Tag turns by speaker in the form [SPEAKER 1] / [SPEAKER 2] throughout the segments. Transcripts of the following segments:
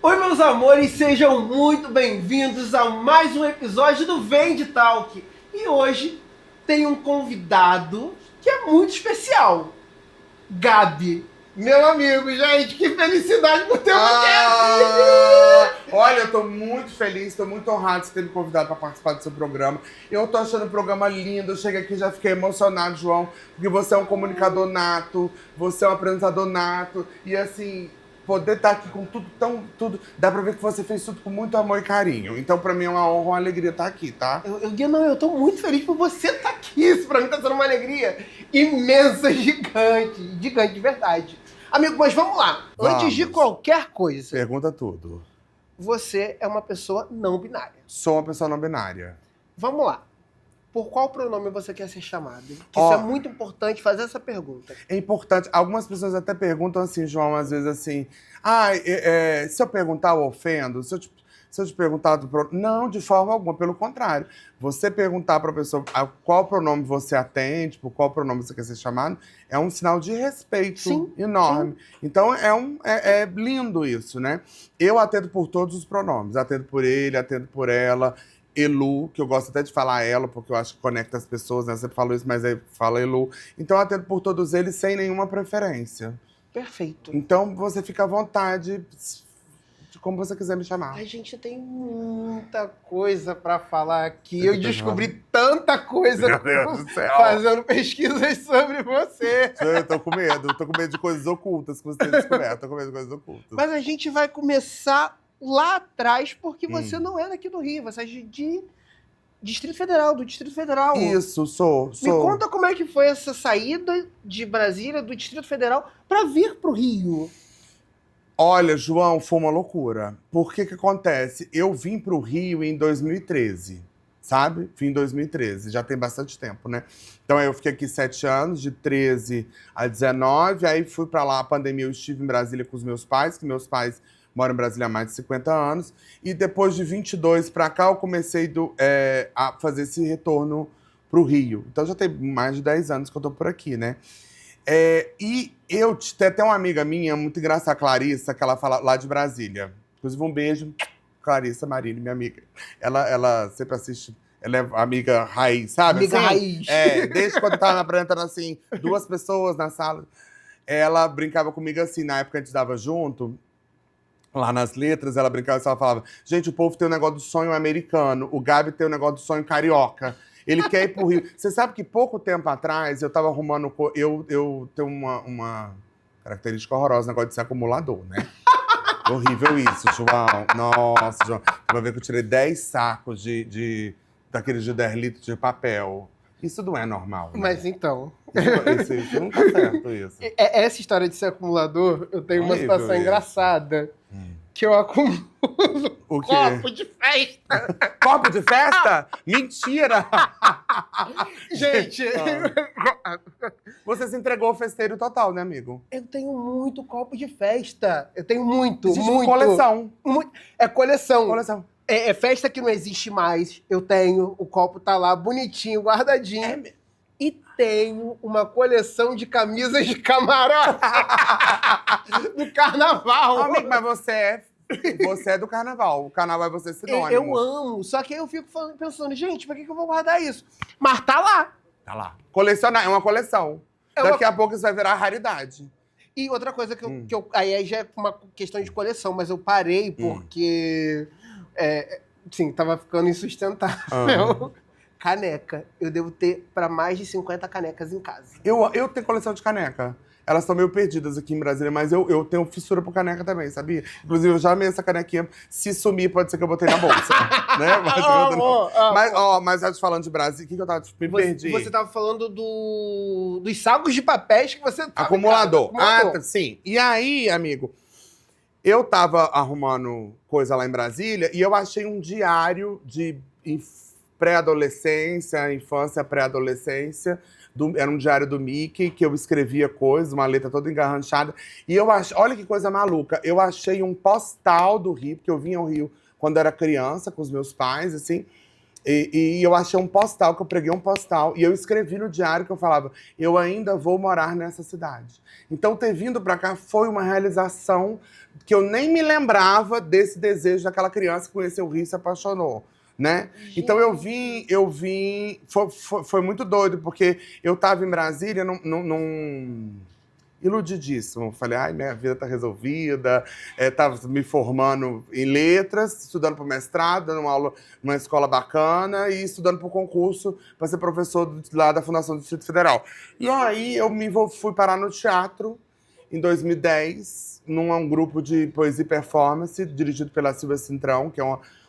[SPEAKER 1] Oi, meus amores, sejam muito bem-vindos a mais um episódio do Vende Talk. E hoje tem um convidado que é muito especial. Gabi, meu amigo, gente, que felicidade por ter você aqui!
[SPEAKER 2] Olha, eu tô muito feliz, tô muito honrado de ter me convidado para participar do seu programa. Eu tô achando o programa lindo, eu cheguei aqui e já fiquei emocionado, João, porque você é um comunicador nato, você é um apresentador nato, e assim, poder estar aqui com tudo, dá pra ver que você fez tudo com muito amor e carinho. Então, pra mim é uma honra, uma alegria estar aqui, tá?
[SPEAKER 1] Eu tô muito feliz por você estar aqui. Isso pra mim tá sendo uma alegria imensa, gigante de verdade. Amigo, mas vamos lá.
[SPEAKER 2] Vamos.
[SPEAKER 1] Antes de qualquer coisa,
[SPEAKER 2] Pergunta tudo.
[SPEAKER 1] você é uma pessoa não binária.
[SPEAKER 2] Sou uma pessoa não binária.
[SPEAKER 1] Vamos lá. Por qual pronome você quer ser chamado? Que
[SPEAKER 2] Ó,
[SPEAKER 1] isso é muito importante fazer essa pergunta.
[SPEAKER 2] É importante. Algumas pessoas até perguntam assim, João, às vezes assim, se eu perguntar, eu ofendo? Se eu te perguntar do pronome... Não, de forma alguma, pelo contrário. Você perguntar para a pessoa qual pronome você atende, por qual pronome você quer ser chamado, é um sinal de respeito enorme. Sim. Então, é lindo isso, né? Eu atendo por todos os pronomes. Atendo por ele, atendo por ela. Elu, que eu gosto até de falar ela, porque eu acho que conecta as pessoas, né? Eu sempre falo isso, mas aí fala Elu. Então eu atendo por todos eles sem nenhuma preferência.
[SPEAKER 1] Perfeito.
[SPEAKER 2] Então você fica à vontade de como você quiser me chamar.
[SPEAKER 1] A gente tem muita coisa pra falar aqui. Eu descobri tanta coisa
[SPEAKER 2] Meu Deus do céu.
[SPEAKER 1] fazendo pesquisas sobre você.
[SPEAKER 2] Eu tô com medo de coisas ocultas que você tem descoberto. Tô com medo de coisas ocultas.
[SPEAKER 1] Mas a gente vai começar lá atrás, porque você não é daqui do Rio, você é de Distrito Federal, do Distrito Federal.
[SPEAKER 2] Isso, sou.
[SPEAKER 1] Me conta como é que foi essa saída de Brasília, do Distrito Federal, para vir pro Rio.
[SPEAKER 2] Olha, João, foi uma loucura. Por que acontece? Eu vim pro Rio em 2013, sabe? Vim em 2013, já tem bastante tempo, né? Então eu fiquei aqui 7 anos, de 13 a 19, aí fui pra lá, a pandemia, eu estive em Brasília com os meus pais, que meus pais moram em Brasília há mais de 50 anos. E depois de 22 para cá, eu comecei a fazer esse retorno pro Rio. Então já tem mais de 10 anos que eu tô por aqui, né? E eu tem até uma amiga minha, muito engraçada, Clarissa, que ela fala lá de Brasília. Inclusive, um beijo, Clarissa Marini, minha amiga. Ela sempre assiste, ela é amiga raiz, sabe?
[SPEAKER 1] Amiga
[SPEAKER 2] assim?
[SPEAKER 1] raiz.
[SPEAKER 2] Desde quando eu tava me apresentando assim, 2 pessoas na sala. Ela brincava comigo assim, na época a gente dava junto, lá nas letras, ela brincava e ela falava: gente, o povo tem um negócio do sonho americano, o Gabi tem um negócio do sonho carioca. Ele quer ir pro Rio. Você sabe que pouco tempo atrás eu tava arrumando... Eu tenho uma característica horrorosa, negócio de ser acumulador, né? Horrível isso, João. Nossa, João. Você vai ver que eu tirei 10 sacos daqueles de 10 litros de papel. Isso não é normal, né?
[SPEAKER 1] Mas então...
[SPEAKER 2] Isso não tá certo, isso.
[SPEAKER 1] Essa história de ser acumulador, eu tenho uma situação engraçada. Que eu acumulo
[SPEAKER 2] o quê?
[SPEAKER 1] Copo de festa.
[SPEAKER 2] Copo de festa? Mentira!
[SPEAKER 1] Gente...
[SPEAKER 2] Você se entregou ao festeiro total, né, amigo?
[SPEAKER 1] Eu tenho muito copo de festa. Eu tenho muito,
[SPEAKER 2] Existe
[SPEAKER 1] muito.
[SPEAKER 2] Coleção.
[SPEAKER 1] É coleção.
[SPEAKER 2] Coleção.
[SPEAKER 1] É festa que não existe mais. Eu tenho, o copo tá lá bonitinho, guardadinho. E tenho uma coleção de camisas de camarote do carnaval.
[SPEAKER 2] Amigo, mas você é do carnaval. O carnaval é você sinônimo.
[SPEAKER 1] Eu amo. Só que aí eu fico pensando, gente, pra que eu vou guardar isso? Mas tá lá.
[SPEAKER 2] Tá lá. Colecionar, é uma coleção. Daqui a pouco isso vai virar raridade.
[SPEAKER 1] E outra coisa que eu aí já é uma questão de coleção, mas eu parei porque... sim, tava ficando insustentável. Caneca. Eu devo ter para mais de 50 canecas em casa.
[SPEAKER 2] Eu tenho coleção de caneca. Elas estão meio perdidas aqui em Brasília, mas eu tenho fissura por caneca também, sabia? Inclusive, eu já amei essa canequinha. Se sumir, pode ser que eu botei na bolsa. Né? Mas já te falando de Brasília, o que eu tava me perdi?
[SPEAKER 1] Você tava falando dos sacos de papéis que você...
[SPEAKER 2] Acumulador. Sim. E aí, amigo, eu tava arrumando coisa lá em Brasília e eu achei um diário de pré-adolescência, infância, pré-adolescência. Era um diário do Mickey, que eu escrevia coisas, uma letra toda engarranchada. E eu achei, olha que coisa maluca, eu achei um postal do Rio, porque eu vinha ao Rio quando era criança, com os meus pais, assim. E eu achei um postal, que eu preguei um postal, e eu escrevi no diário que eu falava, eu ainda vou morar nessa cidade. Então, ter vindo pra cá foi uma realização que eu nem me lembrava desse desejo daquela criança que conheceu o Rio e se apaixonou, né? Então, eu vim, foi muito doido, porque eu tava em Brasília iludidíssimo. Falei, ai, minha vida tá resolvida. Tava me formando em letras, estudando para mestrado, dando uma aula numa escola bacana e estudando para o concurso para ser professor lá da Fundação do Distrito Federal. E aí fui parar no teatro em 2010, num grupo de poesia e performance, dirigido pela Silvia Cintrão, que é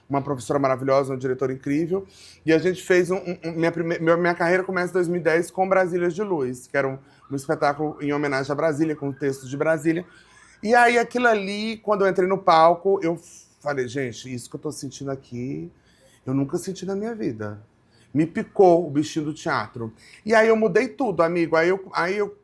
[SPEAKER 2] uma professora maravilhosa, uma diretora incrível. E a gente fez minha carreira começa em 2010 com Brasílias de Luz, que era um espetáculo em homenagem a Brasília, com textos de Brasília. E aí, aquilo ali, quando eu entrei no palco, eu falei, gente, isso que eu tô sentindo aqui, eu nunca senti na minha vida. Me picou o bichinho do teatro. E aí eu mudei tudo, amigo. Aí eu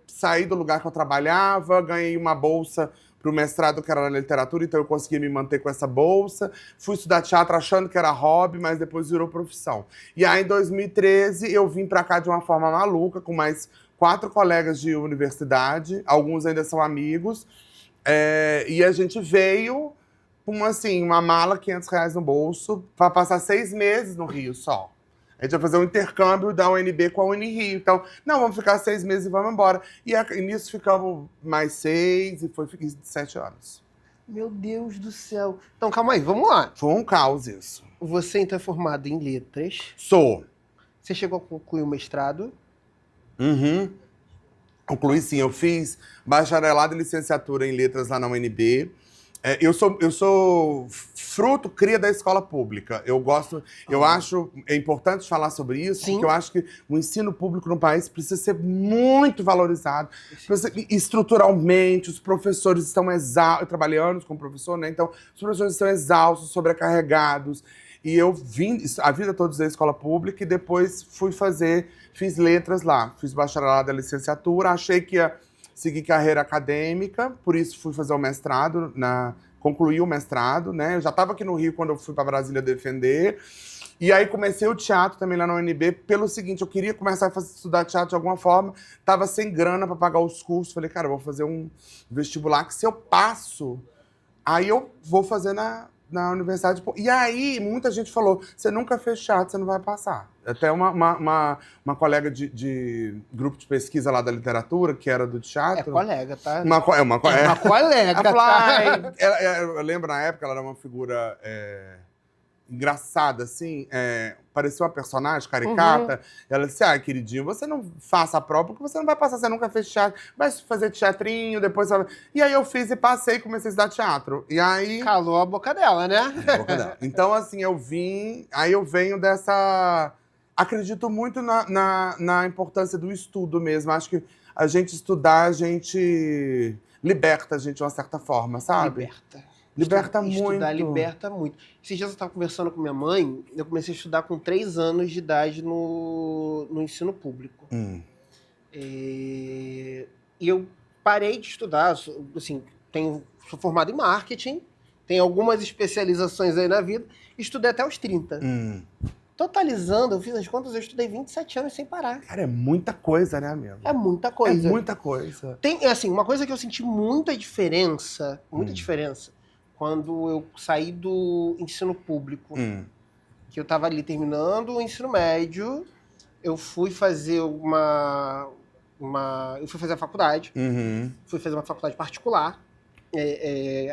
[SPEAKER 2] saí do lugar que eu trabalhava, ganhei uma bolsa para o mestrado, que era na literatura, então eu consegui me manter com essa bolsa. Fui estudar teatro achando que era hobby, mas depois virou profissão. E aí, em 2013, eu vim para cá de uma forma maluca, com mais 4 colegas de universidade, alguns ainda são amigos, e a gente veio com uma mala, R$ 500 no bolso, para passar 6 meses no Rio só. A gente vai fazer um intercâmbio da UNB com a Unirio. Então, não, vamos ficar 6 meses e vamos embora. E nisso ficamos mais 6 e fiquei 7 anos.
[SPEAKER 1] Meu Deus do céu. Então, calma aí, vamos lá.
[SPEAKER 2] Foi um caos isso.
[SPEAKER 1] Você, então, é formado em letras.
[SPEAKER 2] Sou.
[SPEAKER 1] Você chegou a concluir o mestrado?
[SPEAKER 2] Uhum. Concluí sim. Eu fiz bacharelado e licenciatura em letras lá na UNB. Eu sou fruto, cria da escola pública. Eu acho importante falar sobre isso,
[SPEAKER 1] Sim.
[SPEAKER 2] porque eu acho que o ensino público no país precisa ser muito valorizado. Estruturalmente, os professores estão exaustos. Eu trabalhei anos como professor, né? Então, os professores estão exaustos, sobrecarregados. E eu vim a vida toda da escola pública e depois fiz letras lá. Fiz bacharelado e licenciatura, achei que ia segui carreira acadêmica, por isso fui fazer o mestrado, concluí o mestrado, né? Eu já estava aqui no Rio quando eu fui para Brasília defender. E aí comecei o teatro também lá na UNB pelo seguinte, eu queria começar a estudar teatro de alguma forma, estava sem grana para pagar os cursos, falei, cara, eu vou fazer um vestibular que se eu passo, aí eu vou fazer na universidade. E aí, muita gente falou, você nunca fez teatro, você não vai passar. Até uma colega de grupo de pesquisa lá da literatura, que era do teatro...
[SPEAKER 1] É colega, tá?
[SPEAKER 2] Uma colega.
[SPEAKER 1] Ela falou,
[SPEAKER 2] eu lembro, na época, ela era uma figura engraçada, assim, parecia uma personagem caricata. Ela disse, queridinho, você não faça a prova, porque você não vai passar, você nunca fez teatro, vai fazer teatrinho, depois... E aí eu fiz e passei e comecei a estudar teatro. E aí...
[SPEAKER 1] Calou a boca dela, né?
[SPEAKER 2] Então, assim, eu venho dessa... Acredito muito na importância do estudo mesmo. Acho que a gente estudar, a gente liberta a gente de uma certa forma, sabe? Liberta muito.
[SPEAKER 1] Estudar liberta muito. Esses dias eu estava conversando com minha mãe, eu comecei a estudar com 3 anos de idade no ensino público. E eu parei de estudar, assim, sou formado em marketing, tenho algumas especializações aí na vida, estudei até os 30. Totalizando, eu fiz as contas, eu estudei 27 anos sem parar.
[SPEAKER 2] Cara, é muita coisa, né, amigo?
[SPEAKER 1] É muita coisa.
[SPEAKER 2] É muita coisa.
[SPEAKER 1] Tem, assim, uma coisa que eu senti muita diferença, quando eu saí do ensino público, que eu estava ali terminando o ensino médio, eu fui fazer eu fui fazer a faculdade, fui fazer uma faculdade particular,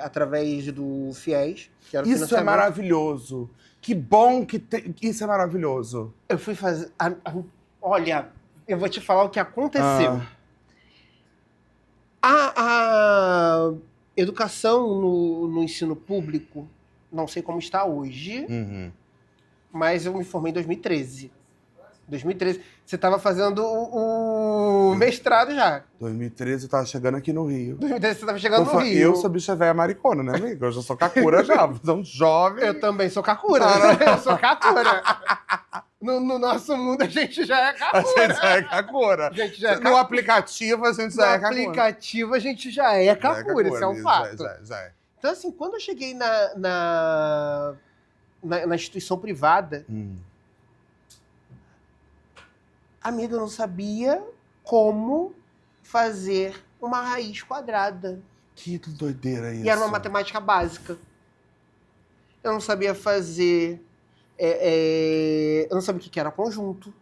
[SPEAKER 1] através do FIES, que era o
[SPEAKER 2] Isso é maravilhoso. Que bom que isso é maravilhoso.
[SPEAKER 1] Eu fui fazer... Olha, eu vou te falar o que aconteceu. A educação no ensino público, não sei como está hoje, mas eu me formei em 2013. 2013. Você estava fazendo o mestrado já.
[SPEAKER 2] 2013 eu estava chegando aqui no Rio.
[SPEAKER 1] 2013 você estava chegando no Rio.
[SPEAKER 2] Eu sou bicha velha maricona, né, amigo? Eu já sou Kakura já. Você é um jovem.
[SPEAKER 1] Eu também sou Kakura. Eu sou Kakura. No nosso mundo a gente já é Kakura.
[SPEAKER 2] A gente já é Kakura. No aplicativo a gente já é Kakura.
[SPEAKER 1] No aplicativo a gente já é Kakura, isso é um fato.
[SPEAKER 2] Já é.
[SPEAKER 1] Então, assim, quando eu cheguei na instituição privada. Amiga, eu não sabia como fazer uma raiz quadrada.
[SPEAKER 2] Que doideira isso.
[SPEAKER 1] E era uma matemática básica. Eu não sabia fazer... eu não sabia o que era conjunto.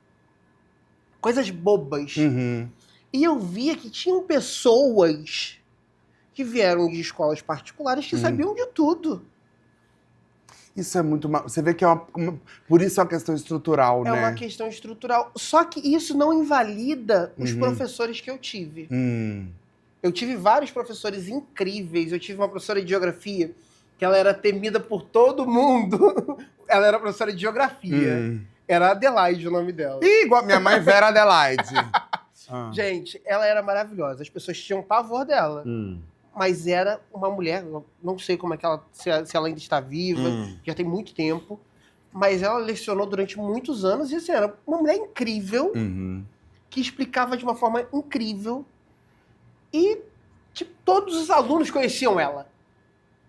[SPEAKER 1] Coisas bobas. E eu via que tinham pessoas que vieram de escolas particulares que sabiam de tudo.
[SPEAKER 2] Isso é muito... Você vê que por isso é uma questão estrutural, né?
[SPEAKER 1] É uma questão estrutural. Só que isso não invalida os professores que eu tive. Eu tive vários professores incríveis. Eu tive uma professora de geografia que ela era temida por todo mundo. Ela era professora de geografia. Era Adelaide o nome dela.
[SPEAKER 2] Ih, igual minha mãe Vera Adelaide.
[SPEAKER 1] Gente, ela era maravilhosa. As pessoas tinham pavor dela. Mas era uma mulher, não sei como é que ela, se ela ainda está viva, já tem muito tempo. Mas ela lecionou durante muitos anos e assim, era uma mulher incrível, que explicava de uma forma incrível. E tipo, todos os alunos conheciam ela.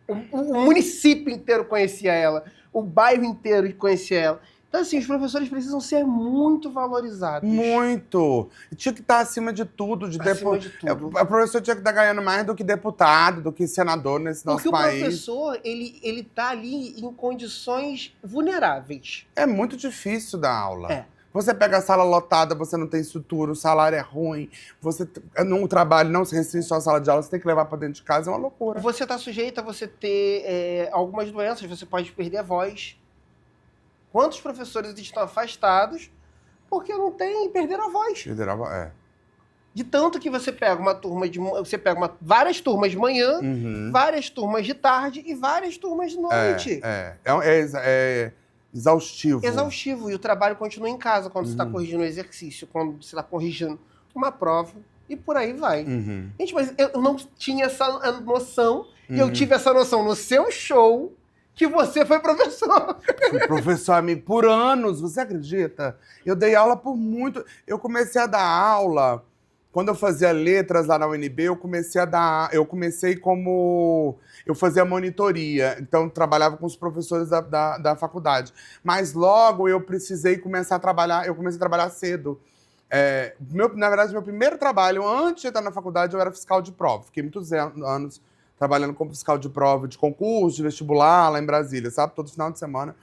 [SPEAKER 1] O município inteiro conhecia ela. O bairro inteiro conhecia ela. Então, assim, os professores precisam ser muito valorizados.
[SPEAKER 2] Muito! Tinha que estar acima de tudo.
[SPEAKER 1] Acima de tudo.
[SPEAKER 2] O professor tinha que estar ganhando mais do que deputado, do que senador nesse nosso país.
[SPEAKER 1] Porque o professor, ele tá ali em condições vulneráveis.
[SPEAKER 2] É muito difícil dar aula.
[SPEAKER 1] É.
[SPEAKER 2] Você pega a sala lotada, você não tem estrutura, o salário é ruim, você no trabalho não se restringe só a sala de aula, você tem que levar para dentro de casa, é uma loucura.
[SPEAKER 1] Você está sujeito a você ter algumas doenças, você pode perder a voz. Quantos professores estão afastados porque não tem, perderam a voz? De tanto que você pega uma turma várias turmas de manhã, várias turmas de tarde e várias turmas de noite.
[SPEAKER 2] É exaustivo.
[SPEAKER 1] Exaustivo. E o trabalho continua em casa quando você está corrigindo um exercício, quando você está corrigindo uma prova e por aí vai. Gente, mas eu não tinha essa noção e eu tive essa noção no seu show que você foi professor.
[SPEAKER 2] Fui professor, amigo, por anos, você acredita? Eu dei aula por muito... Eu comecei a dar aula... Quando eu fazia letras lá na UNB, eu comecei como... Eu fazia monitoria, então trabalhava com os professores da faculdade. Mas logo eu precisei começar a trabalhar, eu comecei a trabalhar cedo. Na verdade, meu primeiro trabalho, antes de entrar na faculdade, eu era fiscal de prova. Fiquei muitos anos trabalhando como fiscal de prova de concurso, de vestibular, lá em Brasília, sabe? Todo final de semana.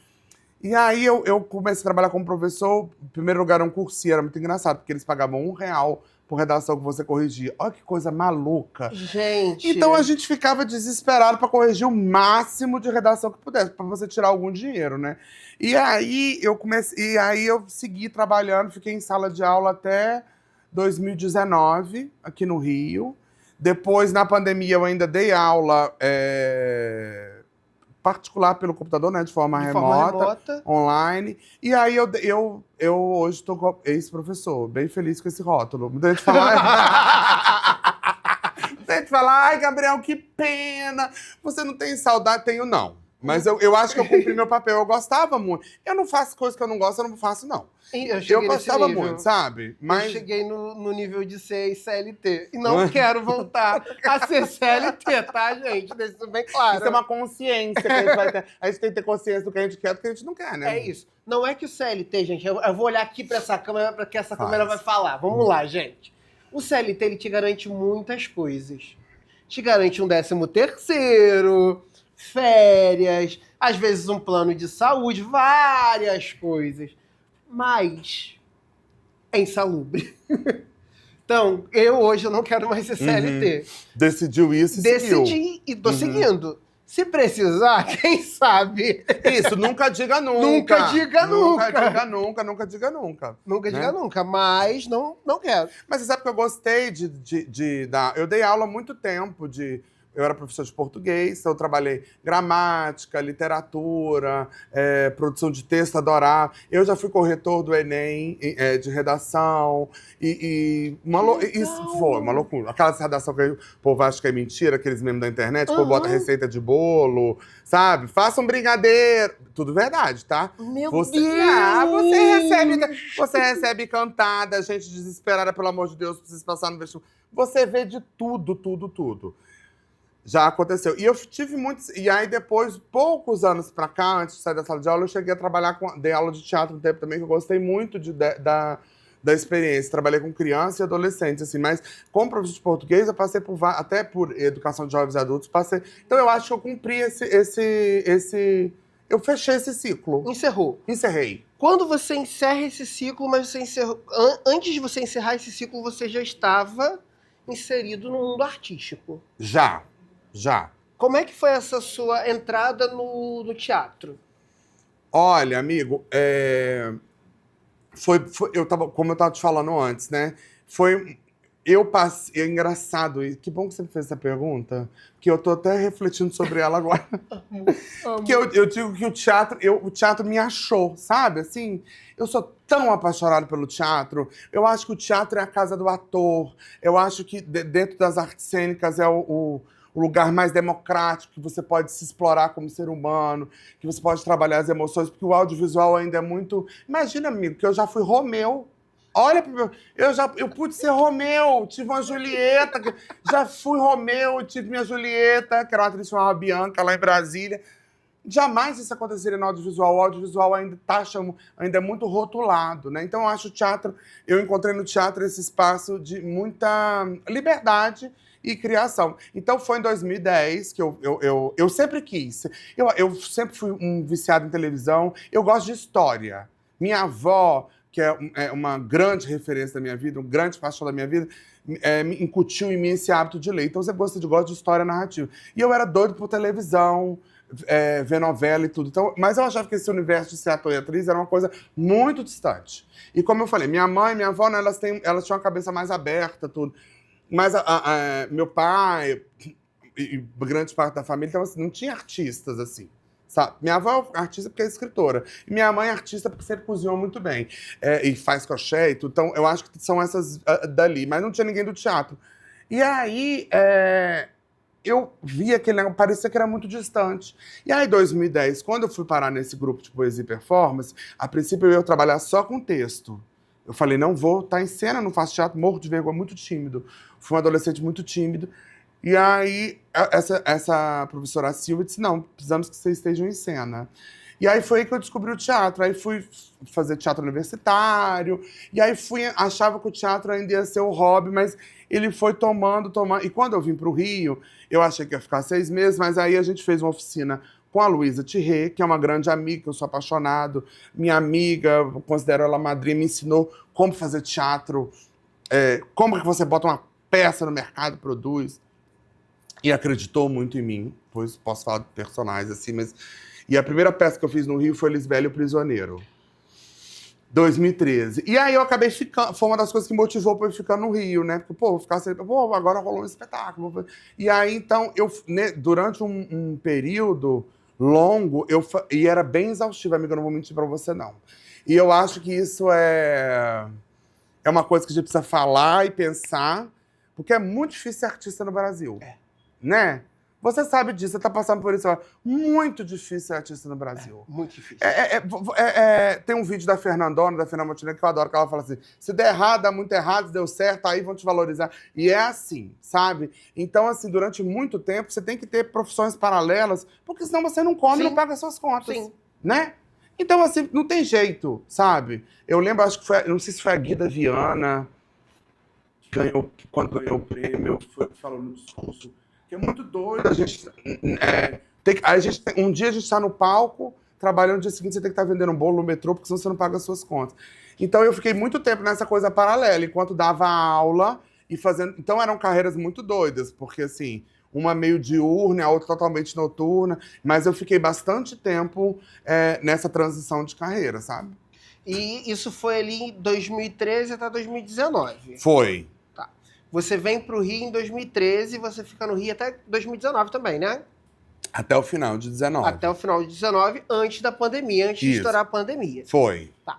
[SPEAKER 2] E aí eu comecei a trabalhar como professor. Em primeiro lugar, era um cursinho, era muito engraçado, porque eles pagavam R$1 por redação que você corrigia. Olha que coisa maluca.
[SPEAKER 1] Gente.
[SPEAKER 2] Então a gente ficava desesperado para corrigir o máximo de redação que pudesse, para você tirar algum dinheiro, né? E aí eu segui trabalhando, fiquei em sala de aula até 2019, aqui no Rio. Depois, na pandemia, eu ainda dei aula particular pelo computador, né? De forma remota, online. E aí eu hoje estou com ex-professor, bem feliz com esse rótulo. Muita gente fala... Muita gente fala, ai, Gabriel, que pena. Você não tem saudade? Tenho, não. Mas eu acho que eu cumpri meu papel. Eu gostava muito. Eu não faço coisas que eu não gosto, eu não faço, não. Eu gostava muito, sabe? Mas...
[SPEAKER 1] Eu cheguei no nível de ser CLT. E não quero voltar a ser CLT, tá, gente? Deixa isso bem claro.
[SPEAKER 2] Isso é uma consciência que a gente vai ter. A gente tem que ter consciência do que a gente quer e do que a gente não quer, né?
[SPEAKER 1] É isso. Não é que o CLT, gente... Eu vou olhar aqui pra essa câmera, pra que essa câmera vai falar. Vamos lá, gente. O CLT, ele te garante muitas coisas. Te garante um 13º... férias, às vezes um plano de saúde, várias coisas. Mas é insalubre. Então, hoje eu não quero mais ser CLT.
[SPEAKER 2] Decidiu isso e
[SPEAKER 1] Decidi e tô seguindo. Se precisar, quem sabe?
[SPEAKER 2] Isso, nunca diga nunca.
[SPEAKER 1] Nunca diga nunca.
[SPEAKER 2] Nunca diga nunca, nunca diga nunca.
[SPEAKER 1] Nunca diga nunca, mas não quero.
[SPEAKER 2] Mas você sabe que eu gostei de dar... Eu dei aula há muito tempo Eu era professor de português, então eu trabalhei gramática, literatura, produção de texto, adorava. Eu já fui corretor do Enem, de redação, isso foi uma loucura. Aquela redação que o povo acha que é mentira, aqueles memes da internet, o povo bota receita de bolo, sabe? Faça um brigadeiro. Tudo verdade, tá?
[SPEAKER 1] Meu Deus!
[SPEAKER 2] Você recebe cantada, gente desesperada, pelo amor de Deus, precisa passar no vestibular. Você vê de tudo, tudo, tudo. Já aconteceu. E eu tive muitos. E aí, depois, poucos anos pra cá, antes de sair da sala de aula, eu cheguei a trabalhar dei aula de teatro um tempo também, que eu gostei muito da experiência. Trabalhei com criança e adolescente, assim, mas como professor de português, eu passei até por educação de jovens e adultos, passei. Então, eu acho que eu cumpri eu fechei esse ciclo.
[SPEAKER 1] Encerrou.
[SPEAKER 2] Encerrei.
[SPEAKER 1] Quando você encerra esse ciclo, mas você encerrou. Antes de você encerrar esse ciclo, você já estava inserido no mundo artístico.
[SPEAKER 2] Já.
[SPEAKER 1] Como é que foi essa sua entrada no teatro?
[SPEAKER 2] Olha, amigo, como eu tava te falando antes, né? Eu passei, é engraçado, e que bom que você fez essa pergunta, que eu tô até refletindo sobre ela agora. Porque eu digo que o teatro me achou, sabe? Assim, eu sou tão apaixonado pelo teatro. Eu acho que o teatro é a casa do ator. Eu acho que dentro das artes cênicas é o lugar mais democrático, que você pode se explorar como ser humano, que você pode trabalhar as emoções, porque o audiovisual ainda é muito... Imagina, amigo, que eu já fui Romeu. Olha, eu pude ser Romeu, tive uma Julieta, já fui Romeu, tive minha Julieta, que era uma atriz chamada Bianca, lá em Brasília. Jamais isso aconteceria no audiovisual. O audiovisual ainda é muito rotulado, né? Então, eu encontrei no teatro esse espaço de muita liberdade e criação. Então, foi em 2010 que eu sempre quis. Eu sempre fui um viciado em televisão. Eu gosto de história. Minha avó, que é uma grande referência da minha vida, uma grande paixão da minha vida, me incutiu em mim esse hábito de ler. Então, eu gosto de história narrativa. E eu era doido por televisão, ver novela e tudo. Então, mas eu achava que esse universo de ser ator e atriz era uma coisa muito distante. E como eu falei, minha mãe e minha avó, né, elas tinham a cabeça mais aberta, tudo. Mas meu pai e grande parte da família, então, assim, não tinha artistas, assim. Sabe? Minha avó é artista porque é escritora. E minha mãe é artista porque sempre cozinhou muito bem. E faz crochê e tudo. Então, eu acho que são essas dali. Mas não tinha ninguém do teatro. E aí, eu vi aquele negócio, parecia que era muito distante. E aí, em 2010, quando eu fui parar nesse grupo de poesia e performance, a princípio eu ia trabalhar só com texto. Eu falei, não vou estar em cena, não faço teatro, morro de vergonha, muito tímido. Fui um adolescente muito tímido. E aí, essa professora Silvia disse, não, precisamos que vocês estejam em cena. E aí foi aí que eu descobri o teatro. Aí fui fazer teatro universitário. E aí achava que o teatro ainda ia ser o hobby, mas ele foi tomando. E quando eu vim para o Rio, eu achei que ia ficar 6 meses, mas aí a gente fez uma oficina com a Luísa Thierry, que é uma grande amiga, que eu sou apaixonado. Minha amiga, eu considero ela madrinha, me ensinou como fazer teatro, como que você bota uma peça no mercado, produz. E acreditou muito em mim, pois posso falar de personagens assim, mas... E a primeira peça que eu fiz no Rio foi Lisbela e o Prisioneiro, 2013. E aí eu acabei ficando, foi uma das coisas que motivou pra eu ficar no Rio, né? Porque, vou ficar sempre, agora rolou um espetáculo. E aí, então, durante um período longo, e era bem exaustivo, amiga, eu não vou mentir pra você, não. E eu acho que isso é uma coisa que a gente precisa falar e pensar, porque é muito difícil ser artista no Brasil. Né? Você sabe disso, você tá passando por isso. Muito difícil ser artista no Brasil.
[SPEAKER 1] Muito difícil.
[SPEAKER 2] Tem um vídeo da Fernanda Montenegro, que eu adoro, que ela fala assim, se der errado, dá muito errado, se deu certo, aí vão te valorizar. E é assim, sabe? Então, assim, durante muito tempo, você tem que ter profissões paralelas, porque senão você não come e não paga suas contas. Sim. Né? Então, assim, não tem jeito, sabe? Eu lembro, acho que foi, não sei se foi a Guida Viana, quando ganhou o prêmio, falou no discurso, que é muito doido. Um dia a gente está no palco, trabalhando, no dia seguinte você tem que estar vendendo um bolo no metrô, porque senão você não paga as suas contas. Então eu fiquei muito tempo nessa coisa paralela, enquanto dava aula e fazendo... Então eram carreiras muito doidas, porque assim, uma meio diurna, a outra totalmente noturna, mas eu fiquei bastante tempo nessa transição de carreira, sabe?
[SPEAKER 1] E isso foi ali em 2013 até 2019?
[SPEAKER 2] Foi.
[SPEAKER 1] Você vem pro Rio em 2013 e você fica no Rio até 2019 também, né?
[SPEAKER 2] Até o final de 19.
[SPEAKER 1] Até o final de 19, antes da pandemia, antes de estourar a pandemia.
[SPEAKER 2] Foi.
[SPEAKER 1] Tá.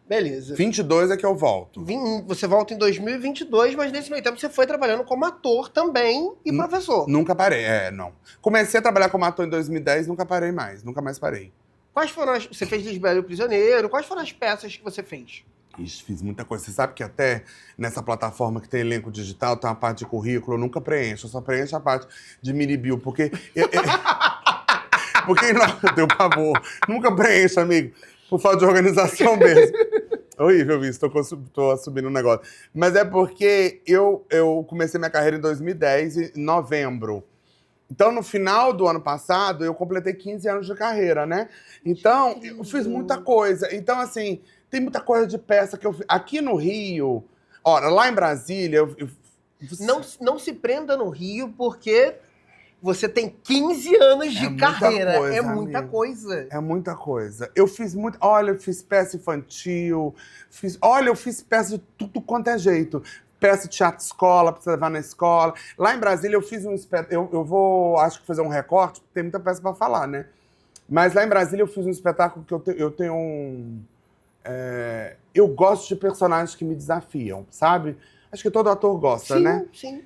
[SPEAKER 1] Beleza.
[SPEAKER 2] 22 é que eu volto.
[SPEAKER 1] Você volta em 2022, mas nesse meio tempo você foi trabalhando como ator também e professor.
[SPEAKER 2] Nunca parei, não. Comecei a trabalhar como ator em 2010, nunca parei mais, nunca mais parei.
[SPEAKER 1] Quais foram você fez Lisbela e o Prisioneiro, quais foram as peças que você fez?
[SPEAKER 2] Fiz muita coisa. Você sabe que até nessa plataforma que tem elenco digital, tem uma parte de currículo, eu nunca preencho. Eu só preencho a parte de mini-bio, porque... porque não, eu tenho pavor. Nunca preencho, amigo. Por falta de organização mesmo. Horrível isso, tô assumindo um negócio. Mas é porque eu comecei minha carreira em 2010, em novembro. Então, no final do ano passado, eu completei 15 anos de carreira, né? Então, eu fiz muita coisa. Então, assim, tem muita coisa de peça que eu fiz. Aqui no Rio, ora, lá em Brasília...
[SPEAKER 1] Não se prenda no Rio, porque você tem 15 anos de carreira. É muita coisa.
[SPEAKER 2] É muita coisa. Eu fiz muito... Olha, eu fiz peça infantil. Eu fiz peça de tudo quanto é jeito. Peça de teatro-escola, pra você levar na escola. Lá em Brasília eu fiz um espetáculo... Eu vou, acho que fazer um recorte, porque tem muita peça pra falar, né? Mas lá em Brasília eu fiz um espetáculo que eu tenho um... eu gosto de personagens que me desafiam, sabe? Acho que todo ator gosta, né?
[SPEAKER 1] Sim.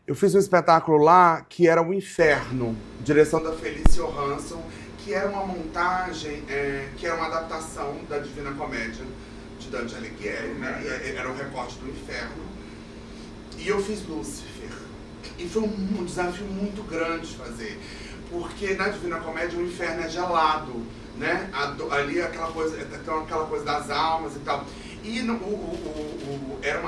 [SPEAKER 2] Eu fiz um espetáculo lá que era O Inferno, direção da Felice Johansson, que era uma montagem, que era uma adaptação da Divina Comédia de Dante Alighieri, né? Era um recorte do Inferno. E eu fiz Lúcifer. E foi um desafio muito grande de fazer. Porque na Divina Comédia o inferno é gelado, né? Ali aquela coisa das almas e tal. E era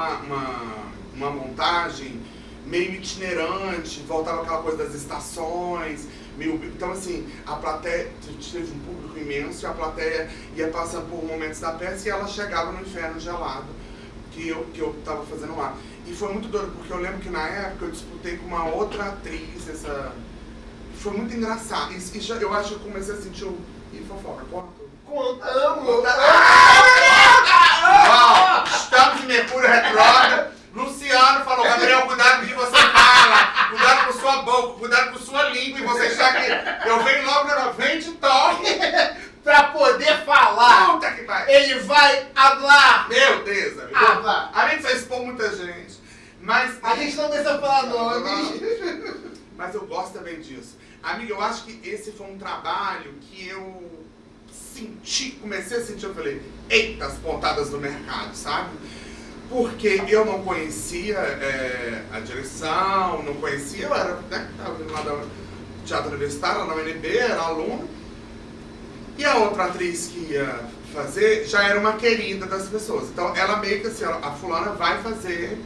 [SPEAKER 2] uma montagem meio itinerante, voltava aquela coisa das estações. Então, assim, a plateia teve um público imenso e a plateia ia passando por momentos da peça e ela chegava no inferno gelado que eu tava fazendo lá. E foi muito doido, porque eu lembro que na época eu disputei com uma outra atriz, foi muito engraçado. Eu acho que eu comecei a sentir fofoca,
[SPEAKER 1] Contamos!
[SPEAKER 2] Estamos em Mercúrio retrógrado. Luciano falou, Gabriel, cuidado com o que você fala, cuidado com sua boca, cuidado com sua língua, e você está aqui. Eu venho logo na frente e toque.
[SPEAKER 1] Pra poder falar.
[SPEAKER 2] Puta que pariu.
[SPEAKER 1] Ele vai falar.
[SPEAKER 2] Meu Deus, amigo. A gente vai expor muita gente. Mas
[SPEAKER 1] a gente não precisa falar nomes.
[SPEAKER 2] Mas eu gosto também disso. Amiga, eu acho que esse foi um trabalho que eu comecei a sentir, eu falei, eita, as pontadas do mercado, sabe? Porque eu não conhecia a direção, não conhecia, eu era, né, tava vindo lá do Teatro Universitário, na UNB, era aluno. E a outra atriz que ia fazer já era uma querida das pessoas. Então ela meio que assim, a fulana vai fazer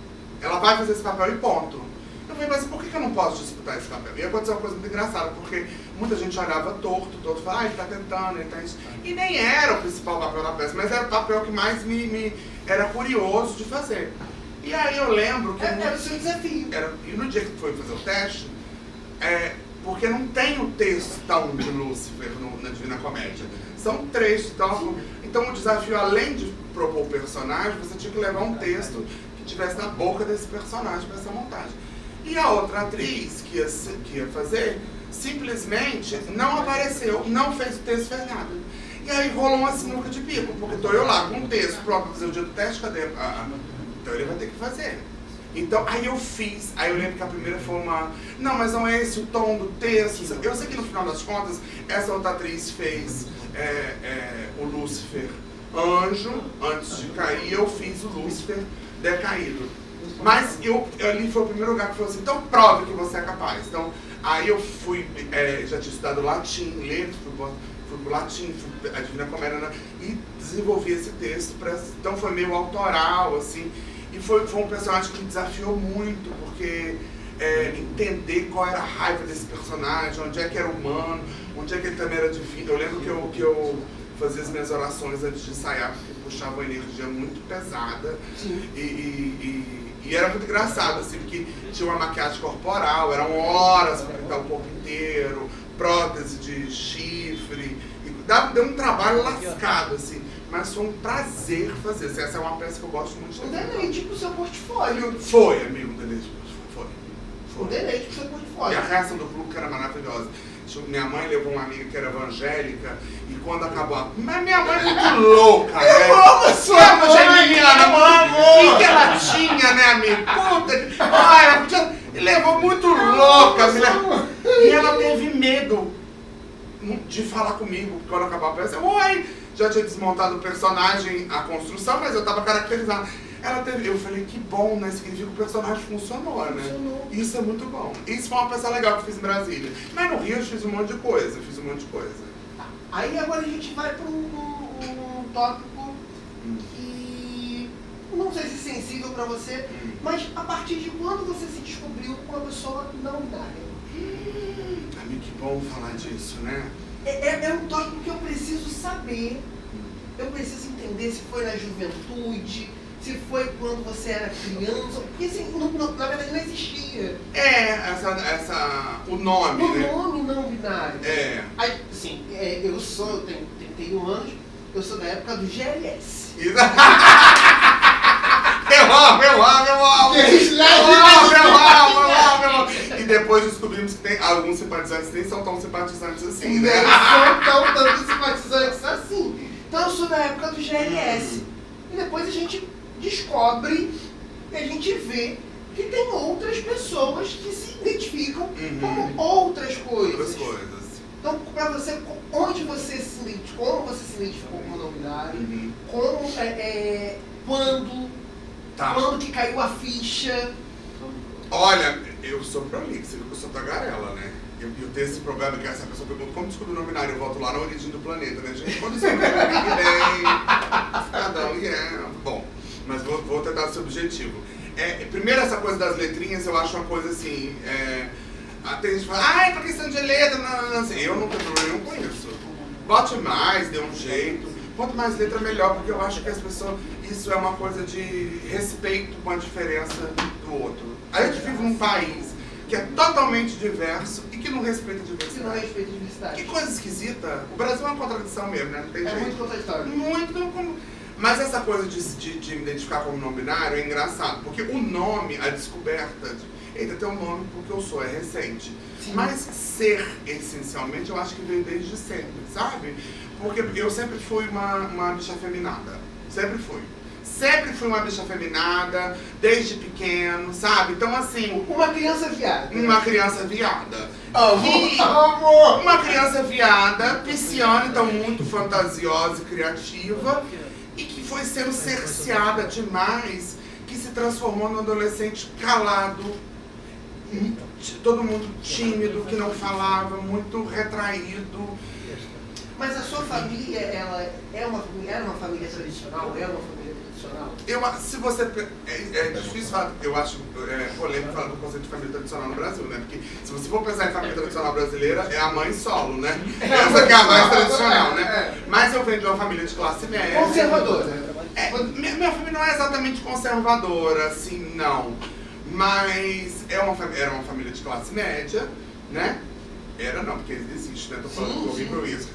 [SPEAKER 2] esse papel e ponto. Eu falei, mas por que eu não posso disputar esse papel? E aconteceu uma coisa muito engraçada, porque muita gente olhava torto, falava, ele tá tentando, ele tá isso. E nem era o principal papel da peça, mas era o papel que mais me era curioso de fazer. E aí eu lembro que...
[SPEAKER 1] Era o seu desafio.
[SPEAKER 2] E no dia que foi fazer o teste, porque não tem o textão de Lúcifer na Divina Comédia. São trechos. Então o desafio, além de propor o personagem, você tinha que levar um texto que estivesse na boca desse personagem para essa montagem. E a outra atriz que ia fazer, simplesmente não apareceu, não fez o texto, fez nada. E aí rolou uma sinuca de bico, porque estou eu lá com um texto próprio para fazer o dia do teste, cadê? Então ele vai ter que fazer. Então, aí eu fiz, aí eu lembro que a primeira foi não, mas não é esse o tom do texto. Eu sei que no final das contas, essa outra atriz fez o Lúcifer anjo, antes de cair, eu fiz o Lúcifer decaído. Mas ali foi o primeiro lugar que falou assim, então prove que você é capaz. Então, aí eu fui, já tinha estudado latim, letras, fui pro latim, fui a Divina Comédia, e desenvolvi esse texto, então foi meio autoral, assim. E foi um personagem que me desafiou muito, porque entender qual era a raiva desse personagem, onde é que era humano, onde é que ele também era divino. Eu lembro que eu fazia as minhas orações antes de ensaiar, porque puxava uma energia muito pesada. E era muito engraçado, assim, porque tinha uma maquiagem corporal, eram horas para pintar o corpo inteiro, prótese de chifre, e deu um trabalho lascado, assim. Mas foi um prazer fazer. Essa é uma peça que eu gosto muito de fazer.
[SPEAKER 1] Um deleite pro seu portfólio.
[SPEAKER 2] Foi, amigo, um deleite. Foi.
[SPEAKER 1] Um deleite pro seu portfólio.
[SPEAKER 2] E a reação do público era maravilhosa. Minha mãe levou uma amiga que era evangélica e quando acabou Mas minha mãe é muito louca, né?
[SPEAKER 1] Eu amo a sua mãe!
[SPEAKER 2] O que ela tinha, né, amigo? Puta que... ela podia... levou muito louca. E ela teve medo de falar comigo quando acabou a peça. Oi! já tinha desmontado o personagem, a construção, mas eu tava caracterizando. Ela teve, eu falei, que bom, né? Significa que o personagem funcionou, né?
[SPEAKER 1] Funcionou.
[SPEAKER 2] Isso é muito bom. Isso foi uma peça legal que eu fiz em Brasília. Mas no Rio eu fiz um monte de coisa,
[SPEAKER 1] Tá. Aí agora a gente vai para um tópico que não sei se é sensível para você, mas a partir de quando você se descobriu uma pessoa não binária?
[SPEAKER 2] Amigo, que bom falar disso, né?
[SPEAKER 1] É um tópico que eu preciso saber, eu preciso entender se foi na juventude, se foi quando você era criança, porque assim, na verdade não existia.
[SPEAKER 2] O nome,
[SPEAKER 1] O
[SPEAKER 2] né?
[SPEAKER 1] nome não binário.
[SPEAKER 2] É.
[SPEAKER 1] Aí, assim, eu tenho 31 anos, eu sou da época do GLS.
[SPEAKER 2] Eu amo! E depois descobrimos que tem alguns simpatizantes nem são tão simpatizantes assim, né?
[SPEAKER 1] Não são tantos simpatizantes assim. Então eu sou da época do GLS. E depois a gente descobre e a gente vê que tem outras pessoas que se identificam como outras coisas. Então, pra você, onde você se identificou, como você se identificou como não binário, como, quando que caiu a ficha.
[SPEAKER 2] Olha, eu sou prolixo, eu sou tagarela, né? Eu tenho esse problema que essa pessoa pergunta como descobrir o não binário, eu volto lá na origem do planeta, né, gente? Quando descobrir o Big Bang, bom, mas vou tentar ser objetivo. Primeiro, essa coisa das letrinhas, eu acho uma coisa assim, tem gente que fala, é por questão de letra, não, assim, eu não tenho problema nenhum com isso. Bote mais, dê um jeito. Quanto mais letra, melhor, porque eu acho que as pessoas, isso é uma coisa de respeito com a diferença do outro. A gente vive num país que é totalmente diverso e que não respeita a diversidade. Que coisa esquisita. O Brasil é uma contradição mesmo, né? Não tem jeito.
[SPEAKER 1] Muito contraditório.
[SPEAKER 2] Muito. Mas essa coisa de me identificar como não binário é engraçado, porque o nome, a descoberta, ainda tem um nome porque eu sou, é recente. Sim. Mas ser, essencialmente, eu acho que veio desde sempre, sabe? Porque eu sempre fui uma bicha afeminada. Sempre fui uma bicha afeminada, desde pequeno, sabe? Então, assim...
[SPEAKER 1] Uma criança viada.
[SPEAKER 2] Uma criança viada.
[SPEAKER 1] Amor!
[SPEAKER 2] Uma criança viada, pisciana, então muito fantasiosa e criativa, e que foi sendo cerceada demais, que se transformou num adolescente calado, todo mundo tímido, que não falava, muito retraído.
[SPEAKER 1] Mas a sua família, ela era uma família tradicional? É uma família tradicional?
[SPEAKER 2] Se você... É difícil falar, eu acho polêmico falar do conceito de família tradicional no Brasil, né? Porque se você for pensar em família tradicional brasileira, é a mãe solo, né? Essa que é a mais tradicional, né? Mas eu venho de uma família de classe média.
[SPEAKER 1] Conservadora.
[SPEAKER 2] Minha família não é exatamente conservadora, assim, não. Mas era uma família de classe média, né? Era não, porque existe, né? Tô falando horrível isso.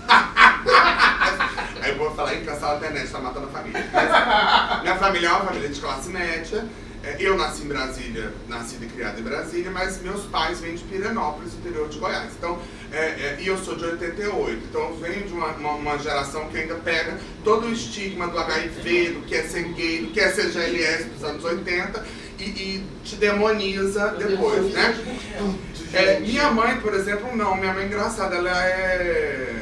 [SPEAKER 2] Aí eu vou falar em cancela a internet, tá matando a família. Mas minha família é uma família de classe média. Eu nasci em Brasília, nascida e criada em Brasília, mas meus pais vêm de Pirenópolis, interior de Goiás. Então, e eu sou de 88, então eu venho de uma geração que ainda pega todo o estigma do HIV, do que é ser gay, do que é ser GLS dos anos 80 e te demoniza depois, né? Minha mãe, por exemplo, não. Minha mãe é engraçada, ela é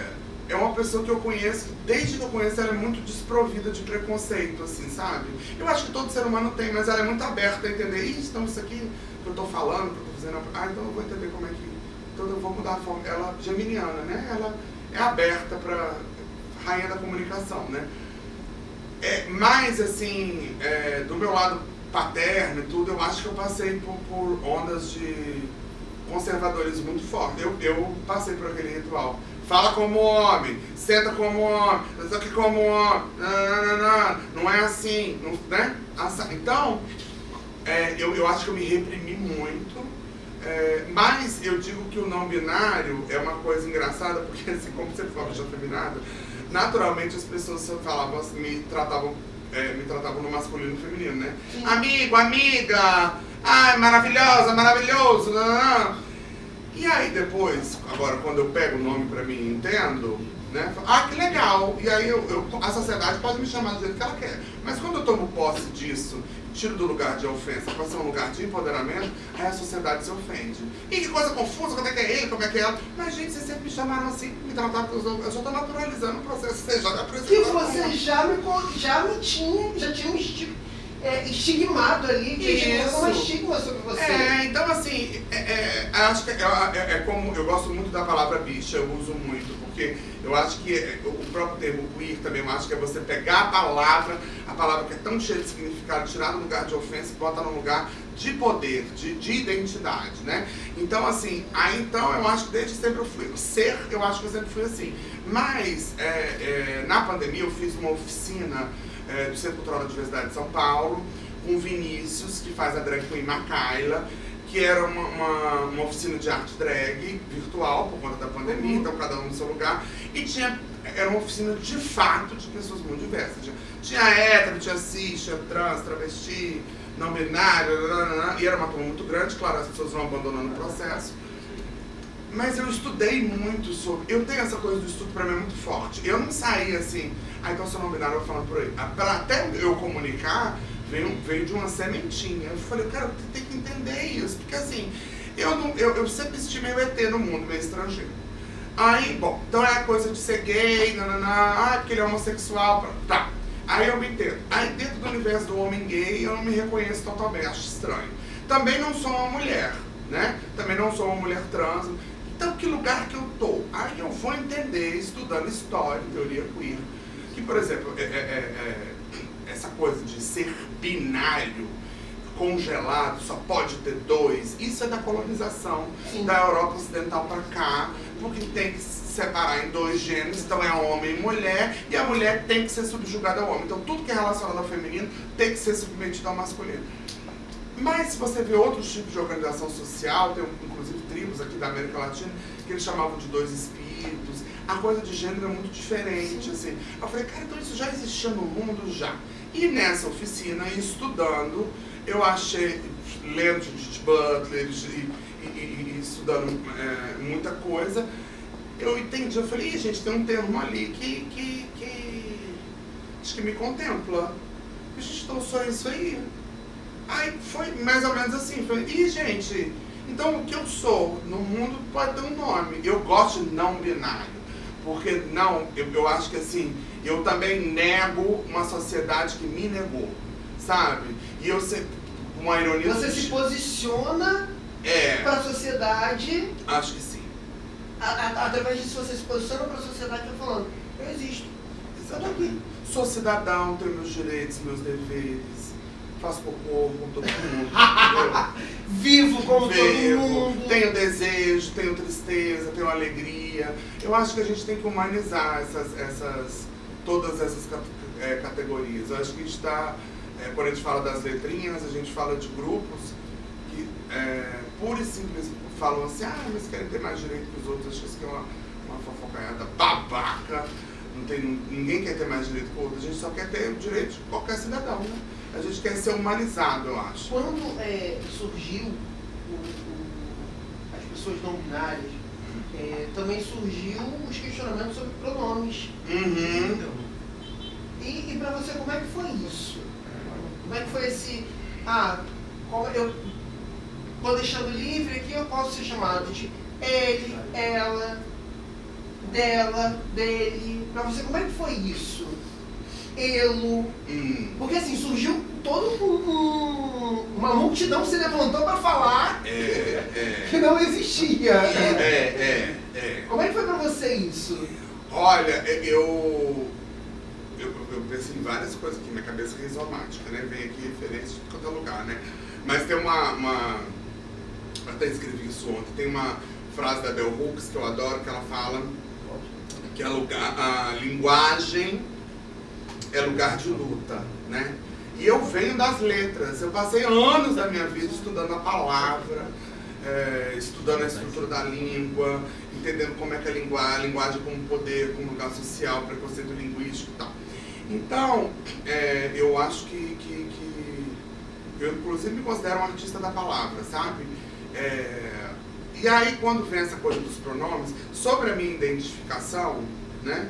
[SPEAKER 2] uma pessoa que eu conheço, desde que eu conheço ela é muito desprovida de preconceito, assim, sabe? Eu acho que todo ser humano tem, mas ela é muito aberta a entender, então isso aqui que eu tô falando, que eu tô fazendo, então eu vou entender como é que, então eu vou mudar a forma, ela é geminiana, né? Ela é aberta pra rainha da comunicação, né? Mas, assim, do meu lado paterno e tudo, eu acho que eu passei por ondas de conservadorismo muito forte. Eu passei por aquele ritual. Fala como homem, senta como homem, isso aqui como homem, não é assim, não, né? Então, eu acho que eu me reprimi muito, mas eu digo que o não binário é uma coisa engraçada, porque assim, como você fala de afeminada, naturalmente as pessoas falavam assim, me tratavam no masculino e no feminino, né? Sim. Amigo, amiga, ai, maravilhosa, maravilhoso, E aí depois, agora quando eu pego o nome pra mim e entendo, né? Ah, que legal! E aí a sociedade pode me chamar do jeito que ela quer. Mas quando eu tomo posse disso, tiro do lugar de ofensa para ser um lugar de empoderamento, aí a sociedade se ofende. E que coisa confusa, como é que é ele, como é que é ela? Mas, gente, vocês sempre me chamaram assim, me trataram pelos outros. Eu já tô naturalizando o processo, você já tá
[SPEAKER 1] que você já tinha um estigmado ali, tinha um estigma sobre você.
[SPEAKER 2] Então assim, acho que é como, eu gosto muito da palavra bicha, eu uso muito, porque eu acho que o próprio termo queer também, eu acho que é você pegar a palavra que é tão cheia de significado, tirar do lugar de ofensa e botar no lugar de poder, de identidade, né? Então assim, então eu acho que desde sempre eu fui, eu acho que eu sempre fui assim. Mas na pandemia eu fiz uma oficina do Centro Cultural da Diversidade de São Paulo, com o Vinícius, que faz a drag queen Macaila, que era uma oficina de arte drag virtual, por conta da pandemia, então cada um no seu lugar, e era uma oficina de fato de pessoas muito diversas. Tinha hétero, tinha cis, tinha trans, travesti, não binário, e era uma turma muito grande, claro, as pessoas vão abandonando o processo. Mas eu estudei muito sobre... Eu tenho essa coisa do estudo pra mim muito forte. Eu não saí assim, então sou não binário, eu vou falando por aí. Até eu comunicar, veio de uma sementinha. Eu falei, cara, eu tenho que entender isso. Porque assim, eu sempre estimei o ET no mundo, meio estrangeiro. Aí, bom, então é a coisa de ser gay, porque ele é homossexual, tá. Aí eu me entendo. Aí dentro do universo do homem gay, eu não me reconheço totalmente, acho estranho. Também não sou uma mulher, né? Também não sou uma mulher trans. Então, que lugar que eu tô? Aí eu vou entender, estudando história, teoria queer, que, por exemplo, essa coisa de ser binário, congelado, só pode ter dois, isso é da colonização da Europa Ocidental para cá, porque tem que se separar em dois gêneros, então é homem e mulher, e a mulher tem que ser subjugada ao homem. Então, tudo que é relacionado ao feminino tem que ser submetido ao masculino. Mas se você vê outros tipos de organização social, tem inclusive tribos aqui da América Latina que eles chamavam de dois espíritos, a coisa de gênero é muito diferente, assim. Eu falei, cara, então isso já existia no mundo já. E nessa oficina, estudando, eu achei, lendo Judith Butler e estudando muita coisa, eu entendi, eu falei, gente, tem um termo ali que acho que me contempla. Gente, então só isso aí. Aí foi mais ou menos assim, falei, gente, então o que eu sou no mundo pode ter um nome. Eu gosto de não binário, porque eu acho que assim, eu também nego uma sociedade que me negou, sabe? E eu sempre, uma ironia...
[SPEAKER 1] Você se posiciona para a sociedade...
[SPEAKER 2] Acho que sim.
[SPEAKER 1] Através disso você se posiciona para a sociedade e tá falando, eu existo, eu tô aqui.
[SPEAKER 2] Sou cidadão, tenho meus direitos, meus deveres. Faço cocô com todo mundo.
[SPEAKER 1] Vivo como todo mundo.
[SPEAKER 2] Tenho desejo, tenho tristeza, tenho alegria. Eu acho que a gente tem que humanizar todas essas categorias. Eu acho que a gente está, quando a gente fala das letrinhas, a gente fala de grupos que pura e simplesmente falam assim, mas querem ter mais direito que os outros. Acho que isso aqui é uma fofocaiada babaca. Ninguém quer ter mais direito que o outro. A gente só quer ter o direito de qualquer cidadão, né? A gente quer ser humanizado, eu acho.
[SPEAKER 1] Quando surgiu as pessoas não binárias, também surgiu os questionamentos sobre pronomes. E pra você, como é que foi isso? Como é que foi esse... eu tô deixando livre aqui, eu posso ser chamado de ele, ela, dela, dele. Pra você, como é que foi isso? Elo. Porque assim, surgiu toda uma multidão se levantou para falar que não existia. Como é que foi para você isso?
[SPEAKER 2] Olha, eu pensei em várias coisas aqui, minha cabeça é rizomática, né? Vem aqui referência de todo lugar, né? Mas tem até escrevi isso ontem, tem uma frase da Bell Hooks que eu adoro, que ela fala que a linguagem é lugar de luta, né? E eu venho das letras, eu passei anos da minha vida estudando a palavra, estudando a estrutura da língua, entendendo como é que a linguagem como poder, como lugar social, preconceito linguístico e tal. Então, eu acho que eu inclusive me considero um artista da palavra, sabe? E aí, quando vem essa coisa dos pronomes, sobre a minha identificação, né?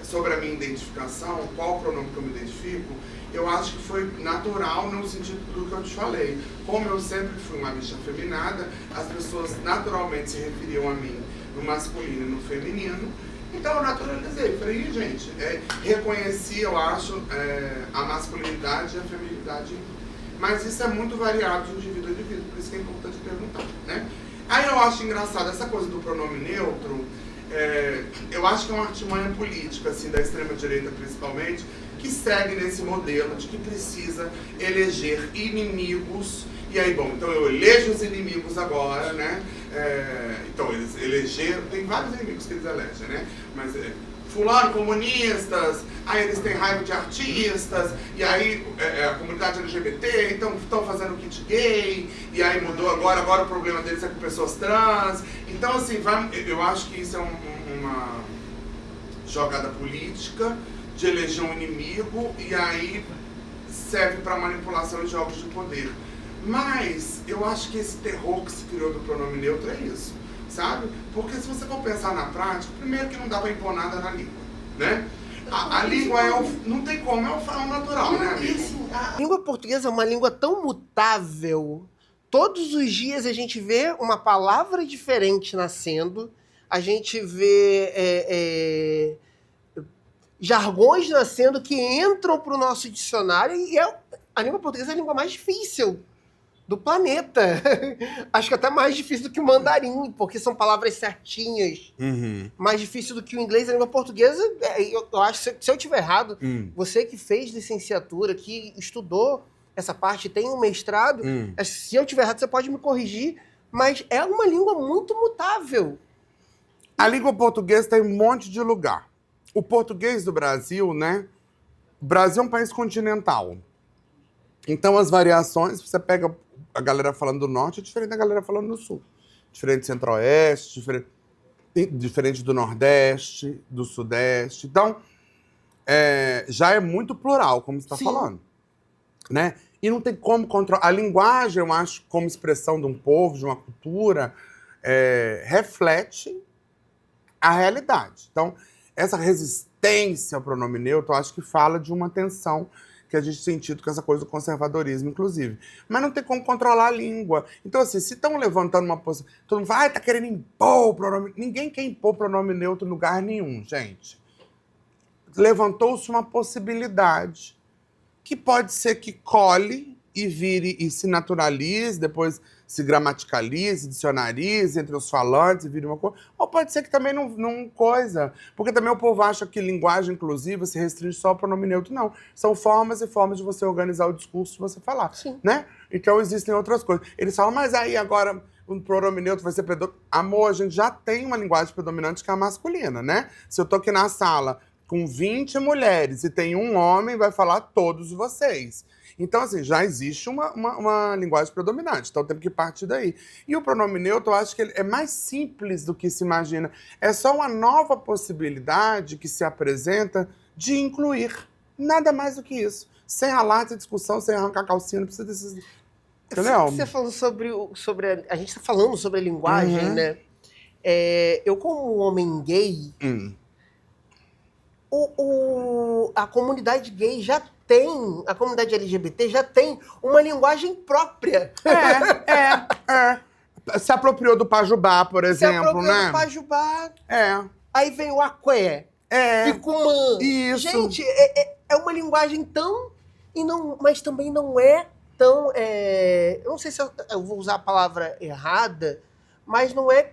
[SPEAKER 2] Sobre a minha identificação, qual pronome que eu me identifico, eu acho que foi natural no sentido do que eu te falei. Como eu sempre fui uma bicha afeminada, as pessoas naturalmente se referiam a mim no masculino e no feminino. Então eu naturalizei. Falei, gente, reconheci, eu acho, a masculinidade e a feminilidade em mim. Mas isso é muito variado de indivíduo a indivíduo, por isso que é importante perguntar, né? Aí eu acho engraçado essa coisa do pronome neutro. Eu acho que é uma artimanha política, assim, da extrema-direita principalmente, que segue nesse modelo de que precisa eleger inimigos. E aí, bom, então eu elejo os inimigos agora, né? Então eles elegeram, tem vários inimigos que eles elegem, né? Mas fulano, comunistas, aí eles têm raiva de artistas, e aí a comunidade LGBT, então estão fazendo kit gay, e aí mudou agora o problema deles é com pessoas trans. Então, assim, eu acho que isso é uma jogada política de eleger um inimigo, e aí serve para manipulação e jogos de poder. Mas eu acho que esse terror que se criou do pronome neutro é isso, sabe? Porque se você for pensar na prática, primeiro que não dá pra impor nada na língua, né? A língua não tem como, é o natural, né, amigo?
[SPEAKER 1] A língua portuguesa é uma língua tão mutável. Todos os dias a gente vê uma palavra diferente nascendo, a gente vê jargões nascendo que entram pro nosso dicionário, e a língua portuguesa é a língua mais difícil do planeta. Acho que até mais difícil do que o mandarim, porque são palavras certinhas.
[SPEAKER 2] Uhum.
[SPEAKER 1] Mais difícil do que o inglês. A língua portuguesa, eu acho que se eu estiver errado, você que fez licenciatura, que estudou essa parte, tem um mestrado, se eu estiver errado, você pode me corrigir, mas é uma língua muito mutável.
[SPEAKER 2] A língua portuguesa tem um monte de lugar. O português do Brasil, né? O Brasil é um país continental. Então, as variações, você pega a galera falando do norte, é diferente da galera falando do sul. Diferente do centro-oeste, diferente do nordeste, do sudeste. Então, já é muito plural, como você está falando. Né? E não tem como controlar. A linguagem, eu acho, como expressão de um povo, de uma cultura, reflete a realidade. Então, essa resistência ao pronome neutro, eu acho que fala de uma tensão que a gente tem sentido com essa coisa do conservadorismo, inclusive. Mas não tem como controlar a língua. Então, assim, se estão levantando uma posição... Todo mundo fala, tá querendo impor o pronome... Ninguém quer impor pronome neutro em lugar nenhum, gente. Levantou-se uma possibilidade que pode ser que cole e vire e se naturalize, depois se gramaticalize, dicionarize entre os falantes e vire uma coisa. Ou pode ser que também não coisa. Porque também o povo acha que linguagem inclusiva se restringe só ao pronome neutro. Não. São formas e formas de você organizar o discurso, de você falar.
[SPEAKER 1] Sim.
[SPEAKER 2] Né? Então existem outras coisas. Eles falam, mas aí agora o pronome neutro vai ser predominante. Amor, a gente já tem uma linguagem predominante que é a masculina, né? Se eu tô aqui na sala com 20 mulheres e tem um homem, vai falar todos vocês. Então, assim, já existe uma linguagem predominante, então temos que partir daí. E o pronome neutro, eu acho que ele é mais simples do que se imagina. É só uma nova possibilidade que se apresenta de incluir. Nada mais do que isso. Sem alarde, sem discussão, sem arrancar calcinha, não precisa desses... Entendeu?
[SPEAKER 1] Você falou sobre a gente está falando sobre a linguagem, né? Eu, como um homem gay, a comunidade gay a comunidade LGBT já tem uma linguagem própria.
[SPEAKER 2] Se apropriou do Pajubá, por exemplo, né?
[SPEAKER 1] Do Pajubá.
[SPEAKER 2] É.
[SPEAKER 1] Aí vem o Aqué. Ficumã.
[SPEAKER 2] Isso.
[SPEAKER 1] Gente, é uma linguagem tão... mas também não é tão... eu não sei se eu vou usar a palavra errada, mas não é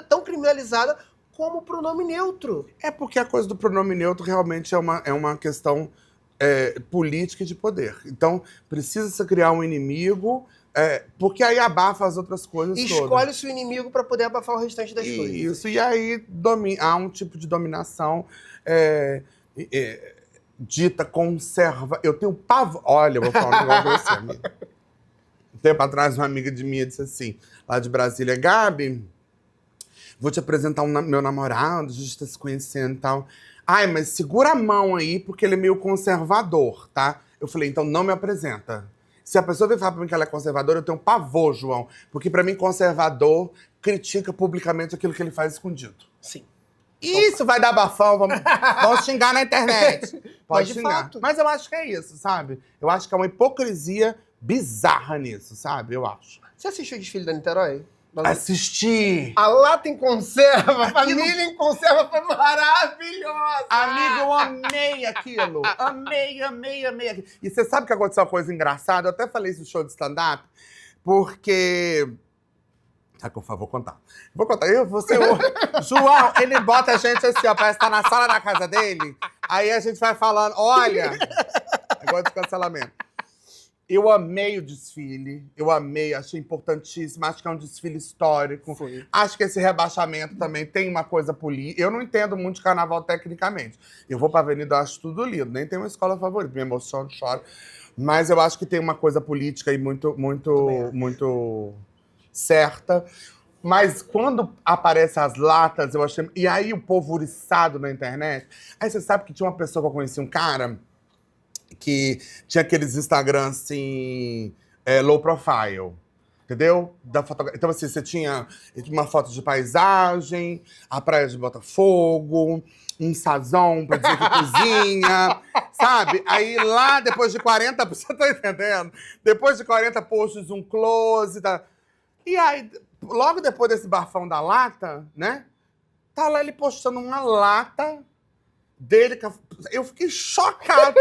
[SPEAKER 1] tão criminalizada como o pronome neutro.
[SPEAKER 2] É porque a coisa do pronome neutro realmente é uma questão política e de poder. Então, precisa-se criar um inimigo, porque aí abafa as outras coisas todas.
[SPEAKER 1] Escolhe-se o inimigo para poder abafar o restante das coisas.
[SPEAKER 2] Isso, e aí há um tipo de dominação dita conserva... Eu tenho pavor... Olha, eu vou falar um negócio pra você, amiga. Um tempo atrás, uma amiga de minha disse assim, lá de Brasília, Gabi, vou te apresentar meu namorado, a gente tá se conhecendo e tal. Ai, mas segura a mão aí, porque ele é meio conservador, tá? Eu falei, então não me apresenta. Se a pessoa vem falar pra mim que ela é conservadora, eu tenho um pavor, João. Porque pra mim, conservador critica publicamente aquilo que ele faz escondido.
[SPEAKER 1] Sim.
[SPEAKER 2] Isso vai dar bafão, vamos xingar na internet. Pode
[SPEAKER 1] de
[SPEAKER 2] xingar.
[SPEAKER 1] fato.
[SPEAKER 2] Mas eu acho que é isso, sabe? Eu acho que é uma hipocrisia bizarra nisso, sabe? Eu acho.
[SPEAKER 1] Você assistiu o desfile da Niterói?
[SPEAKER 2] Assisti!
[SPEAKER 1] A lata em conserva, a família em conserva foi maravilhosa!
[SPEAKER 2] Amigo, eu amei aquilo. Amei aquilo. E você sabe que aconteceu uma coisa engraçada? Eu até falei isso no show de stand-up, porque... Sabe que eu vou contar. Vou contar. João, ele bota a gente assim, ó, parece que tá na sala da casa dele. Aí a gente vai falando, olha... Agora de cancelamento. Eu amei o desfile, eu amei, achei importantíssimo, acho que é um desfile histórico.
[SPEAKER 1] Foi.
[SPEAKER 2] Acho que esse rebaixamento também tem uma coisa política. Eu não entendo muito de carnaval tecnicamente. Eu vou pra avenida, eu acho tudo lindo, nem tenho uma escola favorita, me emociono, choro. Mas eu acho que tem uma coisa política aí muito certa. Mas quando aparecem as latas, eu achei... E aí o povo uriçado na internet... Aí você sabe que tinha uma pessoa que eu conheci, um cara... que tinha aqueles Instagrams, assim, low profile, entendeu? Então, assim, você tinha uma foto de paisagem, a praia de Botafogo, um sazão pra dizer que cozinha, sabe? Aí lá, depois de 40, você tá entendendo? Depois de 40 posts, um close, tá? E aí, logo depois desse bafão da lata, né? Tá lá ele postando uma lata dele, eu fiquei chocado.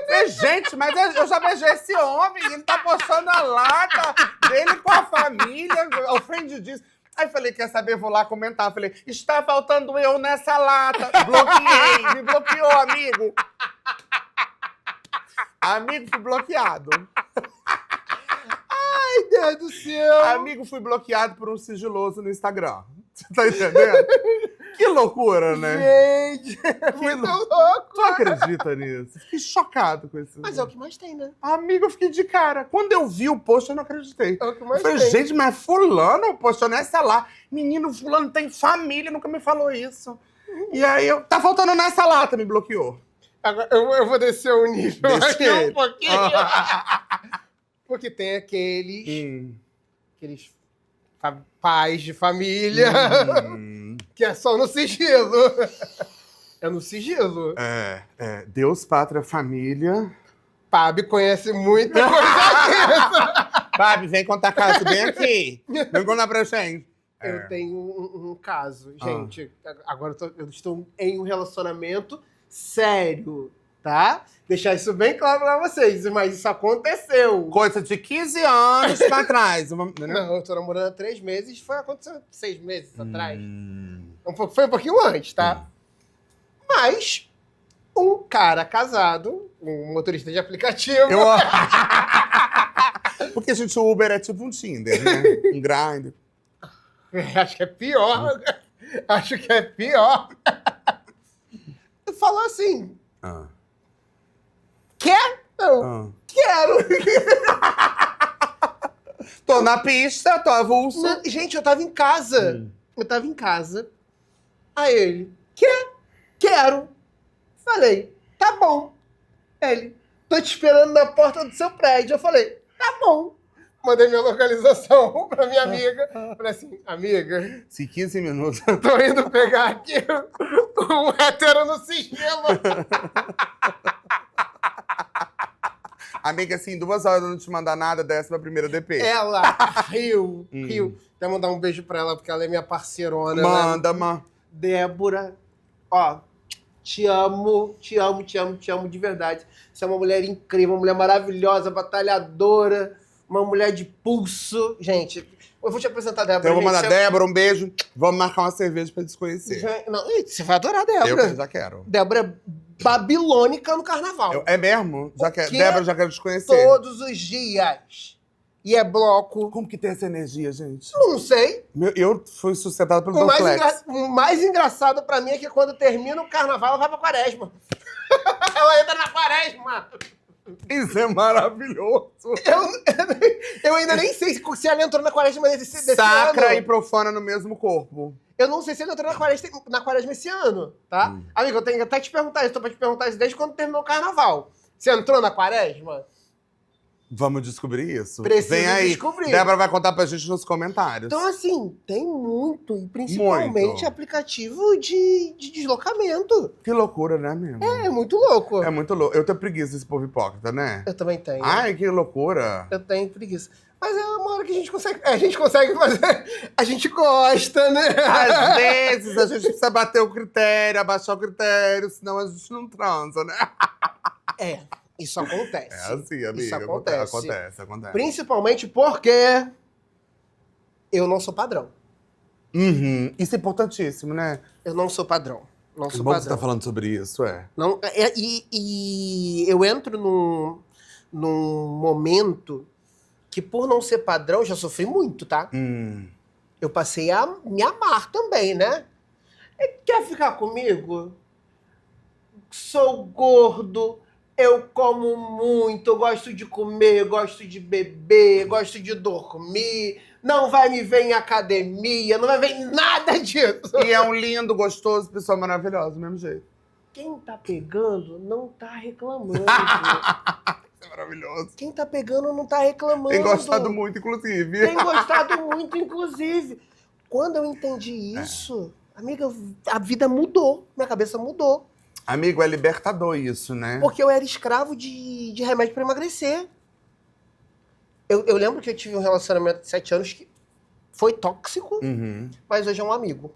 [SPEAKER 2] Falei, gente, mas eu já beijei esse homem, ele tá postando a lata dele com a família, ofendidíssimo. Aí falei, quer saber, vou lá comentar. Falei, está faltando eu nessa lata. Bloqueei, me bloqueou, amigo. Amigo, fui bloqueado.
[SPEAKER 1] Ai, Deus do céu!
[SPEAKER 2] Amigo, fui bloqueado por um sigiloso no Instagram. Você tá entendendo? Que loucura, né?
[SPEAKER 1] Gente, é muito louco!
[SPEAKER 2] Tu acredita nisso? Fiquei chocado com isso.
[SPEAKER 1] Mas é o que mais tem, né?
[SPEAKER 2] Amigo, eu fiquei de cara. Quando eu vi o post, eu não acreditei.
[SPEAKER 1] É o que mais
[SPEAKER 2] Eu falei,
[SPEAKER 1] tem.
[SPEAKER 2] gente, mas fulano postou nessa lá. Menino, fulano tem família, nunca me falou isso. E aí, tá faltando nessa lata, me bloqueou.
[SPEAKER 1] Agora, eu vou descer o nível
[SPEAKER 2] Deixa
[SPEAKER 1] aqui
[SPEAKER 2] ele.
[SPEAKER 1] um pouquinho. Porque tem aqueles pais de família que é só no sigilo. É no sigilo.
[SPEAKER 2] Deus, pátria, família.
[SPEAKER 1] Pabi conhece muita coisa disso.
[SPEAKER 2] Pabi, vem contar caso bem aqui. Vem contar pra gente.
[SPEAKER 1] Eu tenho um caso. Gente, agora eu estou em um relacionamento sério, tá? Deixar isso bem claro pra vocês, mas isso aconteceu.
[SPEAKER 2] Coisa de 15 anos pra trás.
[SPEAKER 1] Não, eu tô namorando há 3 meses, aconteceu 6 meses atrás. Foi um pouquinho antes, tá? Mas um cara casado, um motorista de aplicativo...
[SPEAKER 2] Porque, gente, o Uber é tipo um Tinder, né? Um Grindr.
[SPEAKER 1] Acho que é pior. Acho que é pior. Falou assim... Quer? Não. Quero.
[SPEAKER 2] Tô na pista, tô avulso.
[SPEAKER 1] Gente, eu tava em casa. Aí ele, quer? Quero. Falei, tá bom. Ele, tô te esperando na porta do seu prédio. Eu falei, tá bom. Mandei minha localização pra minha amiga. Falei assim, amiga...
[SPEAKER 2] Se 15 minutos...
[SPEAKER 1] Tô indo pegar aqui um hétero no sigilo.
[SPEAKER 2] Amiga, assim, 2 horas eu não te mandar nada, desce pra primeira DP.
[SPEAKER 1] Ela riu. Até mandar um beijo pra ela, porque ela é minha parceirona.
[SPEAKER 2] Manda,
[SPEAKER 1] né? Débora, ó, te amo de verdade. Você é uma mulher incrível, uma mulher maravilhosa, batalhadora, uma mulher de pulso. Gente, eu vou te apresentar a Débora.
[SPEAKER 2] Então eu vou mandar
[SPEAKER 1] gente,
[SPEAKER 2] Débora, um beijo. Vamos marcar uma cerveja pra desconhecer.
[SPEAKER 1] Não, você vai adorar a Débora.
[SPEAKER 2] Eu já quero.
[SPEAKER 1] Débora é babilônica no carnaval.
[SPEAKER 2] É mesmo? Já quero. Débora, já quero te conhecer.
[SPEAKER 1] Todos os dias. E é bloco.
[SPEAKER 2] Como que tem essa energia, gente?
[SPEAKER 1] Não sei.
[SPEAKER 2] Eu fui sustentado pelo Dorflex.
[SPEAKER 1] O mais engraçado pra mim é que quando termina o carnaval, ela vai pra quaresma. Ela entra na quaresma.
[SPEAKER 2] Isso é maravilhoso.
[SPEAKER 1] Eu ainda nem sei se ela entrou na quaresma desse
[SPEAKER 2] Sacra
[SPEAKER 1] ano.
[SPEAKER 2] e profana no mesmo corpo.
[SPEAKER 1] Eu não sei se ela entrou na quaresma esse ano, tá? Amigo, eu tenho que até te perguntar isso. Tô pra te perguntar isso desde quando terminou o carnaval. Você entrou na quaresma?
[SPEAKER 2] Vamos descobrir isso?
[SPEAKER 1] Preciso
[SPEAKER 2] Vem aí.
[SPEAKER 1] descobrir.
[SPEAKER 2] Débora vai contar pra gente nos comentários.
[SPEAKER 1] Então, assim, tem muito, e principalmente
[SPEAKER 2] Muito.
[SPEAKER 1] aplicativo de deslocamento.
[SPEAKER 2] Que loucura, né, amigo?
[SPEAKER 1] É muito louco.
[SPEAKER 2] É muito louco. Eu tenho preguiça desse povo hipócrita, né?
[SPEAKER 1] Eu também tenho.
[SPEAKER 2] Ai, que loucura.
[SPEAKER 1] Eu tenho preguiça. Mas é uma hora que a gente consegue. A gente consegue fazer. A gente gosta, né?
[SPEAKER 2] Às vezes a gente precisa bater o critério, abaixar o critério, senão a gente não transa, né?
[SPEAKER 1] É, isso acontece.
[SPEAKER 2] É assim, amiga.
[SPEAKER 1] Isso acontece.
[SPEAKER 2] Acontece.
[SPEAKER 1] Principalmente porque eu não sou padrão.
[SPEAKER 2] Uhum. Isso é importantíssimo, né?
[SPEAKER 1] Eu não sou padrão. Não sou
[SPEAKER 2] Bom que você
[SPEAKER 1] padrão.
[SPEAKER 2] tá falando sobre isso,
[SPEAKER 1] Não, e eu entro num momento que, por não ser padrão, eu já sofri muito, tá? Eu passei a me amar também, né? Quer ficar comigo? Sou gordo, eu como muito, eu gosto de comer, gosto de beber, gosto de dormir, não vai me ver em academia, não vai ver em nada disso.
[SPEAKER 2] E é um lindo, gostoso, pessoa maravilhosa, do mesmo jeito.
[SPEAKER 1] Quem tá pegando não tá reclamando.
[SPEAKER 2] Isso é maravilhoso.
[SPEAKER 1] Quem tá pegando não tá reclamando.
[SPEAKER 2] Tem gostado muito, inclusive.
[SPEAKER 1] Tem gostado muito, inclusive. Quando eu entendi isso, amiga, a vida mudou. Minha cabeça mudou.
[SPEAKER 2] Amigo, é libertador isso, né?
[SPEAKER 1] Porque eu era escravo de remédio pra emagrecer. Eu lembro que eu tive um relacionamento de 7 anos que foi tóxico, mas hoje é um amigo.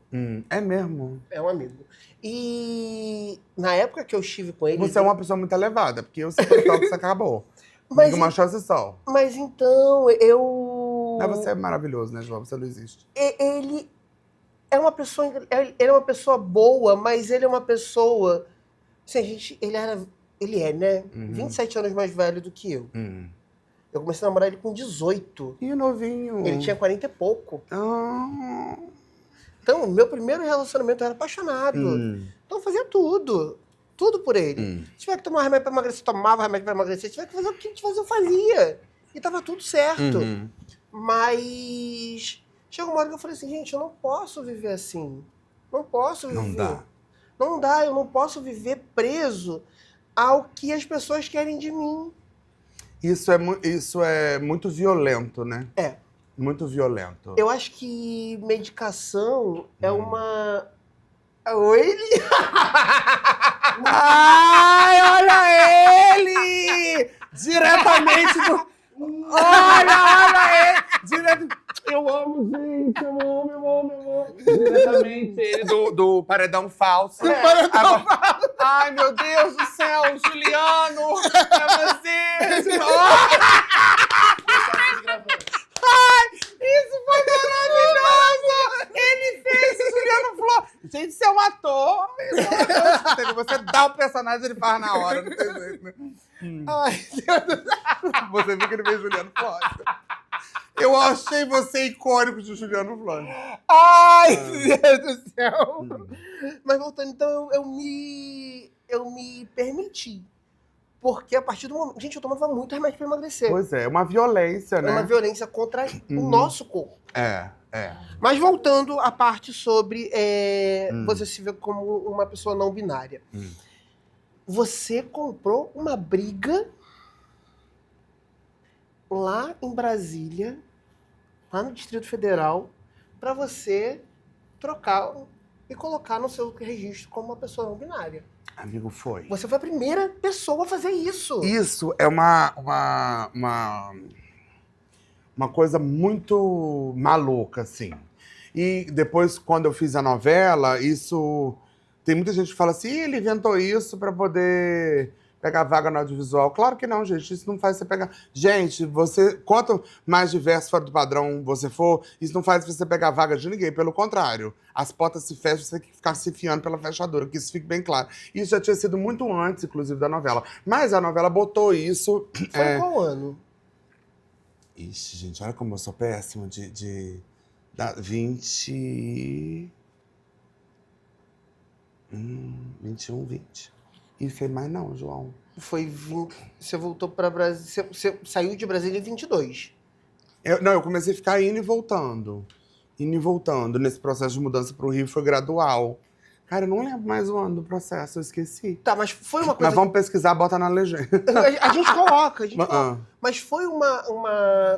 [SPEAKER 2] É mesmo?
[SPEAKER 1] É um amigo. E na época que eu estive com ele...
[SPEAKER 2] Você é uma pessoa muito elevada, porque o seu tóxico acabou.
[SPEAKER 1] Mas,
[SPEAKER 2] Uma chance só.
[SPEAKER 1] mas então, eu...
[SPEAKER 2] Mas você é maravilhoso, né, João? Você não existe.
[SPEAKER 1] Ele é uma pessoa... Ele é uma pessoa boa, mas ele é uma pessoa... Assim, ele é, né? 27 anos mais velho do que eu. Eu comecei a namorar ele com 18.
[SPEAKER 2] E novinho.
[SPEAKER 1] Ele tinha 40 e pouco.
[SPEAKER 2] Ah.
[SPEAKER 1] Então, meu primeiro relacionamento eu era apaixonado. Então eu fazia tudo. Tudo por ele. Se tiver que tomar remédio pra emagrecer, tomava remédio pra emagrecer. Se tiver que fazer o que tinha que fazer, eu fazia. E tava tudo certo. Mas chegou uma hora que eu falei assim, gente, eu não posso viver assim. Não posso viver.
[SPEAKER 2] Não dá.
[SPEAKER 1] Não dá, eu não posso viver preso ao que as pessoas querem de mim.
[SPEAKER 2] Isso é muito violento, né?
[SPEAKER 1] É.
[SPEAKER 2] Muito violento.
[SPEAKER 1] Eu acho que medicação é uma... Oi?
[SPEAKER 2] Ai, olha ele! Diretamente do... Olha ele! Eu amo, gente, eu amo. Diretamente ele do paredão falso.
[SPEAKER 1] Paredão
[SPEAKER 2] falso. Ai, meu Deus do céu, Juliano! É você! Isso foi maravilhoso! Ele fez o Juliano Flores. Gente, isso é um ator. Você dá o personagem, ele faz na hora, não tem jeito, né?
[SPEAKER 1] Ai, Deus do céu.
[SPEAKER 2] Você viu que ele fez Juliano Flores. Eu achei você icônico de Juliano Flores.
[SPEAKER 1] Ai, Deus do céu. Mas voltando, então, eu me permiti. Porque a partir do momento... Gente, eu tomava muito remédio pra emagrecer.
[SPEAKER 2] Pois é, uma violência, né?
[SPEAKER 1] É uma violência contra o nosso corpo.
[SPEAKER 2] É.
[SPEAKER 1] Mas voltando à parte sobre você se ver como uma pessoa não binária. Você comprou uma briga lá em Brasília, lá no Distrito Federal, para você trocar e colocar no seu registro como uma pessoa não binária.
[SPEAKER 2] Amigo, foi.
[SPEAKER 1] Você foi a primeira pessoa a fazer isso.
[SPEAKER 2] Isso é uma coisa muito maluca, assim. E depois, quando eu fiz a novela, isso... Tem muita gente que fala assim, ele inventou isso para poder pegar vaga no audiovisual. Claro que não, gente. Isso não faz você pegar... Gente, quanto mais diverso fora do padrão você for, isso não faz você pegar vaga de ninguém. Pelo contrário, as portas se fecham, você tem que ficar se enfiando pela fechadura, que isso fique bem claro. Isso já tinha sido muito antes, inclusive, da novela. Mas a novela botou isso...
[SPEAKER 1] Foi em qual ano?
[SPEAKER 2] Ixi, gente, olha como eu sou péssimo de 20... 21, 20. E foi mais não, João.
[SPEAKER 1] Foi 20... Você voltou para Brasília... Você saiu de Brasília em 22.
[SPEAKER 2] Eu comecei a ficar indo e voltando. Indo e voltando. Nesse processo de mudança para o Rio foi gradual. Cara, eu não lembro mais o ano do processo, eu esqueci.
[SPEAKER 1] Tá, mas foi uma coisa...
[SPEAKER 2] Mas vamos pesquisar, bota na legenda.
[SPEAKER 1] A gente coloca,
[SPEAKER 2] Ah.
[SPEAKER 1] Mas foi uma...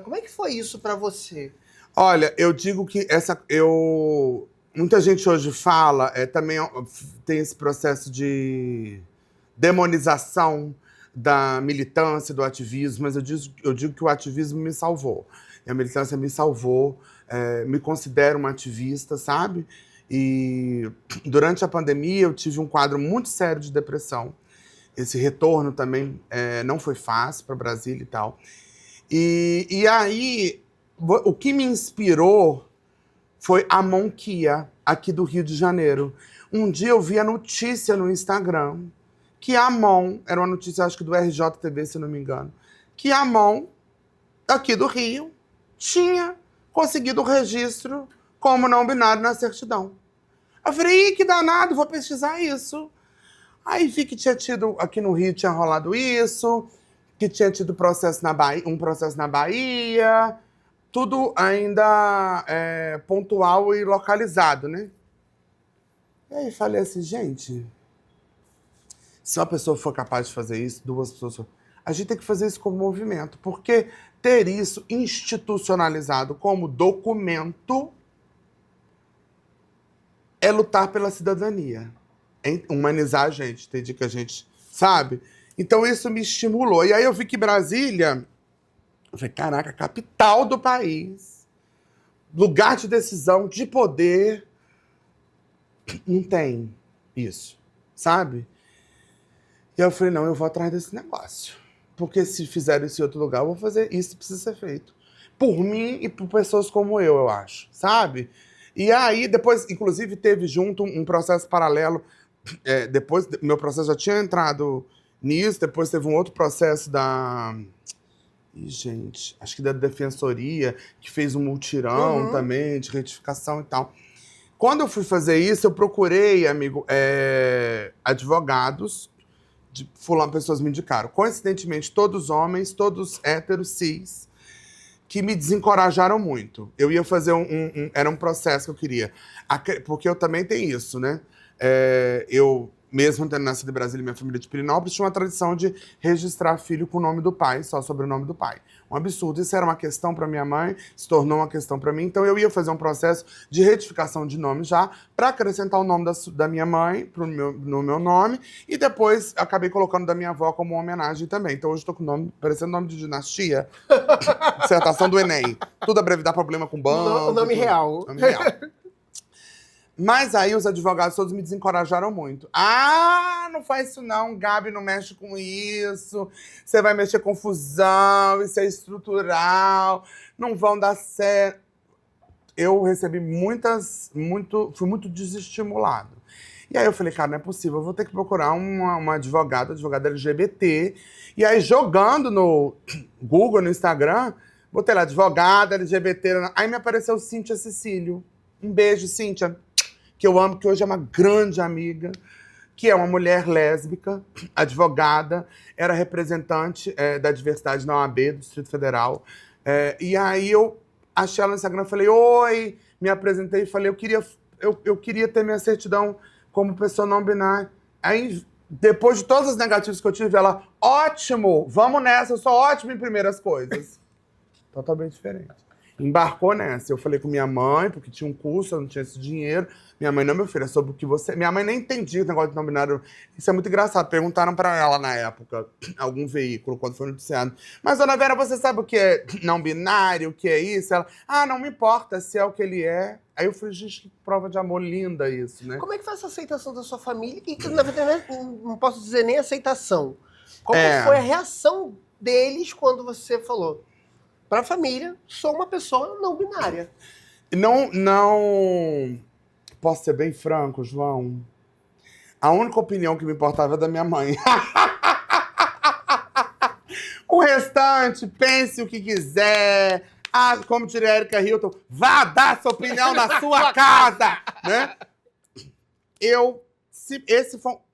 [SPEAKER 1] Como é que foi isso pra você?
[SPEAKER 2] Olha, eu digo que muita gente hoje fala, também tem esse processo de demonização da militância, do ativismo, mas eu digo que o ativismo me salvou. E a militância me salvou, me considero uma ativista, sabe? E durante a pandemia eu tive um quadro muito sério de depressão. Esse retorno também não foi fácil para Brasília e tal. E aí, o que me inspirou foi a Monquia, aqui do Rio de Janeiro. Um dia eu vi a notícia no Instagram que a Mon, era uma notícia acho que do RJTV, se não me engano, que a Mon, aqui do Rio, tinha conseguido o registro como não binário na certidão. Eu falei, ih, que danado, vou pesquisar isso. Aí vi que tinha tido, aqui no Rio tinha rolado isso, que tinha tido um processo na Bahia, tudo ainda pontual e localizado, né? E aí falei assim, gente, se uma pessoa for capaz de fazer isso, duas pessoas... A gente tem que fazer isso como movimento, porque ter isso institucionalizado como documento é lutar pela cidadania, é humanizar a gente, entende que a gente sabe? Então isso me estimulou. E aí eu vi que Brasília, eu falei, caraca, capital do país, lugar de decisão, de poder, não tem isso, sabe? E aí eu falei, não, eu vou atrás desse negócio. Porque se fizer isso em outro lugar, eu vou fazer isso, precisa ser feito. Por mim e por pessoas como eu acho, sabe? E aí, depois, inclusive, teve junto um processo paralelo. Depois, meu processo já tinha entrado nisso, depois teve um outro processo da... Ih, gente, acho que da Defensoria, que fez um mutirão também, de retificação e tal. Quando eu fui fazer isso, eu procurei, amigo, advogados, pessoas me indicaram. Coincidentemente, todos homens, todos héteros, cis, que me desencorajaram muito. Eu ia fazer era um processo que eu queria. Porque eu também tenho isso, né? Eu, mesmo tendo nascido em Brasília e minha família de Pirinópolis, tinha uma tradição de registrar filho com o nome do pai, só sobre o nome do pai. Um absurdo. Isso era uma questão para minha mãe, se tornou uma questão para mim. Então eu ia fazer um processo de retificação de nome já, para acrescentar o nome da minha mãe no meu nome, e depois acabei colocando da minha avó como uma homenagem também. Então hoje estou com o nome, parecendo nome de dinastia. Dissertação do Enem. Tudo deve dar problema com banco.
[SPEAKER 1] O nome real.
[SPEAKER 2] Nome real. Mas aí os advogados todos me desencorajaram muito. Ah, não faz isso não, Gabi, não mexe com isso. Você vai mexer com fusão, isso é estrutural, não vão dar certo. Eu recebi fui muito desestimulado. E aí eu falei, cara, não é possível, eu vou ter que procurar uma advogada LGBT. E aí jogando no Google, no Instagram, botei lá, advogada LGBT. Aí me apareceu Cíntia Cecílio. Um beijo, Cíntia, que eu amo, que hoje é uma grande amiga, que é uma mulher lésbica, advogada, era representante da diversidade na OAB do Distrito Federal. E aí eu achei ela no Instagram, falei, oi, me apresentei e falei, eu queria ter minha certidão como pessoa não binária. Aí, depois de todos os negativos que eu tive, ela, ótimo, vamos nessa, eu sou ótima em primeiras coisas. Totalmente diferente. Embarcou nessa. Eu falei com minha mãe, porque tinha um curso, eu não tinha esse dinheiro. Minha mãe, não, meu filho, é sobre o que você... Minha mãe nem entendia o negócio de não binário. Isso é muito engraçado. Perguntaram pra ela na época, algum veículo, quando foi noticiado. Mas, dona Vera, você sabe o que é não binário, o que é isso? Ela, não me importa se é o que ele é. Aí eu falei, gente, que prova de amor linda isso, né?
[SPEAKER 1] Como é que foi essa aceitação da sua família? E, na verdade, não posso dizer nem aceitação. Qual que foi a reação deles quando você falou? Pra família, sou uma pessoa não binária.
[SPEAKER 2] Não... Posso ser bem franco, João? A única opinião que me importava é da minha mãe. O restante, pense o que quiser. Como diria a Erika Hilton, vá dar sua opinião na sua casa, né?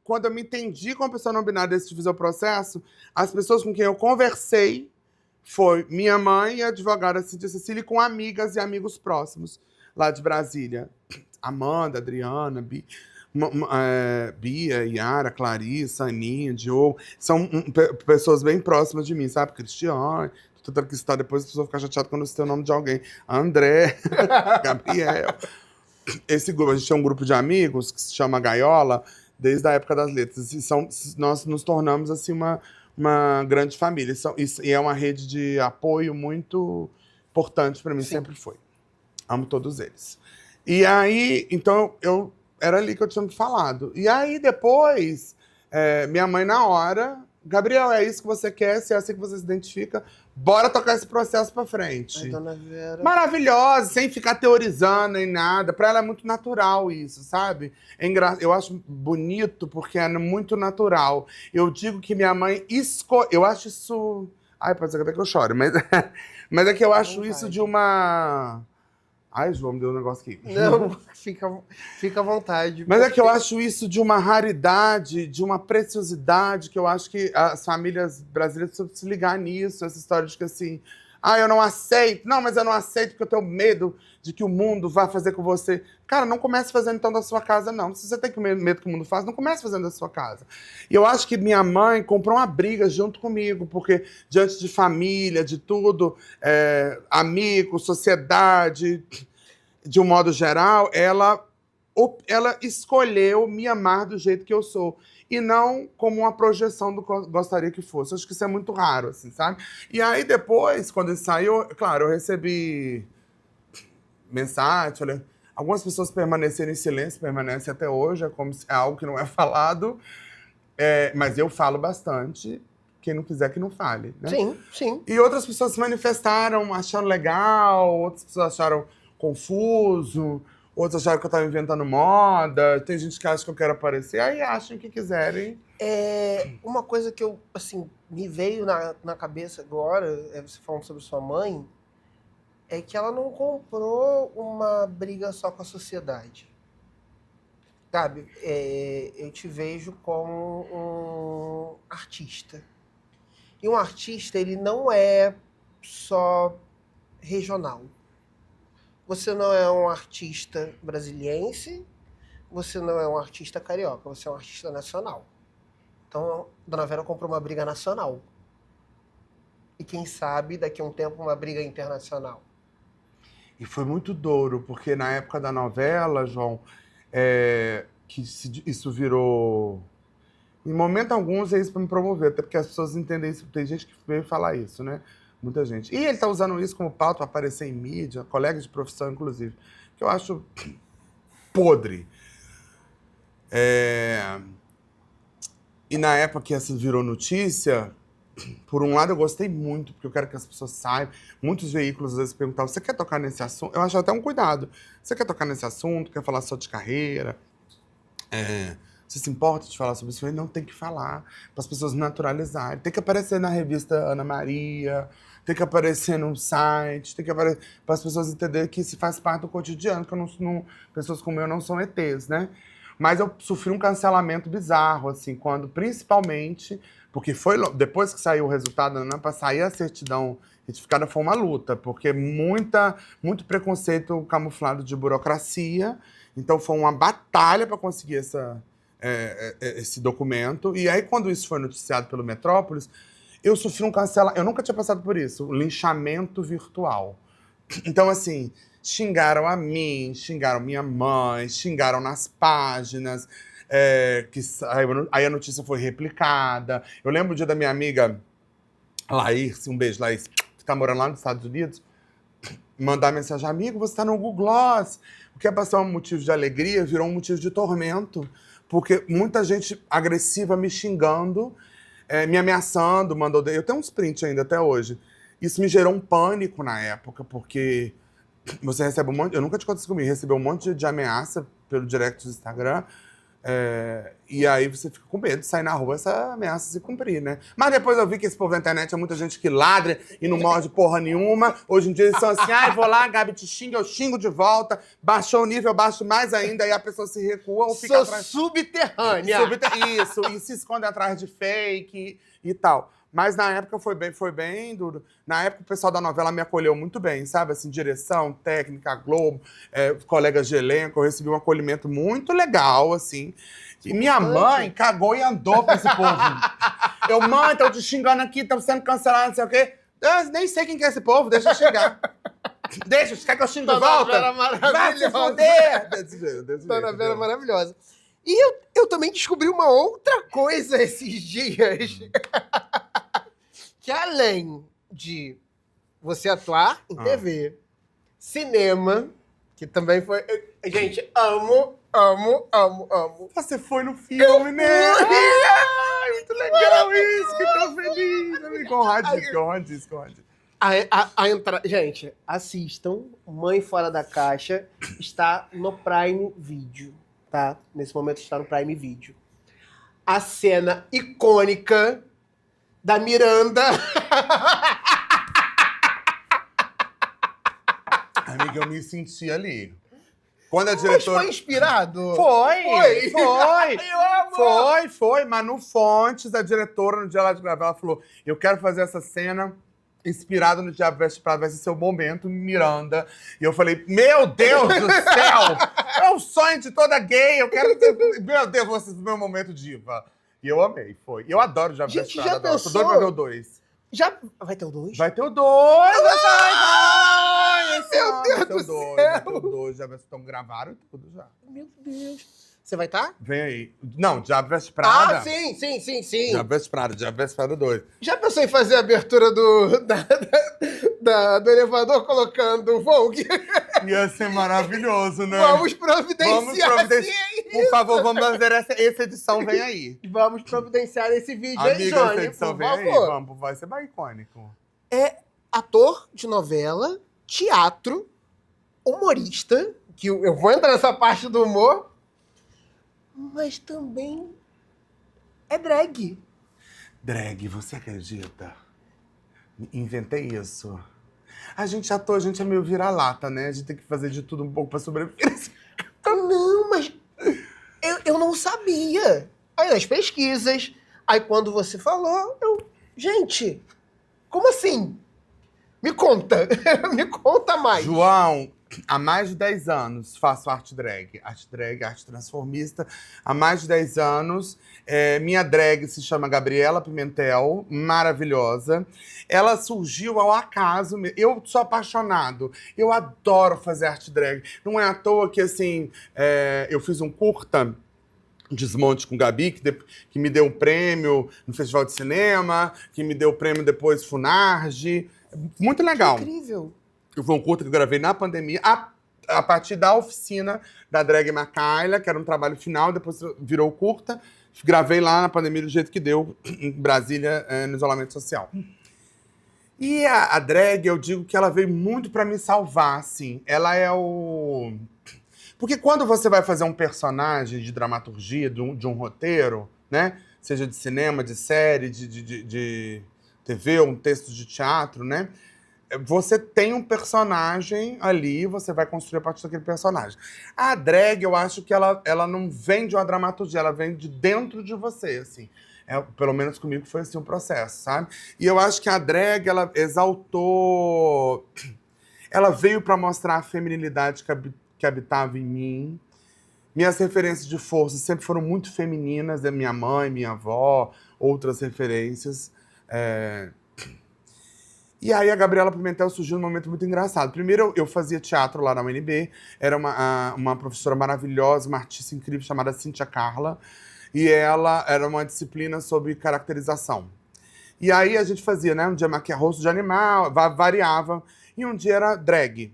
[SPEAKER 2] Quando eu me entendi como pessoa não binária desse tipo de processo, as pessoas com quem eu conversei foi minha mãe e a advogada Cíntia Cecília, com amigas e amigos próximos lá de Brasília. Amanda, Adriana, Bi. Bia, Yara, Clarissa, Aninha, Diogo, são pessoas bem próximas de mim, sabe? Cristiane, tô tentando citar depois as pessoas ficam chateadas quando eu citei o nome de alguém. André, Gabriel. Esse grupo, a gente tem um grupo de amigos que se chama Gaiola, desde a época das letras. E nós nos tornamos, assim, uma grande família. E é uma rede de apoio muito importante para mim,
[SPEAKER 1] Sim.
[SPEAKER 2] sempre foi. Amo todos eles. E aí, então, era ali que eu tinha me falado. E aí, depois, minha mãe, na hora, Gabriel, é isso que você quer, se é assim que você se identifica, bora tocar esse processo pra frente.
[SPEAKER 1] Ai, Dona Vera.
[SPEAKER 2] Maravilhosa, sem ficar teorizando nem nada. Pra ela é muito natural isso, sabe? Eu acho bonito porque é muito natural. Eu digo que minha mãe eu acho isso... Ai, pode ser até que eu chore, mas, mas é que eu acho isso de uma... Ai, João, me deu um negócio aqui.
[SPEAKER 1] Não, fica à vontade.
[SPEAKER 2] Mas é que eu acho isso de uma raridade, de uma preciosidade, que eu acho que as famílias brasileiras precisam se ligar nisso, essa história de que assim, eu não aceito. Não, mas eu não aceito porque eu tenho medo de que o mundo vá fazer com você. Cara, não comece fazendo então da sua casa, não. Se você tem medo que o mundo faça, não comece fazendo da sua casa. E eu acho que minha mãe comprou uma briga junto comigo, porque diante de família, de tudo, amigos, sociedade, de um modo geral, ela escolheu me amar do jeito que eu sou. E não como uma projeção do que eu gostaria que fosse. Acho que isso é muito raro, assim, sabe? E aí, depois, quando ele saiu, claro, eu recebi mensagem, falei, algumas pessoas permaneceram em silêncio, permanecem até hoje, é como se é algo que não é falado, mas eu falo bastante, quem não quiser que não fale, né?
[SPEAKER 1] Sim, sim.
[SPEAKER 2] E outras pessoas se manifestaram, achando legal, outras pessoas acharam confuso, outros acharam que eu estava inventando moda, tem gente que acha que eu quero aparecer, aí acham o que quiserem.
[SPEAKER 1] Uma coisa que eu, assim, me veio na cabeça agora, você falando sobre sua mãe, é que ela não comprou uma briga só com a sociedade. Sabe? Eu te vejo como um artista. E um artista, ele não é só regional. Você não é um artista brasiliense, você não é um artista carioca, você é um artista nacional. Então, Dona Vera comprou uma briga nacional. E quem sabe, daqui a um tempo, uma briga internacional.
[SPEAKER 2] E foi muito duro, porque na época da novela, João, isso virou... Em momento algum, usei isso para me promover, até porque as pessoas entendem isso. Tem gente que veio falar isso, né? Muita gente. E ele tá usando isso como pauta para aparecer em mídia, colegas de profissão, inclusive, que eu acho podre. E na época que essa virou notícia, por um lado eu gostei muito, porque eu quero que as pessoas saibam. Muitos veículos às vezes perguntavam, você quer tocar nesse assunto? Eu acho até um cuidado. Você quer tocar nesse assunto? Quer falar só de carreira? Você se importa de falar sobre isso? Eu falei, não, tem que falar, para as pessoas naturalizarem. Tem que aparecer na revista Ana Maria, tem que aparecer num site, tem que aparecer para as pessoas entenderem que isso faz parte do cotidiano, que pessoas como eu não são ETs, né? Mas eu sofri um cancelamento bizarro, assim, quando, principalmente, porque foi depois que saiu o resultado, né, para sair a certidão retificada foi uma luta, porque muito preconceito camuflado de burocracia, então foi uma batalha para conseguir esse documento. E aí, quando isso foi noticiado pelo Metrópolis, eu sofri um cancelamento. Eu nunca tinha passado por isso, um linchamento virtual. Então, assim, xingaram a mim, xingaram minha mãe, xingaram nas páginas, aí a notícia foi replicada. Eu lembro o dia da minha amiga Laís, um beijo, Laís, que tá morando lá nos Estados Unidos, mandar mensagem, amigo, você tá no Google Gloss. O que é pra ser um motivo de alegria virou um motivo de tormento, porque muita gente agressiva me xingando, me ameaçando, eu tenho uns prints ainda até hoje. Isso me gerou um pânico na época, porque você recebe eu nunca te contei isso comigo, recebeu um monte de ameaça pelo direct do Instagram, E aí você fica com medo de sair na rua essa ameaça se cumprir, né? Mas depois eu vi que esse povo da internet é muita gente que ladra e não morde porra nenhuma. Hoje em dia eles são assim, vou lá, a Gabi te xinga, eu xingo de volta. Baixou o nível, eu baixo mais ainda, aí a pessoa se recua ou fica atrás...
[SPEAKER 1] Subterrânea.
[SPEAKER 2] Isso, e se esconde atrás de fake e tal. Mas na época foi bem duro. Na época o pessoal da novela me acolheu muito bem, sabe? Assim, direção, técnica, Globo, colegas de elenco, eu recebi um acolhimento muito legal, assim. E minha mãe cagou e andou pra esse povo. Mãe, tô te xingando aqui, tô sendo cancelado, não sei o quê. Eu nem sei quem que é esse povo, deixa eu chegar. Deixa, quer que eu xingue de volta? Vai se foder!
[SPEAKER 1] Dona Vera maravilhosa. E eu também descobri uma outra coisa esses dias. Que além de você atuar em TV, cinema, que também foi... Gente, amo.
[SPEAKER 2] Você foi no filme, né? Ai, muito legal isso, que tão feliz. Conrad.
[SPEAKER 1] Gente, assistam Mãe Fora da Caixa. Está no Prime Video, tá? Nesse momento está no Prime Video. A cena icônica da Miranda.
[SPEAKER 2] Amiga, eu me senti ali. Quando a diretora...
[SPEAKER 1] Mas foi inspirado?
[SPEAKER 2] Foi. Manu Fontes, a diretora, no dia lá de gravar, ela falou, eu quero fazer essa cena inspirado no Diabo Veste Prada, vai ser seu momento, Miranda. E eu falei, meu Deus do céu! É o sonho de toda gay, eu quero ter... Meu Deus, você é o meu momento diva. E eu amei, foi. Eu adoro Diabo Veste Prada.
[SPEAKER 1] Já pensou?
[SPEAKER 2] Tô doido pra ver o 2.
[SPEAKER 1] Vai ter o 2?
[SPEAKER 2] Vai ter o 2!
[SPEAKER 1] Meu Deus do céu!
[SPEAKER 2] Vai ter o 2, já estão gravaram tudo já.
[SPEAKER 1] Meu Deus. Você vai estar?
[SPEAKER 2] Vem aí. Não, Diabo Veste Prada.
[SPEAKER 1] Sim.
[SPEAKER 2] Diabo Veste Prada 2.
[SPEAKER 1] Já pensou em fazer a abertura do elevador colocando Vogue?
[SPEAKER 2] Ia ser maravilhoso, né?
[SPEAKER 1] Vamos providenciar.
[SPEAKER 2] Por favor, vamos fazer essa edição, vem aí.
[SPEAKER 1] Vamos providenciar esse vídeo
[SPEAKER 2] aí,
[SPEAKER 1] Johnny,
[SPEAKER 2] essa edição
[SPEAKER 1] por
[SPEAKER 2] vem
[SPEAKER 1] favor.
[SPEAKER 2] aí. Vamos, vai ser bem icônico.
[SPEAKER 1] É ator de novela, teatro, humorista, que eu vou entrar nessa parte do humor, mas também é drag.
[SPEAKER 2] Drag, você acredita? Inventei isso. A gente ator, a gente é meio vira-lata, né? A gente tem que fazer de tudo um pouco pra sobreviver.
[SPEAKER 1] Não, mas eu não sabia. Aí nas pesquisas, aí quando você falou, gente, como assim? Me conta, me conta mais.
[SPEAKER 2] João, há mais de 10 anos faço arte drag, arte transformista. Há mais de 10 anos. Minha drag se chama Gabriela Pimentel, maravilhosa. Ela surgiu ao acaso. Eu sou apaixonado. Eu adoro fazer arte drag. Não é à toa que, assim, eu fiz um curta, Desmonte com Gabi, que me deu um prêmio no Festival de Cinema, que me deu o prêmio depois Funarge. Muito legal.
[SPEAKER 1] Que incrível.
[SPEAKER 2] Foi um curta que eu gravei na pandemia, a partir da oficina da Drag Macaila, que era um trabalho final, depois virou curta. Gravei lá na pandemia do jeito que deu, em Brasília, no isolamento social. E a drag, eu digo que ela veio muito pra me salvar, assim. Ela é o... Porque quando você vai fazer um personagem de dramaturgia, de um roteiro, né? Seja de cinema, de série, de TV, um texto de teatro, né? Você tem um personagem ali, você vai construir a partir daquele personagem. A drag, eu acho que ela não vem de uma dramaturgia, ela vem de dentro de você, assim. Pelo menos comigo foi assim um processo, sabe? E eu acho que a drag, ela exaltou... Ela veio para mostrar a feminilidade que habitava em mim. Minhas referências de força sempre foram muito femininas, da minha mãe, minha avó, outras referências. E aí a Gabriela Pimentel surgiu num momento muito engraçado. Primeiro, eu fazia teatro lá na UNB, era uma professora maravilhosa, uma artista incrível chamada Cíntia Carla, e ela era uma disciplina sobre caracterização. E aí a gente fazia, né, um dia maquiar rosto de animal, variava, e um dia era drag.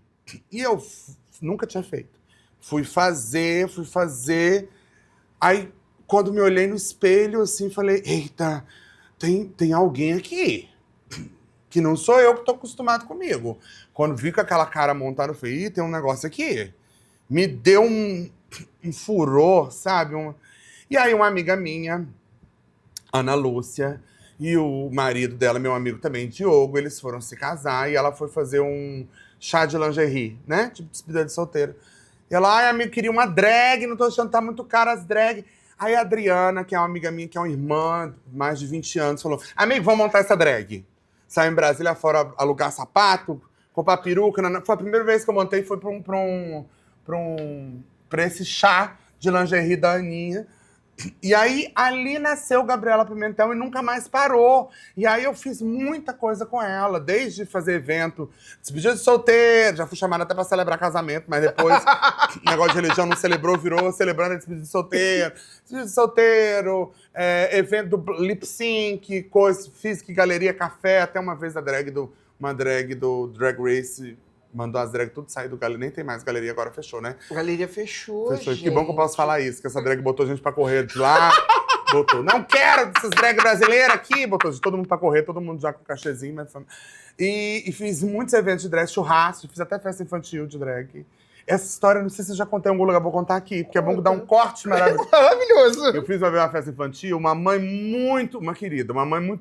[SPEAKER 2] E eu nunca tinha feito. Fui fazer, aí quando me olhei no espelho, assim, falei, eita, tem alguém aqui. Que não sou eu que tô acostumado comigo. Quando vi com aquela cara montada, eu falei, tem um negócio aqui. Me deu um furor, sabe? E aí uma amiga minha, Ana Lúcia, e o marido dela, meu amigo também, Diogo, eles foram se casar e ela foi fazer um chá de lingerie, né? Tipo despedida de solteiro. E ela, ai, amigo, queria uma drag, não tô achando que tá muito caro as drag. Aí a Adriana, que é uma amiga minha, que é uma irmã, mais de 20 anos, falou, amigo, vamos montar essa drag. Saiu em Brasília fora alugar sapato, comprar peruca. Foi a primeira vez que eu montei, foi pra esse chá de lingerie da Aninha. E aí, ali nasceu Gabriela Pimentel e nunca mais parou. E aí eu fiz muita coisa com ela, desde fazer evento, despedida de solteiro, já fui chamada até pra celebrar casamento, mas depois, negócio de religião não celebrou, virou celebrando a despedida de solteiro. Despedida de solteiro, evento do lip sync, coisa, fiz que galeria café, até uma vez uma drag do Drag Race mandou as drags tudo sair do galeria. Nem tem mais galeria, agora fechou, né?
[SPEAKER 1] A galeria fechou,
[SPEAKER 2] Fechou.
[SPEAKER 1] gente.
[SPEAKER 2] Que bom que eu posso falar isso, que essa drag botou gente pra correr de lá, botou, não quero dessas drag brasileiras aqui, botou todo mundo pra correr, todo mundo já com cachezinho. Mas... E fiz muitos eventos de drag, churrasco, fiz até festa infantil de drag. Essa história, não sei se eu já contei em algum lugar, vou contar aqui, porque é bom que dá um corte maravilhoso.
[SPEAKER 1] Maravilhoso.
[SPEAKER 2] Eu fiz uma festa infantil, uma mãe muito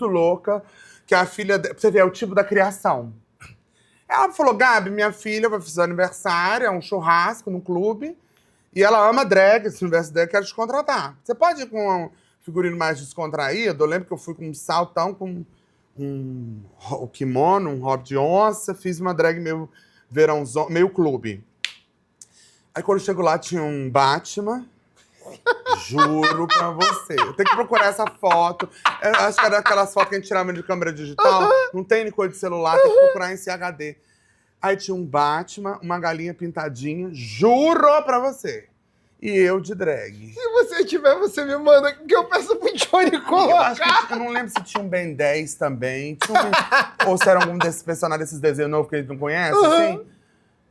[SPEAKER 2] louca, que a filha, pra você ver, é o tipo da criação. Ela falou, Gabi, minha filha vai fazer aniversário, é um churrasco no clube, e ela ama drag, esse universo drag, quero te contratar. Você pode ir com um figurino mais descontraído? Eu lembro que eu fui com um saltão, com um kimono, um hobby de onça, fiz uma drag meio verãozão, meio clube. Aí quando eu chego lá, tinha um Batman. Juro pra você. Eu tenho que procurar essa foto. Eu acho que era aquelas fotos que a gente tirava de câmera digital. Não tem cor de celular, tem que procurar em HD. Aí tinha um Batman, uma galinha pintadinha. Juro pra você. E eu de drag.
[SPEAKER 1] Se você tiver, você me manda, que eu peço pro Johnny colocar.
[SPEAKER 2] Eu não lembro se tinha um Ben 10 também. Ou se era algum desses personagens, desses desenhos novos que a gente não conhece, assim.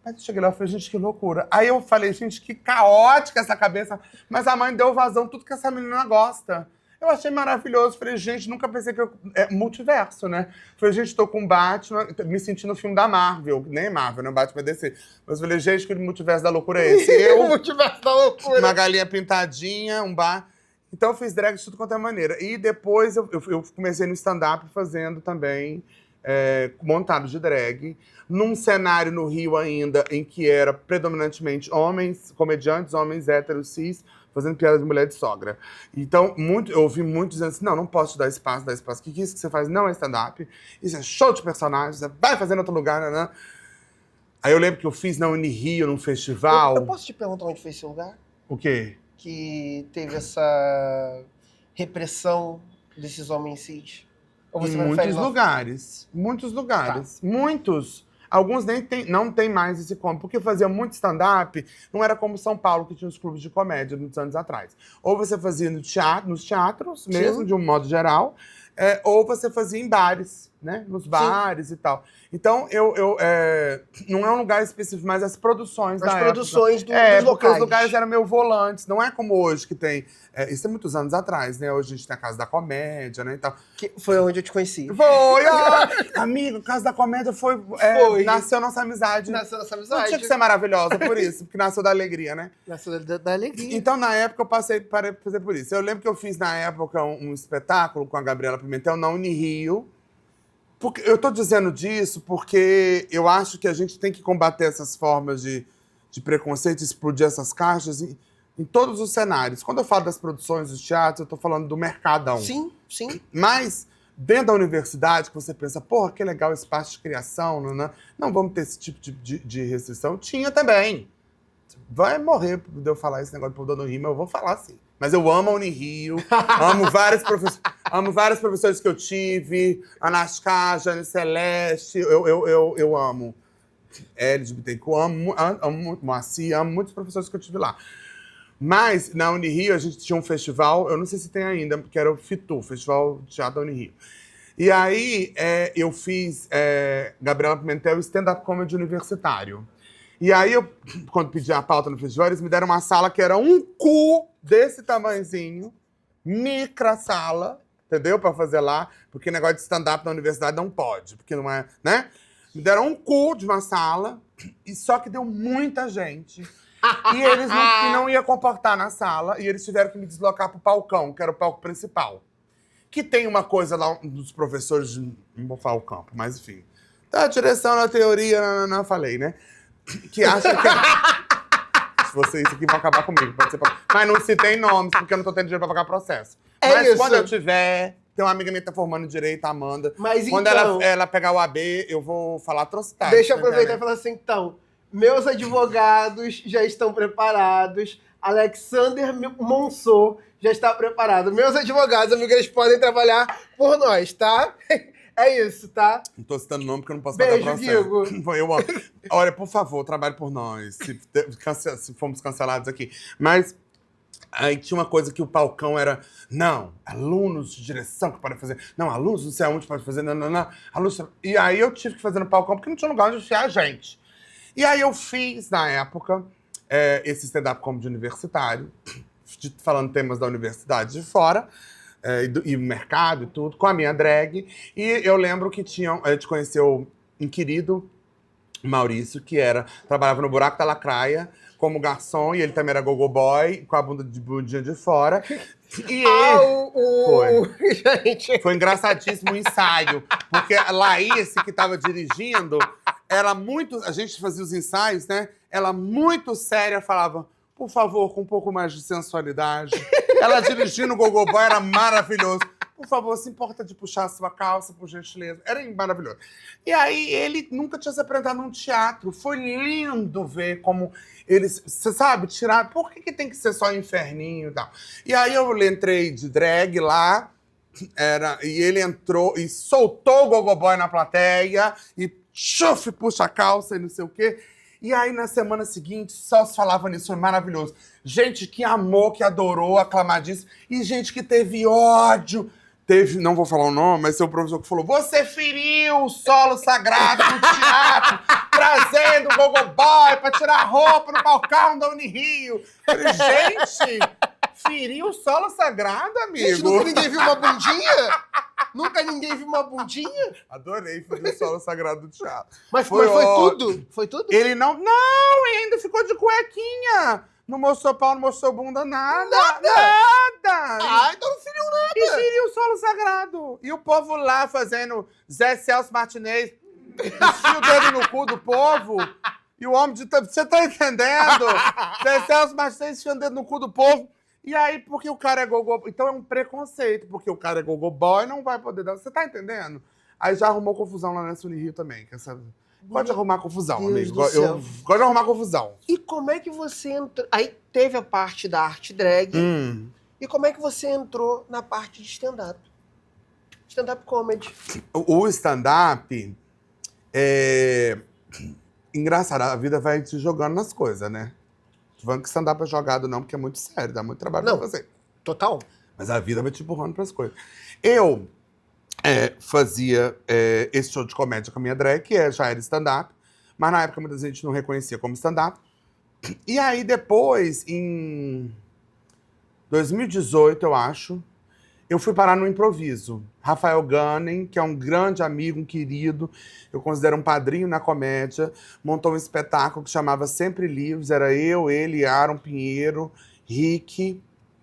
[SPEAKER 2] Aí eu cheguei lá e falei, gente, que loucura. Aí eu falei, gente, que caótica essa cabeça. Mas a mãe deu vazão, tudo que essa menina gosta. Eu achei maravilhoso. Falei, gente, nunca pensei que eu... É multiverso, né? Falei, gente, tô com Batman, me senti no filme da Marvel. Nem Marvel, né? Batman DC. Mas falei, gente, que multiverso da loucura é esse?
[SPEAKER 1] O multiverso da loucura.
[SPEAKER 2] Uma galinha pintadinha, um bar... Então eu fiz drag de tudo quanto é maneira. E depois eu comecei no stand-up fazendo também... montado de drag, num cenário no Rio ainda, em que era predominantemente homens, comediantes, homens héteros, cis, fazendo piada de mulher de sogra. Então, eu ouvi muito dizendo assim, não posso te dar espaço, O que é isso que você faz? Não é stand-up, isso é show de personagens, você vai fazer em outro lugar, né? Aí eu lembro que eu fiz na Unirio, num festival.
[SPEAKER 1] Eu posso te perguntar onde foi esse lugar?
[SPEAKER 2] O quê?
[SPEAKER 1] Que teve essa repressão desses homens cis? Ou você
[SPEAKER 2] Muitos lugares. Tá. Muitos. Alguns não tem mais esse como. Porque fazia muito stand-up, não era como São Paulo, que tinha os clubes de comédia muitos anos atrás. Ou você fazia nos teatros, mesmo, de um modo geral, ou você fazia em bares, né? Nos bares e tal. Então, não é um lugar específico, mas as produções da época. As
[SPEAKER 1] produções dos
[SPEAKER 2] porque
[SPEAKER 1] locais.
[SPEAKER 2] Os lugares eram meio volantes. Não é como hoje, que tem... isso é muitos anos atrás, né? Hoje a gente tem a Casa da Comédia, né? E tal.
[SPEAKER 1] Que foi onde eu te conheci.
[SPEAKER 2] Foi! Amigo, Casa da Comédia foi. Nasceu nossa amizade.
[SPEAKER 1] Nasceu nossa amizade.
[SPEAKER 2] Não tinha que ser maravilhosa por isso, porque nasceu da alegria, né?
[SPEAKER 1] Nasceu da alegria.
[SPEAKER 2] Então, na época, eu parei pra fazer por isso. Eu lembro que eu fiz, na época, um espetáculo com a Gabriela Pimentel na Unirio. Porque, eu tô dizendo disso porque eu acho que a gente tem que combater essas formas de preconceito, explodir essas caixas em todos os cenários. Quando eu falo das produções, dos teatros, eu tô falando do mercadão.
[SPEAKER 1] Sim, sim.
[SPEAKER 2] Mas, dentro da universidade, que você pensa, porra, que legal esse espaço de criação, não vamos ter esse tipo de restrição. Tinha também. Vai morrer de eu falar esse negócio de povo dando rima, eu vou falar sim. Mas eu amo a Unirio, amo vários professores que eu tive, Anascar, Jane Celeste, eu amo. LGBTQ, amo Moacir, amo muitos professores que eu tive lá. Mas, na Unirio, a gente tinha um festival, eu não sei se tem ainda, que era o FITU, Festival de Teatro da Unirio. E aí, eu fiz Gabriela Pimentel stand-up comedy universitário. E aí, quando pedi a pauta no festival, eles me deram uma sala que era um cu desse tamanhozinho, micra sala, entendeu? Pra fazer lá, porque negócio de stand-up na universidade não pode, porque não é, né? Me deram um cu de uma sala, e só que deu muita gente. E eles não iam comportar na sala, e eles tiveram que me deslocar pro palcão, que era o palco principal. Que tem uma coisa lá dos professores, não vou falar o campo, mas enfim. Da direção, na teoria, não falei, né? Que acha que... Se vocês aqui vão acabar comigo, pode ser... Mas não citei nomes, porque eu não tô tendo dinheiro pra pagar processo. Mas
[SPEAKER 1] isso.
[SPEAKER 2] Quando eu tiver... Tem uma amiga minha que tá formando direito, a Amanda.
[SPEAKER 1] Mas
[SPEAKER 2] quando
[SPEAKER 1] então...
[SPEAKER 2] ela pegar o AB, eu vou falar atrocidade.
[SPEAKER 1] Deixa eu aproveitar e falar assim, então. Meus advogados já estão preparados. Alexander Monceau já está preparado. Meus advogados, amigos, eles podem trabalhar por nós, tá? É isso, tá?
[SPEAKER 2] Não tô citando nome porque eu não posso
[SPEAKER 1] Beijo,
[SPEAKER 2] pagar processo.
[SPEAKER 1] Guigo.
[SPEAKER 2] Eu amo. Olha, por favor, trabalhe por nós. Se fomos cancelados aqui. Mas aí tinha uma coisa que o palcão era... Não, alunos de direção que podem fazer. Não, alunos não sei aonde pode fazer. Não. Alunos... E aí eu tive que fazer no palcão porque não tinha lugar onde enfiar a gente. E aí eu fiz, na época, esse stand-up comedy universitário, falando temas da universidade de fora, e mercado e tudo, com a minha drag. E eu lembro que a gente conheceu um querido Maurício, que trabalhava no Buraco da Lacraia, como garçom, e ele também era gogo boy, com a bundinha de fora. E foi engraçadíssimo o ensaio, porque Laís, que estava dirigindo, a gente fazia os ensaios, né? Ela muito séria falava, por favor, com um pouco mais de sensualidade. Ela dirigindo o gogo boy era maravilhoso. Por favor, se importa de puxar a sua calça, por gentileza. Era maravilhoso. E aí, ele nunca tinha se apresentado num teatro. Foi lindo ver como eles, você sabe, tiraram... Por que tem que ser só inferninho e tal? E aí, eu entrei de drag lá, e ele entrou e soltou o gogo boy na plateia, e chuf, puxa a calça e não sei o quê. E aí, na semana seguinte, só se falava nisso, foi maravilhoso. Gente que amou, que adorou, aclamadíssimo. E gente que teve ódio. Não vou falar o nome, mas seu professor que falou: você feriu o solo sagrado do teatro, trazendo o gogo boy pra tirar roupa no balcão da Unirio. Falei, gente, feriu o solo sagrado, amigo.
[SPEAKER 1] Gente, nunca ninguém viu uma bundinha? Nunca ninguém viu uma bundinha?
[SPEAKER 2] Adorei ferir o solo sagrado do teatro.
[SPEAKER 1] Mas foi tudo? Foi tudo?
[SPEAKER 2] Ele não... Não, ele ainda ficou de cuequinha. Não mostrou pau, não mostrou bunda, nada.
[SPEAKER 1] Ah, então não feriu nada.
[SPEAKER 2] E feriu o solo sagrado. E o povo lá fazendo Zé Celso Martinez, enfia o dedo no cu do povo. E o homem de... Você tá entendendo? Zé Celso Martinez enfia o dedo no cu do povo. E aí, porque o cara é gogo... Então é um preconceito, porque o cara é gogo boy, não vai poder dar... Você tá entendendo? Aí já arrumou confusão lá nessa Unirio também. Gosto de arrumar confusão, amigo. Eu gosto de arrumar confusão.
[SPEAKER 1] E como é que você entrou... Aí teve a parte da arte drag. E como é que você entrou na parte de stand-up? Stand-up comedy.
[SPEAKER 2] O stand-up engraçado, a vida vai te jogando nas coisas, né? Tô falando que stand-up é jogado não, porque é muito sério, dá muito trabalho pra fazer.
[SPEAKER 1] Total.
[SPEAKER 2] Mas a vida vai te empurrando pras coisas. Eu fazia esse show de comédia com a minha drag, que já era stand-up, mas na época muita gente não reconhecia como stand-up. E aí depois, em 2018, eu acho, eu fui parar no improviso. Rafael Gunning, que é um grande amigo, um querido, eu considero um padrinho na comédia, montou um espetáculo que chamava Sempre Livres, era eu, ele, Aaron Pinheiro, Rick,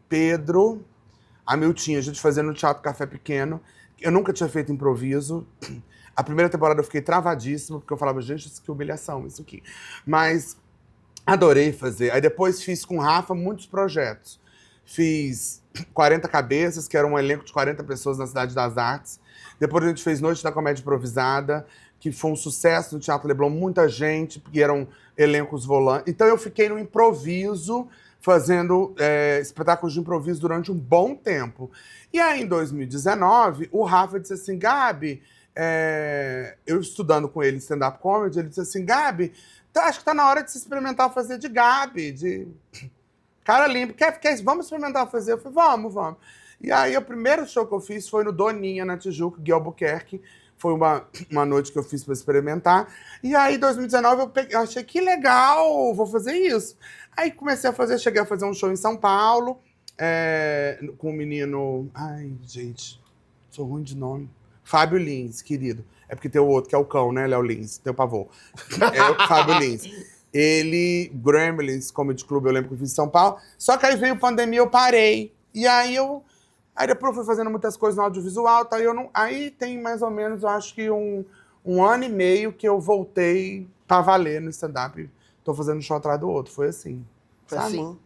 [SPEAKER 2] Pedro, a Miltinha, a gente fazia no Teatro Café Pequeno. Eu nunca tinha feito improviso. A primeira temporada eu fiquei travadíssima, porque eu falava, gente, que humilhação, isso aqui. Mas adorei fazer. Aí depois fiz com o Rafa muitos projetos. Fiz 40 Cabeças, que era um elenco de 40 pessoas na Cidade das Artes. Depois a gente fez Noite da Comédia Improvisada, que foi um sucesso no Teatro Leblon, muita gente, porque eram elencos volantes. Então eu fiquei no improviso, fazendo espetáculos de improviso durante um bom tempo. E aí, em 2019, o Rafa disse assim, Gabi, eu estudando com ele stand-up comedy, ele disse assim, Gabi, acho que tá na hora de se experimentar fazer de Gabi, de cara limpo. Vamos experimentar fazer? Eu falei, vamos. E aí, o primeiro show que eu fiz foi no Doninha, na Tijuca, Gui Albuquerque. Foi uma noite que eu fiz para experimentar. E aí, em 2019, eu achei que legal, vou fazer isso. Aí comecei a fazer, cheguei a fazer um show em São Paulo, com um menino... Ai, gente, sou ruim de nome. Fábio Lins, querido. É porque tem o outro, que é o cão, né, Léo Lins, tem o pavô. É o Fábio Lins. Gremlins Comedy Club, eu lembro que eu fiz em São Paulo. Só que aí veio pandemia, eu parei. E aí depois eu fui fazendo muitas coisas no audiovisual, tá? Aí tem mais ou menos, eu acho que um ano e meio que eu voltei pra valer no stand-up. Tô fazendo um show atrás do outro. Foi assim.
[SPEAKER 1] Foi
[SPEAKER 2] sabe?
[SPEAKER 1] assim.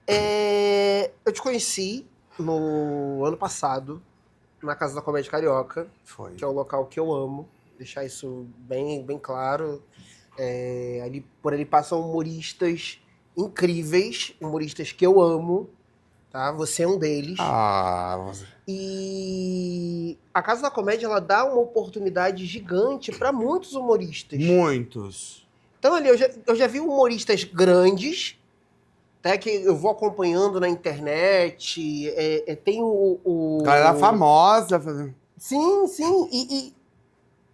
[SPEAKER 2] É.
[SPEAKER 1] Eu te conheci no ano passado, na Casa da Comédia Carioca,
[SPEAKER 2] Foi.
[SPEAKER 1] que é um local que eu amo. Deixar isso bem, bem claro. Por ali passam humoristas incríveis, humoristas que eu amo. Tá? Você é um deles. E a Casa da Comédia, ela dá uma oportunidade gigante para muitos humoristas.
[SPEAKER 2] Muitos.
[SPEAKER 1] Então ali, eu já vi humoristas grandes, até que eu vou acompanhando na internet, tem o...
[SPEAKER 2] Galera famosa.
[SPEAKER 1] Sim, sim, e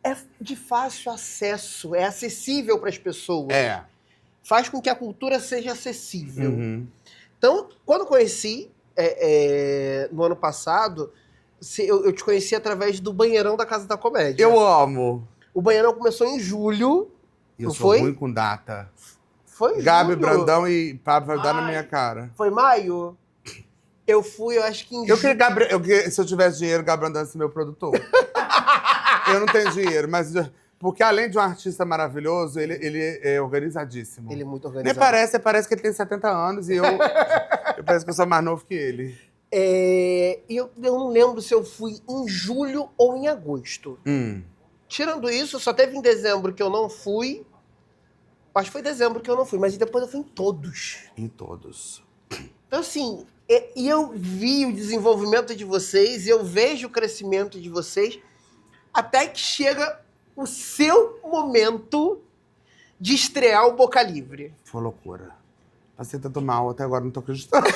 [SPEAKER 1] é de fácil acesso, é acessível para as pessoas. Faz com que a cultura seja acessível.
[SPEAKER 2] Uhum.
[SPEAKER 1] Então, quando eu conheci, no ano passado, eu te conheci através do Banheirão da Casa da Comédia.
[SPEAKER 2] Eu amo.
[SPEAKER 1] O Banheirão começou em julho,
[SPEAKER 2] Eu
[SPEAKER 1] não
[SPEAKER 2] sou
[SPEAKER 1] foi?
[SPEAKER 2] ruim com data.
[SPEAKER 1] Foi
[SPEAKER 2] Gabi
[SPEAKER 1] julho.
[SPEAKER 2] Brandão e Pablo vai dar na minha cara.
[SPEAKER 1] Foi maio? Eu fui, eu acho que em julho.
[SPEAKER 2] Se eu tivesse dinheiro, Gabi Brandão fosse meu produtor. Eu não tenho dinheiro, mas... Porque além de um artista maravilhoso, ele é organizadíssimo.
[SPEAKER 1] Ele é muito organizado.
[SPEAKER 2] Parece que ele tem 70 anos e eu parece que eu sou mais novo que ele.
[SPEAKER 1] Eu não lembro se eu fui em julho ou em agosto. Tirando isso, só teve em dezembro que eu não fui. Acho que foi dezembro que eu não fui, mas depois eu fui em todos.
[SPEAKER 2] Em todos.
[SPEAKER 1] Então, assim, e eu vi o desenvolvimento de vocês, eu vejo o crescimento de vocês, até que chega o seu momento de estrear o Boca Livre.
[SPEAKER 2] Foi loucura. Passei tanto mal, até agora não tô acreditando.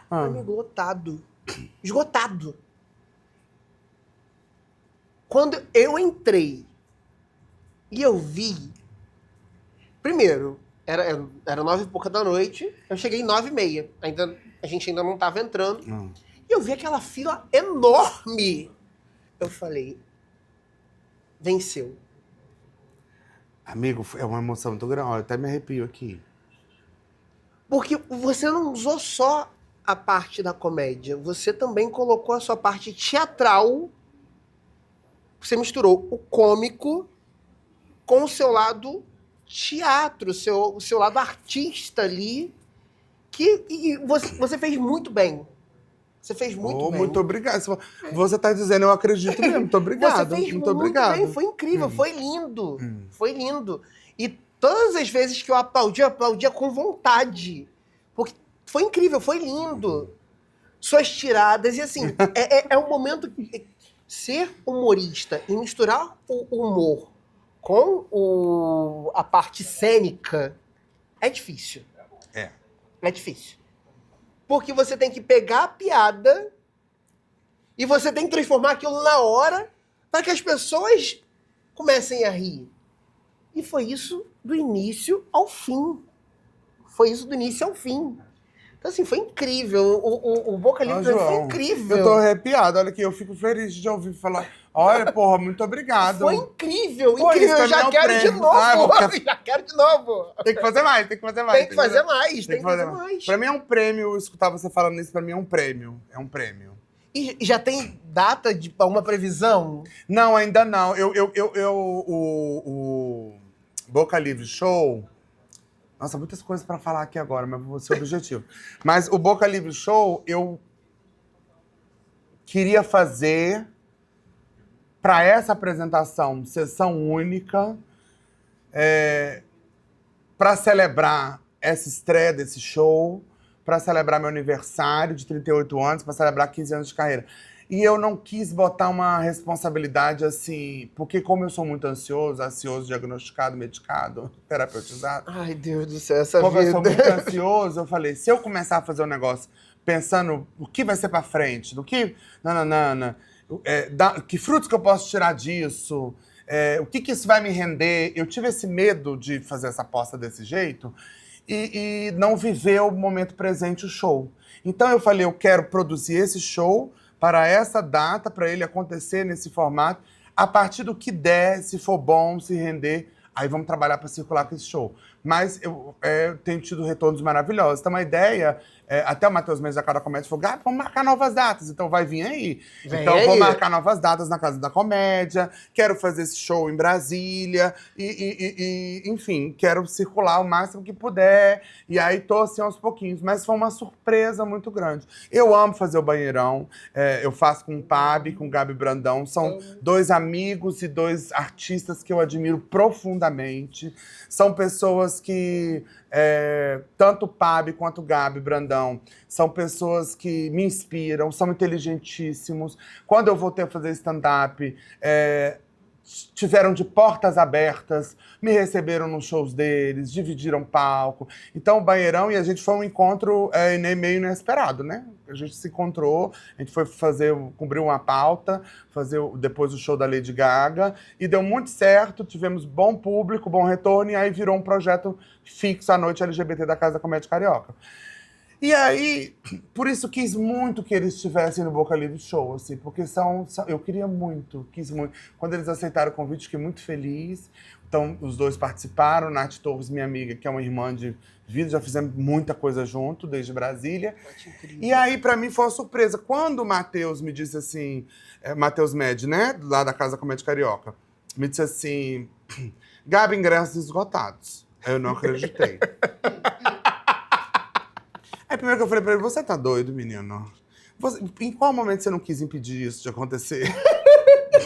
[SPEAKER 1] Amigo, lotado. Esgotado. Quando eu entrei e eu vi... Primeiro, era 9 e pouca da noite, eu cheguei 9h30. A gente ainda não tava entrando. E eu vi aquela fila enorme. Eu falei... Venceu.
[SPEAKER 2] Amigo, é uma emoção muito grande. Eu até me arrepio aqui.
[SPEAKER 1] Porque você não usou só a parte da comédia, você também colocou a sua parte teatral. Você misturou o cômico com o seu lado teatro, o seu lado artista ali, e você fez muito bem. Você fez muito bem.
[SPEAKER 2] Muito obrigado. Você tá dizendo, eu acredito mesmo. Muito obrigado.
[SPEAKER 1] Você fez
[SPEAKER 2] muito obrigado.
[SPEAKER 1] bem, foi incrível, foi lindo. Foi lindo. E todas as vezes que eu aplaudia com vontade. Porque foi incrível, foi lindo. Suas tiradas, e assim, é um momento... Ser humorista e misturar o humor com a parte cênica é difícil. É difícil. Porque você tem que pegar a piada e você tem que transformar aquilo na hora para que as pessoas comecem a rir. E foi isso do início ao fim. Foi isso do início ao fim. Então, assim, foi incrível. O Boca Livre foi incrível.
[SPEAKER 2] Eu tô arrepiado. Olha aqui, eu fico feliz de ouvir falar. Olha, porra, muito obrigado.
[SPEAKER 1] Foi incrível, incrível. Eu já quero de novo. Já quero de novo.
[SPEAKER 2] Tem que fazer mais, tem que fazer mais.
[SPEAKER 1] Tem que fazer mais, tem que fazer mais.
[SPEAKER 2] Pra mim é um prêmio, escutar você falando isso, pra mim é um prêmio. É um prêmio.
[SPEAKER 1] E já tem data de uma previsão?
[SPEAKER 2] Não, ainda não. O Boca Livre Show... Nossa, muitas coisas pra falar aqui agora, mas vou ser objetivo. Mas o Boca Livre Show, eu queria fazer para essa apresentação, sessão única, para celebrar essa estreia desse show, para celebrar meu aniversário de 38 anos, para celebrar 15 anos de carreira. E eu não quis botar uma responsabilidade assim, porque como eu sou muito ansioso, diagnosticado, medicado, terapeutizado.
[SPEAKER 1] Ai, Deus do céu, essa
[SPEAKER 2] como
[SPEAKER 1] vida.
[SPEAKER 2] Como eu sou muito ansioso, eu falei, se eu começar a fazer um negócio pensando o que vai ser pra frente, do que... que frutos que eu posso tirar disso, o que isso vai me render. Eu tive esse medo de fazer essa aposta desse jeito e não viver o momento presente, o show. Então eu falei, eu quero produzir esse show para essa data, para ele acontecer nesse formato, a partir do que der, se for bom, se render, Aí vamos trabalhar para circular com esse show. Mas eu tenho tido retornos maravilhosos. Então, uma ideia, até o Matheus Mendes da Casa da Comédia falou, Gabi, vamos marcar novas datas. Então, vai vir aí. Então, vou marcar novas datas na Casa da Comédia. Quero fazer esse show em Brasília. Enfim, quero circular o máximo que puder. E aí, tô assim aos pouquinhos. Mas foi uma surpresa muito grande. Eu amo fazer o Banheirão. Eu faço com o Pabi, com o Gabi Brandão. São 2 amigos e 2 artistas que eu admiro profundamente. São pessoas que, tanto o Pabi quanto o Gabi Brandão, são pessoas que me inspiram, são inteligentíssimos. Quando eu voltei a fazer stand-up, tiveram de portas abertas, me receberam nos shows deles, dividiram palco. Então, o Banheirão e a gente foi um encontro meio inesperado, né? A gente se encontrou, a gente foi cobrir uma pauta, fazer depois o show da Lady Gaga, e deu muito certo, tivemos bom público, bom retorno, e aí virou um projeto fixo à noite LGBT da Casa da Comédia Carioca. E aí, por isso quis muito que eles estivessem no Boca Livre Show, assim, porque eu queria muito, quis muito. Quando eles aceitaram o convite, fiquei muito feliz. Então, os 2 participaram, Nath Torres, minha amiga, que é uma irmã de vida, já fizemos muita coisa junto, desde Brasília. E aí, pra mim, foi uma surpresa. Quando o Matheus me disse assim, Matheus Med, né, lá da Casa da Comédia Carioca, me disse assim, Gabi, ingressos esgotados. Eu não acreditei. Aí primeiro que eu falei pra ele, você tá doido, menino? Em qual momento você não quis impedir isso de acontecer?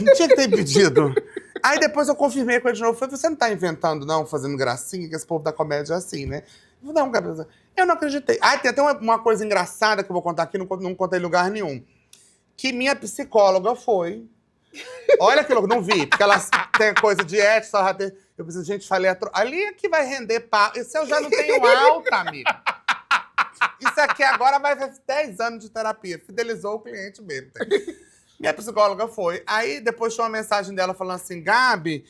[SPEAKER 2] Não tinha que ter impedido. Aí depois eu confirmei com ele de novo. Falei, você não tá inventando, não, fazendo gracinha, que esse povo da comédia é assim, né? Não, Gabriel, eu não acreditei. Tem até uma coisa engraçada que eu vou contar aqui, não contei em lugar nenhum. Que minha psicóloga foi... Olha que louco, não vi, porque elas têm coisa de ética, só eu pensei, gente, falei... Ali é que vai render pau. Esse eu já não tenho alta, amiga. Isso aqui agora vai fazer 10 anos de terapia. Fidelizou o cliente mesmo. Minha psicóloga foi. Aí depois tinha uma mensagem dela falando assim, Gabi,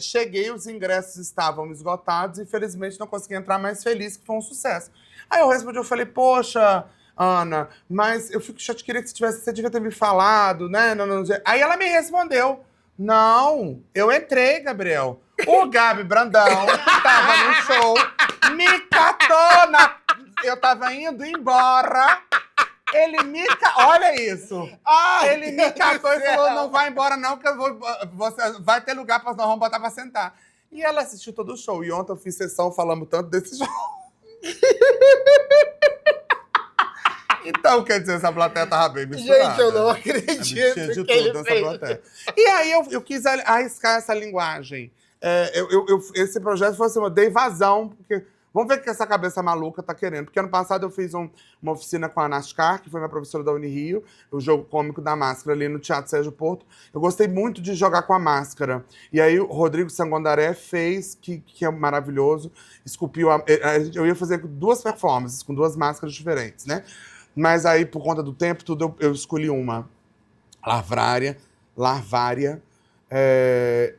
[SPEAKER 2] cheguei, os ingressos estavam esgotados, infelizmente não consegui entrar, mais feliz, que foi um sucesso. Aí eu respondi, eu falei, poxa, Ana, mas eu fico chateada, queria que você devia ter me falado, né? Não. Aí ela me respondeu, não, eu entrei, Gabriel. O Gabi Brandão tava no show, me catou eu tava indo embora, ele me olha isso. Ele me catou e falou, não vai embora não, que você vai ter lugar, nós vamos botar pra sentar. E ela assistiu todo o show. E ontem eu fiz sessão falando tanto desse show. Então, quer dizer, essa plateia tava bem misturada.
[SPEAKER 1] Gente, eu não acredito
[SPEAKER 2] tinha de tudo nessa plateia. E aí eu quis arriscar essa linguagem. Esse projeto foi assim, eu dei vazão, porque... Vamos ver o que essa cabeça maluca tá querendo. Porque ano passado eu fiz uma oficina com a Nascar, que foi minha professora da Unirio, o jogo cômico da máscara ali no Teatro Sérgio Porto. Eu gostei muito de jogar com a máscara. E aí o Rodrigo Sangondaré fez, que é maravilhoso, esculpiu... Eu ia fazer 2 performances, com 2 máscaras diferentes, né? Mas aí, por conta do tempo, tudo eu escolhi uma. Larvária.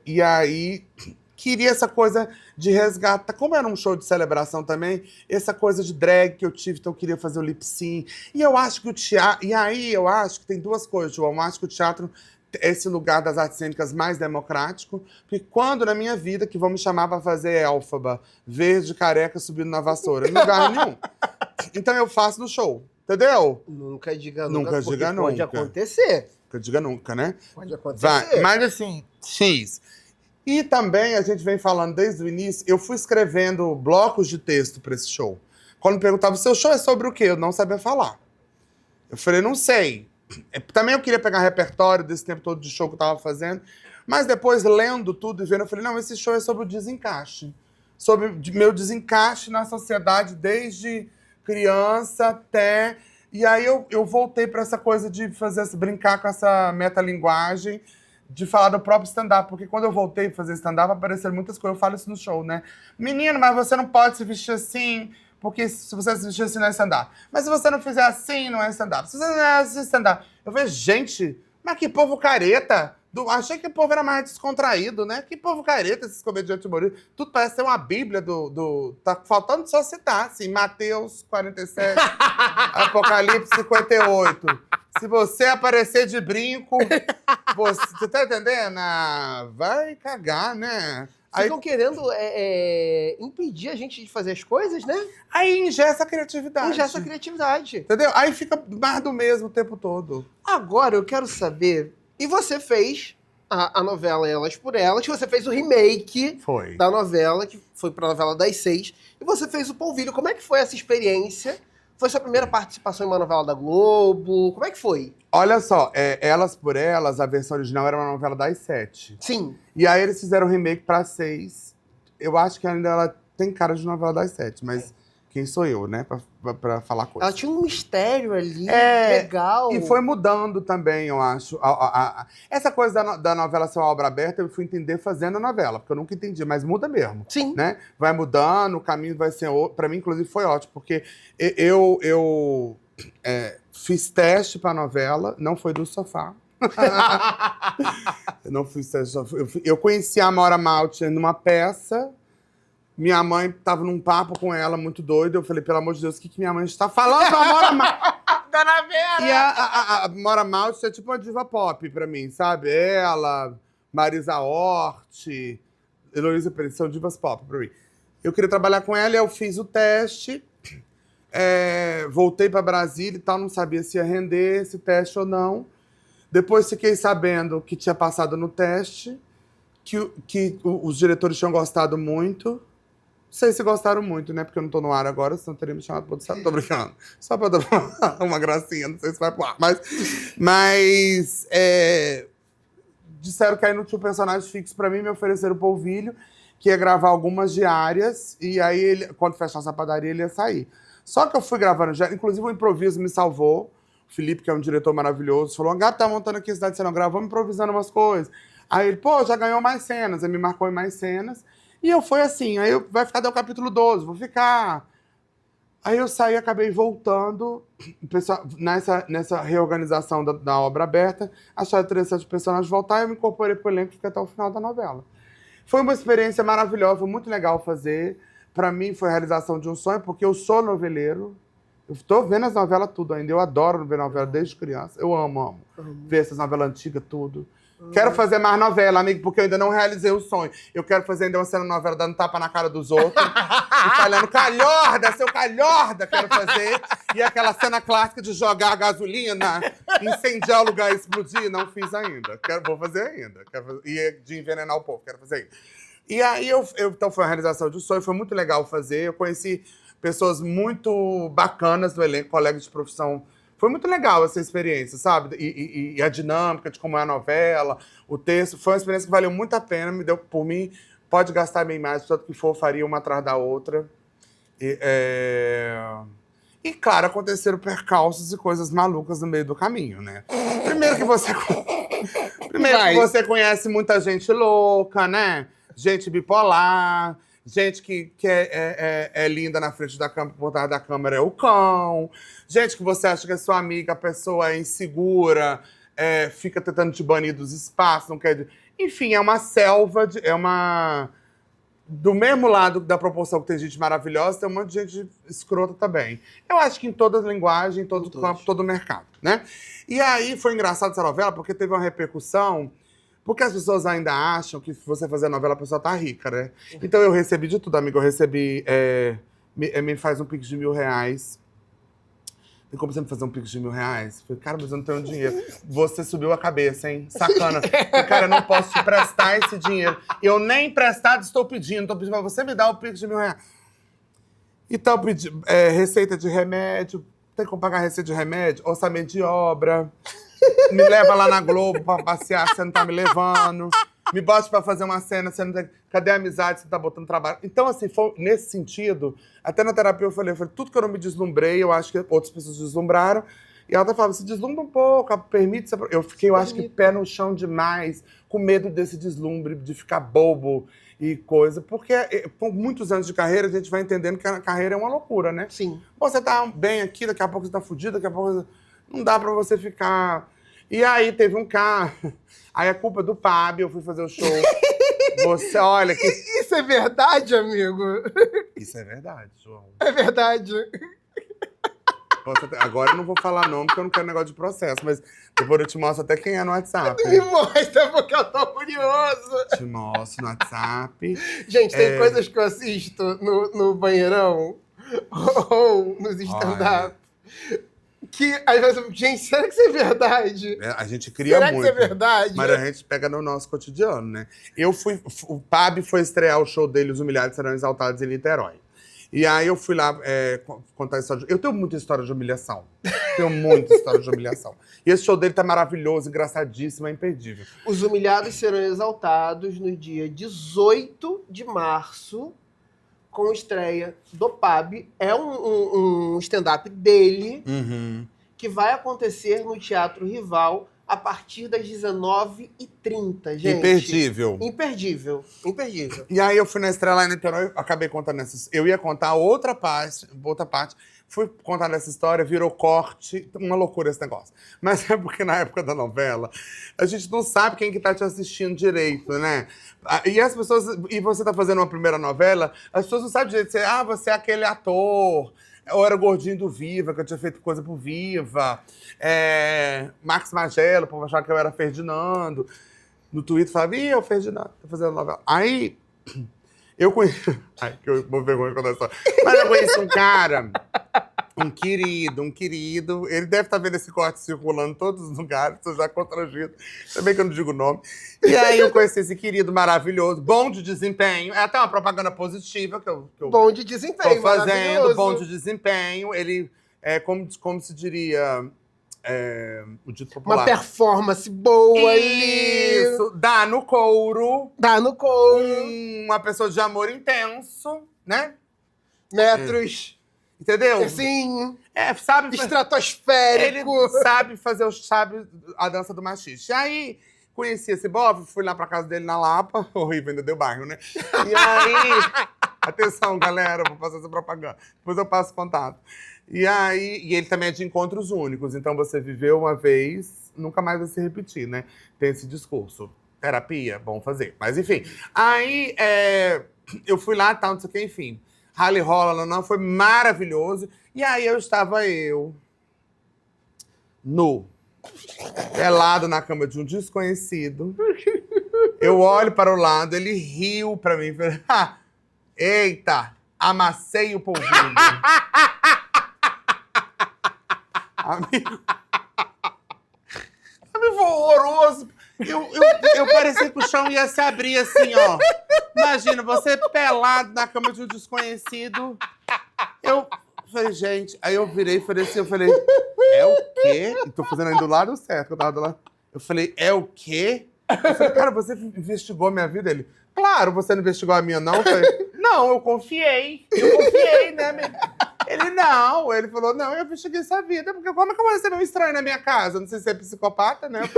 [SPEAKER 2] E aí... Queria essa coisa de resgatar. Como era um show de celebração também, essa coisa de drag que eu tive, então eu queria fazer o lip sync. E eu acho que o teatro... E aí eu acho que tem 2 coisas, João. Eu acho que o teatro é esse lugar das artes cênicas mais democrático. Porque quando na minha vida que vão me chamar pra fazer Élphaba, verde, careca, subindo na vassoura, em lugar nenhum. Então eu faço no show, entendeu?
[SPEAKER 1] Nunca diga nunca.
[SPEAKER 2] Nunca diga nunca.
[SPEAKER 1] Pode acontecer.
[SPEAKER 2] Nunca diga nunca, né?
[SPEAKER 1] Pode acontecer.
[SPEAKER 2] Vai. Mas assim, X... E também, a gente vem falando desde o início, eu fui escrevendo blocos de texto para esse show. Quando me perguntavam, o seu show é sobre o quê? Eu não sabia falar. Eu falei, não sei. Também eu queria pegar repertório desse tempo todo de show que eu estava fazendo, mas depois, lendo tudo e vendo, eu falei, não, esse show é sobre o desencaixe. Sobre meu desencaixe na sociedade desde criança até... E aí eu voltei para essa coisa de brincar com essa metalinguagem, de falar do próprio stand-up, porque quando eu voltei a fazer stand-up, apareceram muitas coisas, eu falo isso no show, né? Menino, mas você não pode se vestir assim, porque se você se vestir assim, não é stand-up. Mas se você não fizer assim, não é stand-up. Se você não é assim, stand-up. Eu falei, gente, mas que povo careta. Achei que o povo era mais descontraído, né? Que povo careta, esses comediantes humoristas. Tudo parece ser uma bíblia Tá faltando só citar, assim, Mateus 47, Apocalipse 58. Se você aparecer de brinco, você tá entendendo? Vai cagar, né?
[SPEAKER 1] ficam querendo impedir a gente de fazer as coisas, né?
[SPEAKER 2] Aí engessa a criatividade.
[SPEAKER 1] Engessa a criatividade.
[SPEAKER 2] Entendeu? Aí fica mais do mesmo o tempo todo.
[SPEAKER 1] Agora eu quero saber... E você fez a novela Elas por Elas, que você fez o remake da novela, que foi pra novela das 6, e você fez o Polvilho. Como é que foi essa experiência? Foi sua primeira participação em uma novela da Globo? Como é que foi?
[SPEAKER 2] Olha só, Elas por Elas, a versão original era uma novela das 7.
[SPEAKER 1] Sim.
[SPEAKER 2] E aí eles fizeram um remake pra 6. Eu acho que ainda ela tem cara de novela das 7, mas quem sou eu, né, pra falar coisa.
[SPEAKER 1] Ela tinha um mistério ali, legal.
[SPEAKER 2] E foi mudando também, eu acho. Essa coisa da novela ser uma obra aberta, eu fui entender fazendo a novela, porque eu nunca entendi, mas muda mesmo.
[SPEAKER 1] Sim.
[SPEAKER 2] Né? Vai mudando, o caminho vai ser outro. Pra mim, inclusive, foi ótimo, porque eu fiz teste pra novela, não foi do sofá. Eu não fiz teste do sofá. Eu conheci a Maura Maltner numa peça. Minha mãe tava num papo com ela, muito doido. Eu falei, pelo amor de Deus, o que minha mãe está falando? A Maura Maltner.
[SPEAKER 1] Dona Vera!
[SPEAKER 2] E a Maura Maltner é tipo uma diva pop pra mim, sabe? Ela, Marisa Hort, Heloísa Pérez, são divas pop pra mim. Eu queria trabalhar com ela e eu fiz o teste. Voltei pra Brasília e tal, não sabia se ia render esse teste ou não. Depois fiquei sabendo que tinha passado no teste, que os diretores tinham gostado muito. Não sei se gostaram muito, né? Porque eu não tô no ar agora, senão teria me chamado pra outro estado. Tô brincando. Só pra dar uma gracinha, não sei se vai pro ar. Mas disseram que aí não tinha um personagem fixo pra mim, me ofereceram o Polvilho, que ia gravar algumas diárias, e aí, ele, quando fechasse a padaria, ele ia sair. Só que eu fui gravando, inclusive o improviso me salvou. O Felipe, que é um diretor maravilhoso, falou, Gabi, tá montando aqui a cidade, você não grava, vamos improvisando umas coisas. Aí ele, pô, já ganhou mais cenas, aí me marcou em mais cenas. E eu fui assim, aí vai ficar até o capítulo 12, vou ficar. Aí eu saí, acabei voltando, nessa reorganização da obra aberta, acharam interessante o personagem voltar, e eu me incorporei pro elenco e fiquei até o final da novela. Foi uma experiência maravilhosa, foi muito legal fazer. Pra mim foi a realização de um sonho, porque eu sou noveleiro. Eu tô vendo as novelas tudo ainda, eu adoro ver novela desde criança. Eu amo. Ver essas novelas antigas, tudo. Quero fazer mais novela, amigo, porque eu ainda não realizei o sonho. Eu quero fazer ainda uma cena novela dando tapa na cara dos outros. E falando, calhorda, seu calhorda, quero fazer. E aquela cena clássica de jogar gasolina, incendiar o lugar e explodir, não fiz ainda. Vou fazer ainda. E de envenenar o povo, quero fazer ainda. E aí, então foi uma realização de um sonho, foi muito legal fazer. Eu conheci pessoas muito bacanas do elenco, colegas de profissão. Foi muito legal essa experiência, sabe? E a dinâmica de como é a novela, o texto. Foi uma experiência que valeu muito a pena, me deu por mim. Pode gastar minha imagem, tanto que for, faria uma atrás da outra. E claro, aconteceram percalços e coisas malucas no meio do caminho, né? Primeiro que você conhece muita gente louca, né? Gente bipolar. Gente que é linda na frente da câmera, por trás da câmera é o cão. Gente que você acha que é sua amiga, a pessoa é insegura, fica tentando te banir dos espaços, não quer... Enfim, é uma selva, do mesmo lado da proporção que tem gente maravilhosa, tem um monte de gente escrota também. Eu acho que em toda linguagem, em todo campo, todo mercado, né? E aí foi engraçado essa novela, porque teve uma repercussão. Porque as pessoas ainda acham que se você fazer novela, a pessoa tá rica, né? Então eu recebi de tudo, amigo. Eu recebi... me faz um pix de R$1.000. Tem como você me fazer um pix de R$1.000? Falei, cara, mas eu não tenho dinheiro. Você subiu a cabeça, hein? Sacana. Falei, cara, eu não posso te prestar esse dinheiro. Eu nem emprestado estou pedindo. Estou pedindo pra você me dar o pix de R$1.000. Então, pedi receita de remédio. Tem como pagar receita de remédio? Orçamento de obra. Me leva lá na Globo pra passear, você não tá me levando. Me bote pra fazer uma cena, você não tá... Cadê a amizade, você tá botando trabalho? Então, assim, foi nesse sentido. Até na terapia eu falei, tudo que eu não me deslumbrei, eu acho que outras pessoas deslumbraram. E ela até falava, se deslumbra um pouco, permite... Eu fiquei, eu acho que pé no chão demais, com medo desse deslumbre, de ficar bobo e coisa. Porque com muitos anos de carreira, a gente vai entendendo que a carreira é uma loucura, né?
[SPEAKER 1] Sim.
[SPEAKER 2] Você tá bem aqui, daqui a pouco você tá fudido, daqui a pouco... Não dá pra você ficar... E aí teve um carro. Aí a culpa é do Fábio, eu fui fazer o show. Você, olha que...
[SPEAKER 1] Isso é verdade, amigo?
[SPEAKER 2] Isso é verdade, João.
[SPEAKER 1] É verdade.
[SPEAKER 2] Agora eu não vou falar nome, porque eu não quero negócio de processo, mas depois eu te mostro até quem é no WhatsApp.
[SPEAKER 1] Me mostra, porque eu tô curioso.
[SPEAKER 2] Te mostro no WhatsApp.
[SPEAKER 1] Gente, tem coisas que eu assisto no banheirão ou nos stand-up. Que às vezes, gente, será que isso é verdade?
[SPEAKER 2] A gente cria
[SPEAKER 1] será
[SPEAKER 2] muito.
[SPEAKER 1] Será que isso é verdade?
[SPEAKER 2] Mas a gente pega no nosso cotidiano, né? O Pab foi estrear o show dele, Os Humilhados Serão Exaltados, em Niterói. E aí eu fui lá contar a história. Eu tenho muita história de humilhação. Tenho muita história de humilhação. E esse show dele tá maravilhoso, engraçadíssimo, é imperdível.
[SPEAKER 1] Os Humilhados Serão Exaltados no dia 18 de março, com estreia do Pab. É um stand-up dele, que vai acontecer no Teatro Rival a partir das 19h30, gente.
[SPEAKER 2] Imperdível.
[SPEAKER 1] Imperdível. Imperdível.
[SPEAKER 2] E aí eu fui na estreia lá em Niterói, acabei contando essa. Eu ia contar outra parte, fui contar essa história, virou corte, uma loucura esse negócio. Mas é porque na época da novela, a gente não sabe quem que tá te assistindo direito, né? E as pessoas, e você tá fazendo uma primeira novela, as pessoas não sabem direito, você é aquele ator. Eu era o gordinho do Viva, que eu tinha feito coisa pro Viva. Max Magela, o povo achava que eu era Ferdinando. No Twitter falava, ih, é o Ferdinando, tô fazendo novela. Aí, eu conheci... Ai, que eu vou vergonha de contar a história. Mas eu conheci um cara, um querido. Ele deve estar vendo esse corte circulando em todos os lugares, tô já constrangido. Também que eu não digo o nome. E aí eu conheci esse querido maravilhoso, bom de desempenho. É até uma propaganda positiva que eu
[SPEAKER 1] bom de desempenho,
[SPEAKER 2] tô fazendo, bom de desempenho. Ele é como se diria... o dito popular.
[SPEAKER 1] Uma performance boa ali.
[SPEAKER 2] Isso, dá no couro.
[SPEAKER 1] Dá no couro.
[SPEAKER 2] Uma pessoa de amor intenso, né?
[SPEAKER 1] Metros.
[SPEAKER 2] Entendeu?
[SPEAKER 1] Assim.
[SPEAKER 2] Sabe?
[SPEAKER 1] Estratosférico.
[SPEAKER 2] Ele sabe a dança do machiste. Aí, conheci esse bofe, fui lá pra casa dele na Lapa. Horrível, ainda deu bairro, né? E aí... Atenção, galera, vou fazer essa propaganda. Depois eu passo contato. E ele também é de encontros únicos. Então, você viveu uma vez, nunca mais vai se repetir, né? Tem esse discurso. Terapia, bom fazer. Mas, enfim. Aí, eu fui lá, tal, não sei o que, enfim. Rally rola, não, foi maravilhoso. E aí, estava nu, pelado na cama de um desconhecido. Eu olho para o lado, ele riu para mim. Falei, eita, amassei o polvilho. Amigo, foi horroroso. Eu parecia que o chão ia se abrir assim, ó. Imagina, você pelado na cama de um desconhecido. Eu falei, gente... Aí eu virei e falei assim, é o quê? E tô fazendo ainda do lado certo, que eu tava do lado. Eu falei, é o quê? Eu falei, cara, você investigou a minha vida? Ele, claro, você não investigou a minha, não? Eu falei, não, eu confiei, né? Ele falou, não, eu investiguei sua vida, porque como é que eu vou receber um estranho na minha casa? Não sei se você é psicopata, né?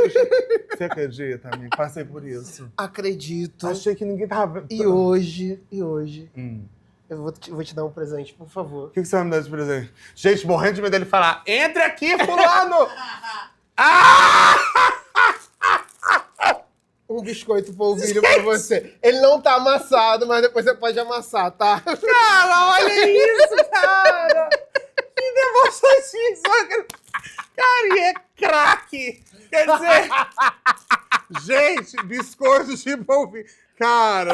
[SPEAKER 2] Você acredita, amigo? Passei por isso.
[SPEAKER 1] Acredito.
[SPEAKER 2] Achei que ninguém tava...
[SPEAKER 1] E hoje, eu vou te dar um presente, por favor.
[SPEAKER 2] O que você vai me dar de presente? Gente, morrendo de medo dele falar, entre aqui, fulano! Ah!
[SPEAKER 1] Um biscoito polvilho pra você. Ele não tá amassado, mas depois você pode amassar, tá?
[SPEAKER 2] Cara, olha isso, cara! Que demonstrativo! Cara, e é craque! Quer dizer... Gente, biscoito de polvilho. Cara,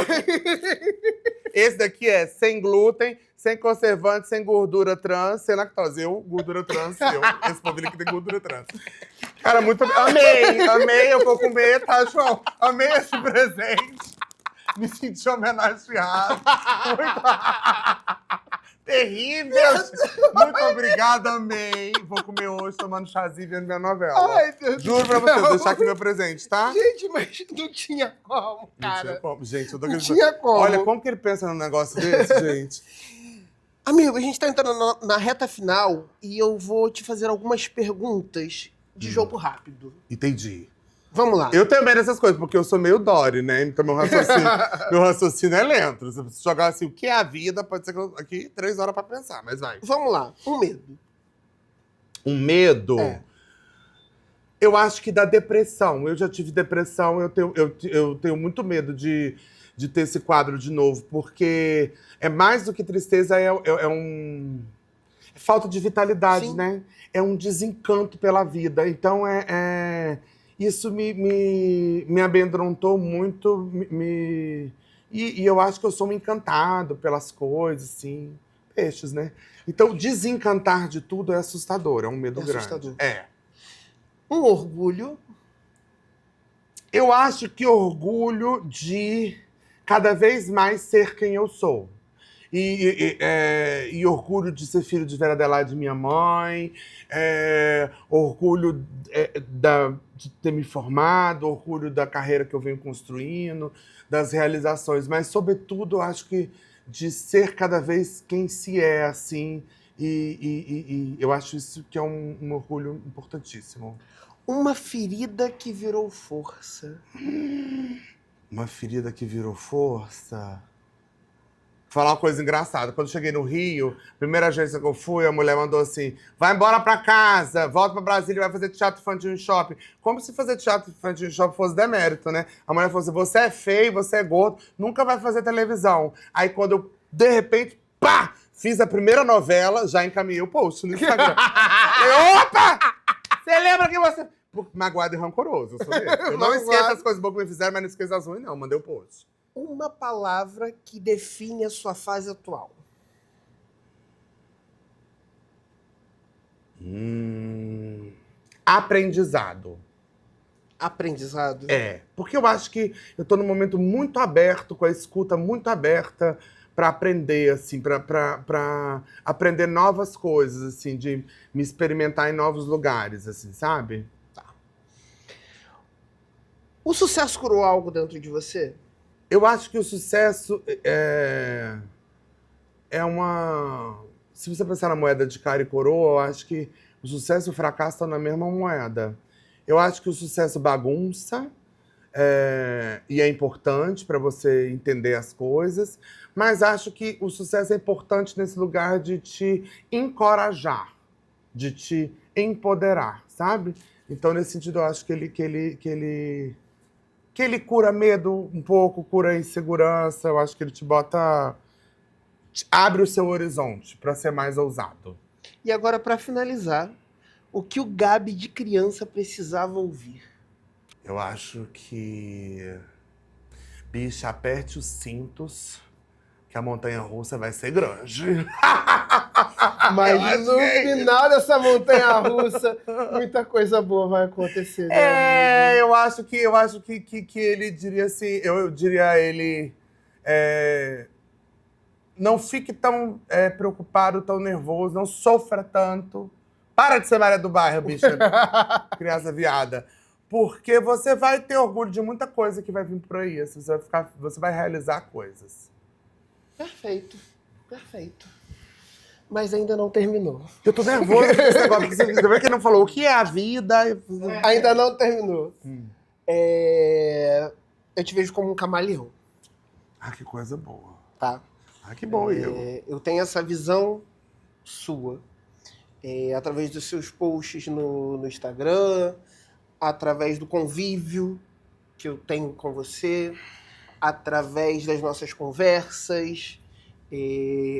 [SPEAKER 2] esse daqui é sem glúten, sem conservante, sem gordura trans, sem lactose. Gordura trans, Esse polvilho aqui tem gordura trans. Cara, muito... Amei, eu vou comer, tá, João? Amei esse presente. Me senti homenageado. Muito... Terrível. Muito obrigada, amei. Vou comer hoje, tomando chazinho, vendo minha novela.
[SPEAKER 1] Ai, Deus
[SPEAKER 2] Juro pra você, vou deixar aqui meu presente, tá?
[SPEAKER 1] Gente, mas não tinha como, cara.
[SPEAKER 2] Não tinha como. Gente, eu tô
[SPEAKER 1] não tinha como.
[SPEAKER 2] Olha, como que ele pensa num negócio desse, gente?
[SPEAKER 1] Amigo, a gente tá entrando na reta final e eu vou te fazer algumas perguntas de jogo rápido.
[SPEAKER 2] Entendi.
[SPEAKER 1] Vamos lá.
[SPEAKER 2] Eu também nessas coisas, porque eu sou meio Dory, né? Então meu raciocínio é lento. Se você jogar assim, o que é a vida, pode ser que eu aqui 3 horas pra pensar, mas vai.
[SPEAKER 1] Vamos lá. Um medo.
[SPEAKER 2] Um medo? Eu acho que da depressão. Eu já tive depressão, eu tenho muito medo de ter esse quadro de novo, porque é mais do que tristeza, Falta de vitalidade,
[SPEAKER 1] Sim.
[SPEAKER 2] né? É um desencanto pela vida. Então, isso me amedrontou muito. E eu acho que eu sou um encantado pelas coisas, assim. Peixes, né? Então, desencantar de tudo é assustador. É um medo grande.
[SPEAKER 1] Assustador.
[SPEAKER 2] É.
[SPEAKER 1] Um orgulho.
[SPEAKER 2] Eu acho que orgulho de cada vez mais ser quem eu sou. E orgulho de ser filho de Vera Adelaide, de minha mãe, orgulho de ter me formado, orgulho da carreira que eu venho construindo, das realizações, mas, sobretudo, eu acho que de ser cada vez quem se é, assim, e eu acho isso que é um orgulho importantíssimo.
[SPEAKER 1] Uma ferida que virou força.
[SPEAKER 2] Uma ferida que virou força. Vou falar uma coisa engraçada. Quando eu cheguei no Rio, primeira agência que eu fui, a mulher mandou assim: vai embora pra casa, volta pra Brasília e vai fazer teatro infantil em shopping. Como se fazer teatro infantil em shopping fosse demérito, né? A mulher falou assim: você é feio, você é gordo, nunca vai fazer televisão. Aí quando eu, de repente, pá! Fiz a primeira novela, já encaminhei o post no Instagram. Falei, opa! Você lembra que você... Magoado e rancoroso, eu sou desse. Eu não esqueço as coisas boas que me fizeram, mas não esqueço as ruins, não. Mandei o post.
[SPEAKER 1] Uma palavra que define a sua fase atual.
[SPEAKER 2] Aprendizado.
[SPEAKER 1] Aprendizado.
[SPEAKER 2] Porque eu acho que eu tô num momento muito aberto, com a escuta muito aberta para aprender, assim, para aprender novas coisas, assim, de me experimentar em novos lugares, assim, sabe?
[SPEAKER 1] O sucesso curou algo dentro de você?
[SPEAKER 2] Eu acho que o sucesso é uma... Se você pensar na moeda de cara e coroa, eu acho que o sucesso e o fracasso estão na mesma moeda. Eu acho que o sucesso bagunça, e é importante para você entender as coisas, mas acho que o sucesso é importante nesse lugar de te encorajar, de te empoderar, sabe? Então, nesse sentido, eu acho que ele cura medo um pouco, cura insegurança. Eu acho que ele te abre o seu horizonte para ser mais ousado.
[SPEAKER 1] E agora, para finalizar, o que o Gabi de criança precisava ouvir?
[SPEAKER 2] Eu acho que... bicha, aperte os cintos, que a montanha-russa vai ser grande.
[SPEAKER 1] Mas no final dessa montanha-russa, muita coisa boa vai acontecer, né?
[SPEAKER 2] Eu acho que ele diria assim, eu diria a ele, não fique tão preocupado, tão nervoso, não sofra tanto. Para de ser Maria do Bairro, bicha, criança viada. Porque você vai ter orgulho de muita coisa que vai vir por aí. Você vai realizar coisas.
[SPEAKER 1] Perfeito, perfeito. Mas ainda não terminou.
[SPEAKER 2] Eu tô nervoso com esse negócio, porque você vê que ele não falou o que é a vida.
[SPEAKER 1] Ainda não terminou. Eu te vejo como um camaleão.
[SPEAKER 2] Ah, que coisa boa.
[SPEAKER 1] Tá?
[SPEAKER 2] Ah, que bom
[SPEAKER 1] eu tenho essa visão sua. Através dos seus posts no Instagram, através do convívio que eu tenho com você, através das nossas conversas.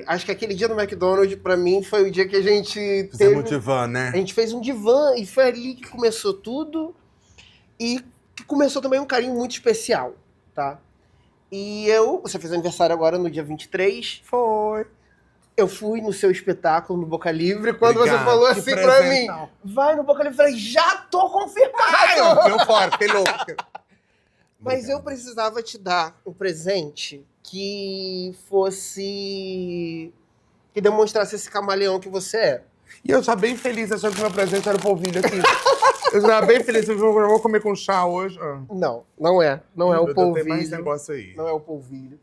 [SPEAKER 1] Acho que aquele dia no McDonald's, pra mim, foi o dia que a gente
[SPEAKER 2] teve... um divã, né?
[SPEAKER 1] A gente fez um divã e foi ali que começou tudo. E que começou também um carinho muito especial, tá? E você fez aniversário agora no dia 23.
[SPEAKER 2] Foi.
[SPEAKER 1] Eu fui no seu espetáculo no Boca Livre, quando
[SPEAKER 2] Obrigado,
[SPEAKER 1] você falou assim pra mim, vai no Boca Livre, eu falei, já tô confirmado!
[SPEAKER 2] Eu fora, fiquei louco.
[SPEAKER 1] Mas eu precisava te dar um presente que fosse... que demonstrasse esse camaleão que você é.
[SPEAKER 2] E eu já bem feliz, achando que meu presente era o polvilho aqui. Eu já bem feliz, eu vou comer com chá hoje.
[SPEAKER 1] Não, não é. Não é o polvilho.
[SPEAKER 2] Tem mais negócio aí.
[SPEAKER 1] Não é o polvilho.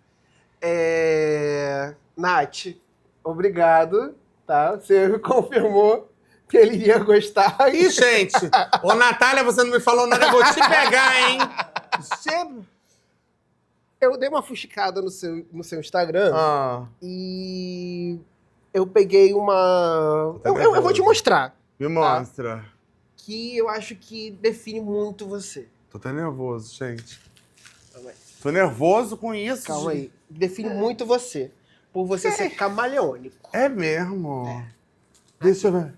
[SPEAKER 1] Nath, obrigado, tá? Você me confirmou que ele iria gostar.
[SPEAKER 2] Ih, gente! Ô, Natália, você não me falou nada, eu vou te pegar, hein?
[SPEAKER 1] Eu dei uma fuxicada no seu Instagram e eu peguei uma... Eu vou te mostrar.
[SPEAKER 2] Me mostra.
[SPEAKER 1] Tá? Que eu acho que define muito você.
[SPEAKER 2] Tô até nervoso, gente. Tô nervoso com isso.
[SPEAKER 1] Calma aí. Define muito você. Por você ser camaleônico.
[SPEAKER 2] É mesmo? Deixa eu ver.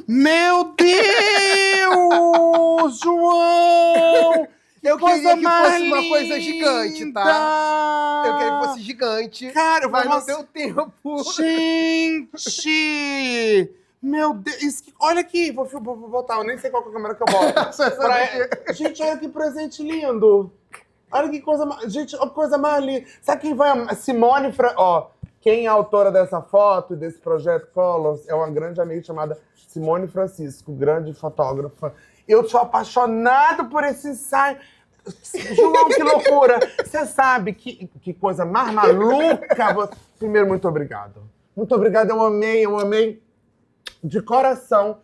[SPEAKER 2] Meu Deus, João!
[SPEAKER 1] Eu
[SPEAKER 2] Coisa
[SPEAKER 1] queria que
[SPEAKER 2] mais
[SPEAKER 1] fosse uma coisa gigante, tá? Eu queria que
[SPEAKER 2] linda!
[SPEAKER 1] fosse gigante,
[SPEAKER 2] Cara, eu vou
[SPEAKER 1] mas não
[SPEAKER 2] mostrar-
[SPEAKER 1] deu tempo.
[SPEAKER 2] Gente! Meu Deus! Olha aqui, vou botar, eu nem sei qual que é a câmera que eu boto. Gente, olha que presente lindo! Olha que coisa mais. Gente, olha que coisa mais linda. Sabe quem vai amar? Simone. Ó, quem é a autora dessa foto, desse projeto Colors, é uma grande amiga chamada Simone Francisco, grande fotógrafa. Eu sou apaixonado por esse ensaio. João, que loucura! Você sabe que coisa mais maluca. Primeiro, muito obrigado. Muito obrigado, eu amei de coração.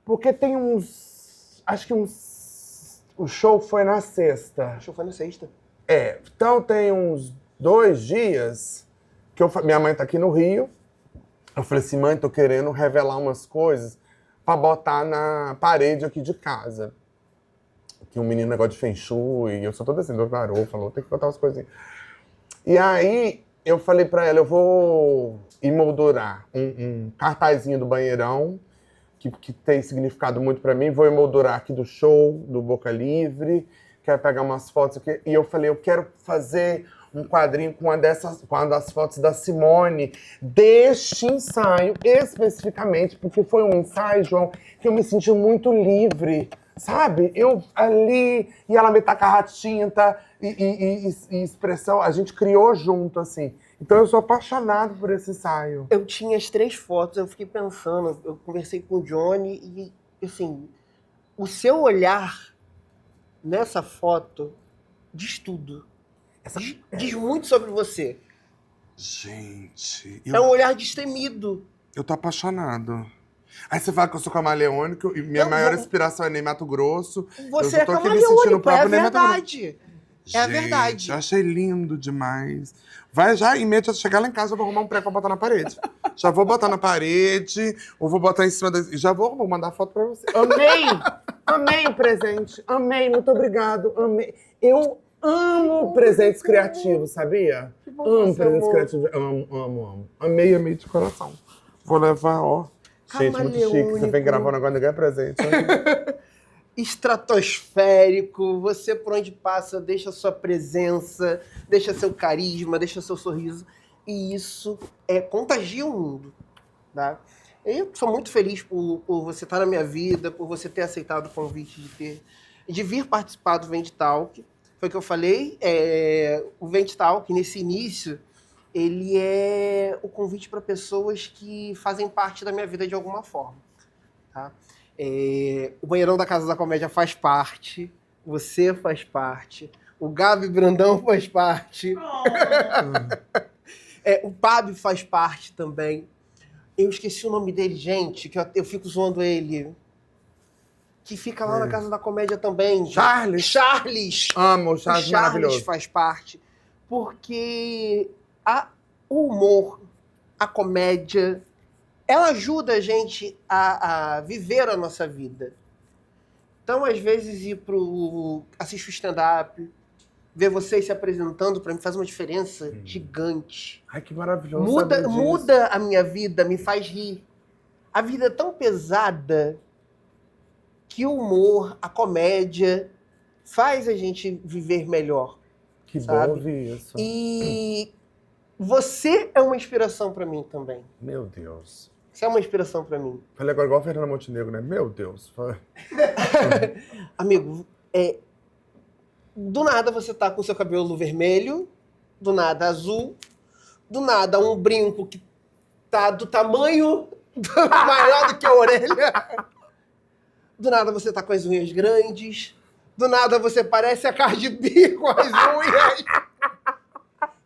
[SPEAKER 2] Porque tem uns. Acho que uns. O show foi na sexta.
[SPEAKER 1] O show foi na sexta.
[SPEAKER 2] Então tem uns 2 dias que minha mãe tá aqui no Rio. Eu falei assim, mãe, tô querendo revelar umas coisas pra botar na parede aqui de casa. Que um menino negócio de Feng Shui, e eu sou toda assim, do garoto, falou, tem que botar umas coisinhas. E aí eu falei pra ela, eu vou emoldurar um cartazinho do banheirão, que tem significado muito pra mim, vou emoldurar aqui do show, do Boca Livre, quero pegar umas fotos aqui. E eu falei, eu quero fazer um quadrinho com uma das fotos da Simone, deste ensaio, especificamente, porque foi um ensaio, João, que eu me senti muito livre, sabe? Eu ali, e ela me tacava tinta e expressão, a gente criou junto, assim. Então eu sou apaixonado por esse ensaio.
[SPEAKER 1] Eu tinha as 3 fotos, eu fiquei pensando, eu conversei com o Johnny e, assim, o seu olhar nessa foto diz tudo. Diz muito sobre você.
[SPEAKER 2] Gente,
[SPEAKER 1] É um olhar destemido.
[SPEAKER 2] eu tô apaixonado. Aí você fala que eu sou camaleônico e minha maior inspiração é Ney Matogrosso.
[SPEAKER 1] Você é
[SPEAKER 2] tô aqui me sentindo
[SPEAKER 1] camaleônico, é a
[SPEAKER 2] próprio Ney Matogrosso.
[SPEAKER 1] verdade. É a verdade.
[SPEAKER 2] Eu achei lindo demais. Vai já, em mente, chegar lá em casa, eu vou arrumar um prego pra botar na parede. Já vou botar na parede, ou vou botar em cima da... Já vou mandar foto pra você. Amei! Amei o presente. Amei, muito obrigado. Amei. Eu amo presentes criativos, sabia? Amo presentes criativos. Amo. Amei de coração. Vou levar, ó. Gente, muito chique. Você vem gravar um negócio, ninguém é presente.
[SPEAKER 1] Estratosférico, você por onde passa deixa sua presença, deixa seu carisma, deixa seu sorriso, e isso contagia o mundo, tá? Eu sou muito feliz por você estar na minha vida, por você ter aceitado o convite de vir participar do Vende Talk. Foi o que eu falei, o Vende Talk, nesse início, ele é o convite para pessoas que fazem parte da minha vida de alguma forma, tá? O Banheirão da Casa da Comédia faz parte, você faz parte, o Gabi Brandão faz parte, o Pablo faz parte também. Eu esqueci o nome dele, gente, que eu fico zoando ele. Que fica lá na Casa da Comédia também. Charles!
[SPEAKER 2] Amo, o Charles maravilhoso.
[SPEAKER 1] Faz parte. Porque o humor, a comédia, ela ajuda a gente a viver a nossa vida. Então, às vezes, assistir o stand-up, ver vocês se apresentando, pra mim faz uma diferença gigante.
[SPEAKER 2] Ai, que maravilhoso.
[SPEAKER 1] Muda a minha vida, me faz rir. A vida é tão pesada que o humor, a comédia, faz a gente viver melhor.
[SPEAKER 2] Que
[SPEAKER 1] sabe?
[SPEAKER 2] bom ouvir isso.
[SPEAKER 1] E você é uma inspiração pra mim também.
[SPEAKER 2] Meu Deus.
[SPEAKER 1] Você é uma inspiração pra mim.
[SPEAKER 2] Falei agora igual a Fernanda Montenegro, né? Meu Deus.
[SPEAKER 1] Amigo, do nada você tá com seu cabelo vermelho, do nada azul, do nada um brinco que tá do tamanho maior do que a orelha. Do nada você tá com as unhas grandes. Do nada você parece a Cardi B com as unhas.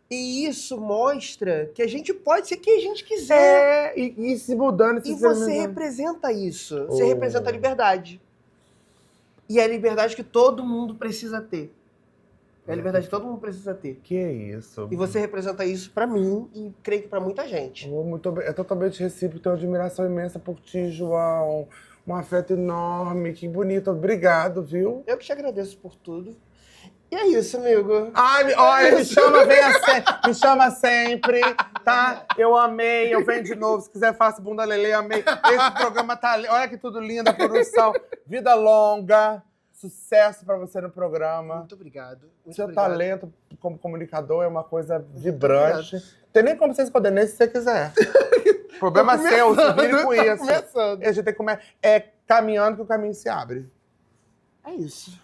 [SPEAKER 1] E isso mostra que a gente pode ser quem a gente quiser.
[SPEAKER 2] E se mudando.
[SPEAKER 1] E você representa isso. Você representa a liberdade. E é a liberdade que todo mundo precisa ter. É a liberdade que todo mundo precisa ter.
[SPEAKER 2] Que isso.
[SPEAKER 1] E você representa isso pra mim e creio que pra muita gente.
[SPEAKER 2] É totalmente recíproco. Tenho admiração imensa por ti, João. Um afeto enorme. Que bonito. Obrigado, viu?
[SPEAKER 1] Eu que te agradeço por tudo. E é isso, amigo.
[SPEAKER 2] Ai, olha, me chama sempre. tá? Eu amei, eu venho de novo. Se quiser, faça bunda lelê, amei. Esse programa tá... Olha que tudo lindo, a produção. Vida longa, sucesso pra você no programa.
[SPEAKER 1] Muito obrigado. Muito
[SPEAKER 2] Seu
[SPEAKER 1] obrigado.
[SPEAKER 2] talento como comunicador é uma coisa vibrante. Não tem nem como você esconder, nem se você quiser. O problema é seu, se vire com isso.
[SPEAKER 1] Começando.
[SPEAKER 2] A gente tem que comer. É caminhando que o caminho se abre.
[SPEAKER 1] É isso.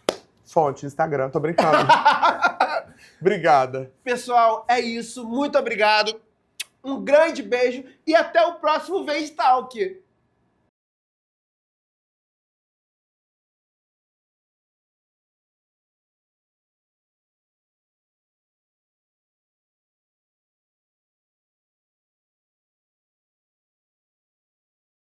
[SPEAKER 2] Fonte, Instagram, tô brincando. Obrigada.
[SPEAKER 1] Pessoal, é isso. Muito obrigado. Um grande beijo e até o próximo Vem de Talk.